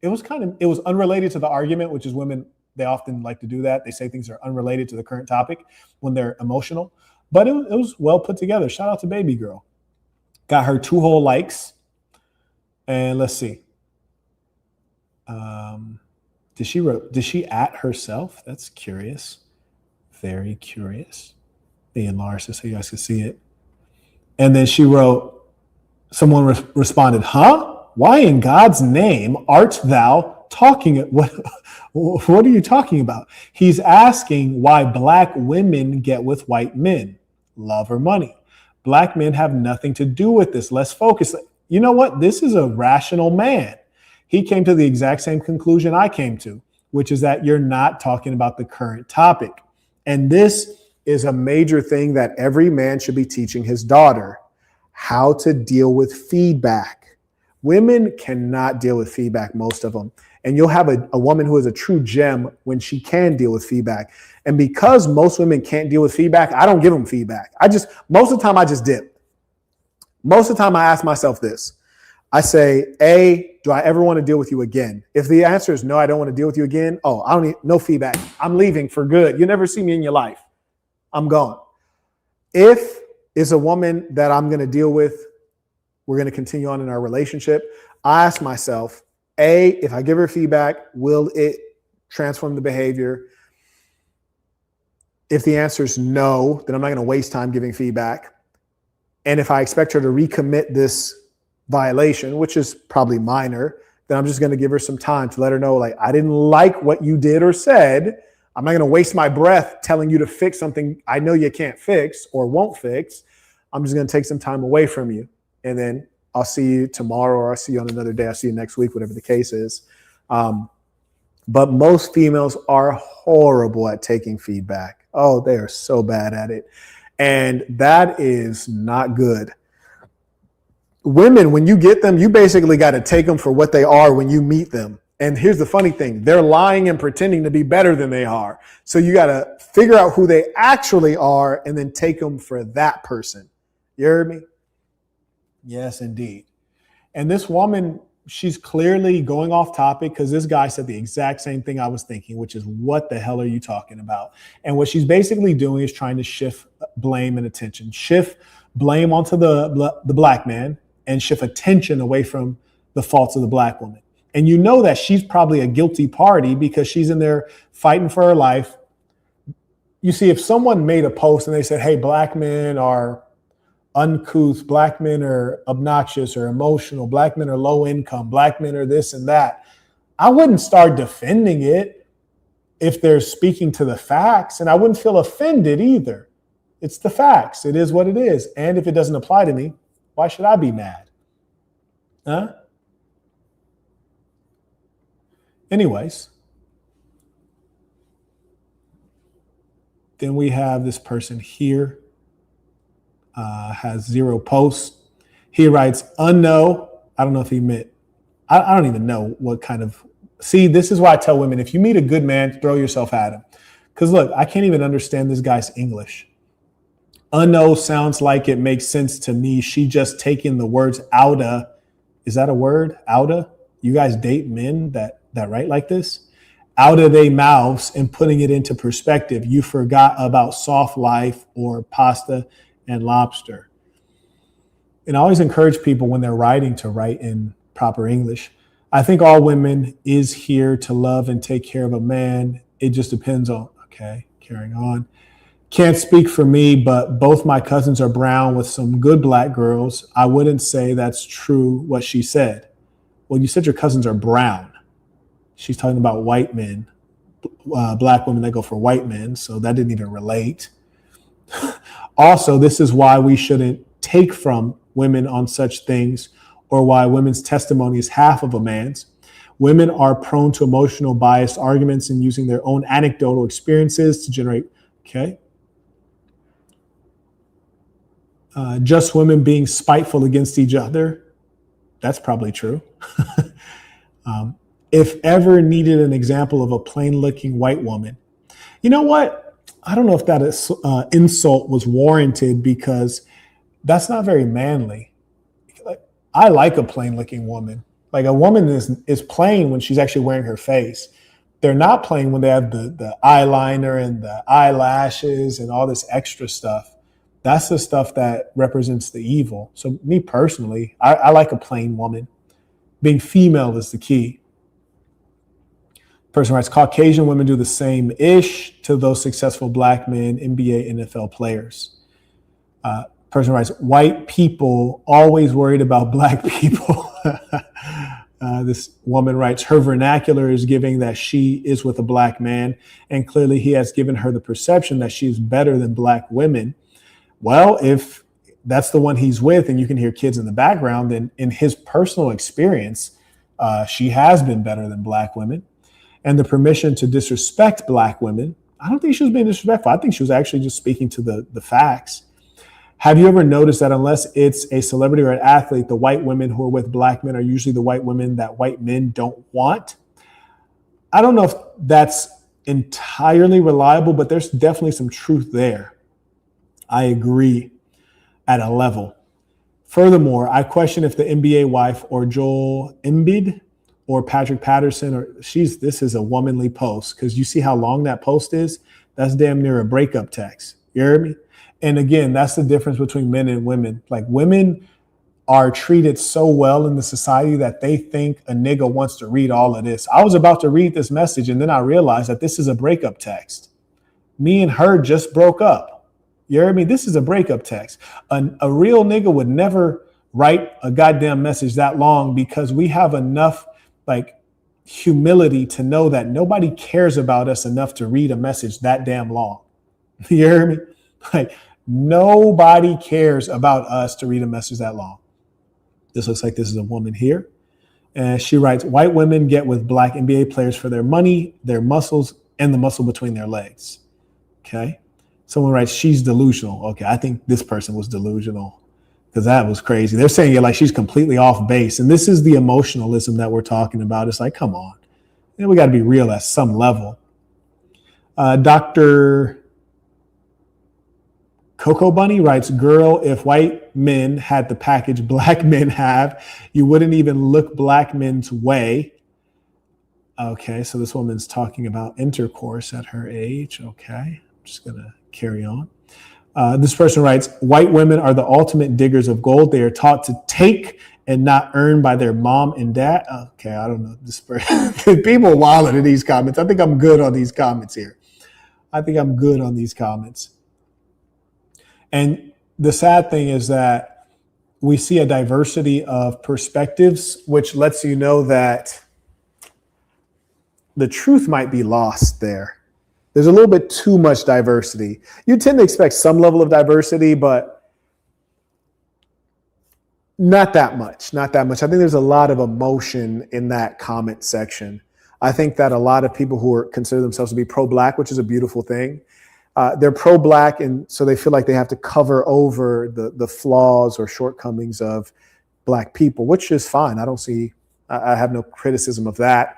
it was unrelated to the argument, which is women, they often like to do that. They say things are unrelated to the current topic when they're emotional. But it was well put together. Shout out to baby girl. Got her 2 whole likes. And let's see. Did she at herself? That's curious. Very curious. They enlarged it so you guys can see it. And then she wrote, someone responded, huh? Why in God's name art thou talking? What are you talking about? He's asking why black women get with white men, love or money. Black men have nothing to do with this. Let's focus. You know what? This is a rational man. He came to the exact same conclusion I came to, which is that you're not talking about the current topic. And this is a major thing that every man should be teaching his daughter, how to deal with feedback. Women cannot deal with feedback, most of them. And you'll have a woman who is a true gem when she can deal with feedback. And because most women can't deal with feedback, I don't give them feedback. Most of the time I just dip. Most of the time I ask myself this. I say, A, do I ever want to deal with you again? If the answer is no, I don't want to deal with you again. Oh, I don't need no feedback. I'm leaving for good. You never see me in your life. I'm gone. If it's a woman that I'm going to deal with, we're going to continue on in our relationship. I ask myself, A, if I give her feedback, will it transform the behavior? If the answer is no, then I'm not going to waste time giving feedback. And if I expect her to recommit this violation, which is probably minor, then I'm just going to give her some time to let her know, like, I didn't like what you did or said. I'm not going to waste my breath telling you to fix something I know you can't fix or won't fix. I'm just going to take some time away from you. And then I'll see you tomorrow, or I'll see you on another day. I'll see you next week, whatever the case is. But most females are horrible at taking feedback. Oh, they are so bad at it. And that is not good. Women, when you get them, you basically got to take them for what they are when you meet them. And here's the funny thing. They're lying and pretending to be better than they are. So you got to figure out who they actually are and then take them for that person. You heard me? Yes, indeed. And this woman, she's clearly going off topic because this guy said the exact same thing I was thinking, which is, what the hell are you talking about? And what she's basically doing is trying to shift blame and attention, shift blame onto the black man and shift attention away from the faults of the black woman. And you know that she's probably a guilty party because she's in there fighting for her life. You see, if someone made a post and they said, hey, black men are uncouth, black men are obnoxious or emotional, black men are low income, black men are this and that, I wouldn't start defending it if they're speaking to the facts, and I wouldn't feel offended either. It's the facts. It is what it is. And if it doesn't apply to me, why should I be mad? Huh? Anyways, then we have this person here, has 0 posts. He writes, unknown. I don't know if he meant, I don't even know what kind of, see, this is why I tell women, if you meet a good man, throw yourself at him. Because look, I can't even understand this guy's English. Unknown sounds like it makes sense to me. She just taking the words outa. Is that a word? Outa? You guys date men that write like this? Out of their mouths and putting it into perspective. You forgot about soft life or pasta and lobster. And I always encourage people when they're writing to write in proper English. I think all women is here to love and take care of a man. It just depends on, okay, carrying on. Can't speak for me, but both my cousins are brown with some good black girls. I wouldn't say that's true what she said. Well, you said your cousins are brown. She's talking about white men, black women that go for white men. So that didn't even relate. Also, this is why we shouldn't take from women on such things, or why women's testimony is half of a man's. Women are prone to emotional biased arguments and using their own anecdotal experiences to generate, okay. Just women being spiteful against each other. That's probably true. If ever needed an example of a plain looking white woman, you know what? I don't know if that insult was warranted, because that's not very manly. I like a plain looking woman. Like, a woman is plain when she's actually wearing her face. They're not plain when they have the eyeliner and the eyelashes and all this extra stuff. That's the stuff that represents the evil. So me personally, I like a plain woman. Being female is the key. Person writes, Caucasian women do the same-ish to those successful black men, NBA, NFL players. Person writes, white people always worried about black people. This woman writes, her vernacular is giving that she is with a black man, and clearly he has given her the perception that she is better than black women. Well, if that's the one he's with and you can hear kids in the background, then in his personal experience, she has been better than black women. And the permission to disrespect black women, I don't think she was being disrespectful. I think she was actually just speaking to the facts. Have you ever noticed that unless it's a celebrity or an athlete, the white women who are with black men are usually the white women that white men don't want? I don't know if that's entirely reliable, but there's definitely some truth there. I agree at a level. Furthermore, I question if the NBA wife or Joel Embiid or Patrick Patterson, or this is a womanly post, because you see how long that post is? That's damn near a breakup text. You hear me? And again, that's the difference between men and women. Like, women are treated so well in the society that they think a nigga wants to read all of this. I was about to read this message, and then I realized that this is a breakup text. Me and her just broke up. You hear me? This is a breakup text. A real nigga would never write a goddamn message that long, because we have enough like humility to know that nobody cares about us enough to read a message that damn long. You hear me? Like, nobody cares about us to read a message that long. This looks like this is a woman here. And she writes, white women get with black NBA players for their money, their muscles, and the muscle between their legs. Okay. Someone writes, she's delusional. Okay, I think this person was delusional, because that was crazy. They're saying it like she's completely off base. And this is the emotionalism that we're talking about. It's like, come on. We got to be real at some level. Dr. Coco Bunny writes, girl, if white men had the package black men have, you wouldn't even look black men's way. Okay, so this woman's talking about intercourse at her age. Okay, I'm just going to carry on. This person writes, white women are the ultimate diggers of gold. They are taught to take and not earn by their mom and dad. Okay, I don't know. This person, people are wild in these comments. I think I'm good on these comments here. And the sad thing is that we see a diversity of perspectives, which lets you know that the truth might be lost there. There's a little bit too much diversity. You tend to expect some level of diversity, but not that much. I think there's a lot of emotion in that comment section. I think that a lot of people who consider themselves to be pro-black, which is a beautiful thing, they're pro-black, and so they feel like they have to cover over the flaws or shortcomings of black people, which is fine. I have no criticism of that.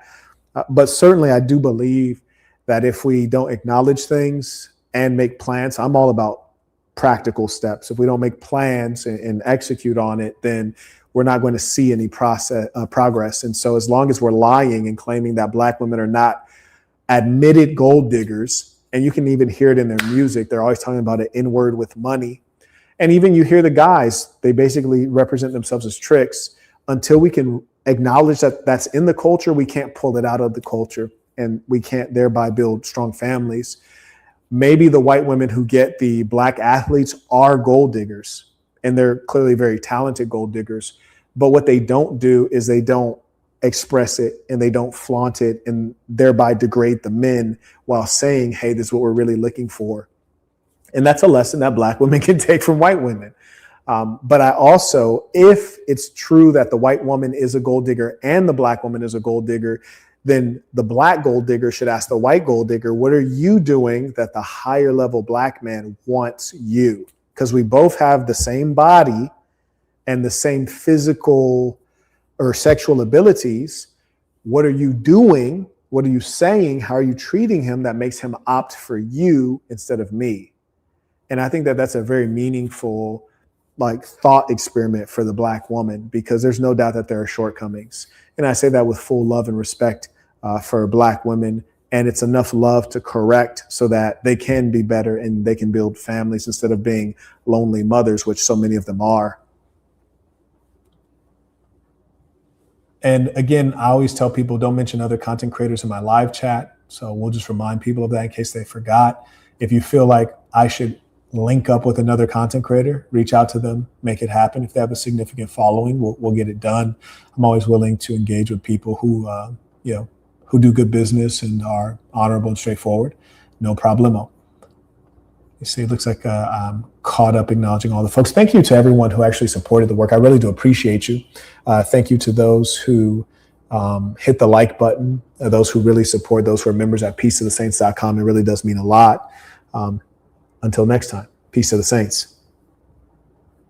But certainly I do believe that if we don't acknowledge things and make plans, I'm all about practical steps. If we don't make plans and execute on it, then we're not going to see any progress. And so as long as we're lying and claiming that black women are not admitted gold diggers, and you can even hear it in their music, they're always talking about an N-word with money. And even you hear the guys, they basically represent themselves as tricks. Until we can acknowledge that that's in the culture. We can't pull it out of the culture, and we can't thereby build strong families. Maybe the white women who get the black athletes are gold diggers, and they're clearly very talented gold diggers. But what they don't do is they don't express it and they don't flaunt it and thereby degrade the men while saying, hey, this is what we're really looking for. And that's a lesson that black women can take from white women. But I also, if it's true that the white woman is a gold digger and the black woman is a gold digger, then the black gold digger should ask the white gold digger, what are you doing that the higher level black man wants you? Because we both have the same body and the same physical or sexual abilities. What are you doing? What are you saying? How are you treating him that makes him opt for you instead of me? And I think that that's a very meaningful thought experiment for the black woman, because there's no doubt that there are shortcomings. And I say that with full love and respect for black women. And it's enough love to correct so that they can be better and they can build families instead of being lonely mothers, which so many of them are. And again, I always tell people, don't mention other content creators in my live chat. So we'll just remind people of that in case they forgot. If you feel like I should link up with another content creator, reach out to them, make it happen. If they have a significant following, we'll get it done. I'm always willing to engage with people who do good business and are honorable and straightforward. No problemo. You see, it looks like I'm caught up acknowledging all the folks. Thank you to everyone who actually supported the work. I really do appreciate you. Thank you to those who hit the like button, those who really support, those who are members at peaceofthesaints.com. It really does mean a lot. Until next time, peace to the saints.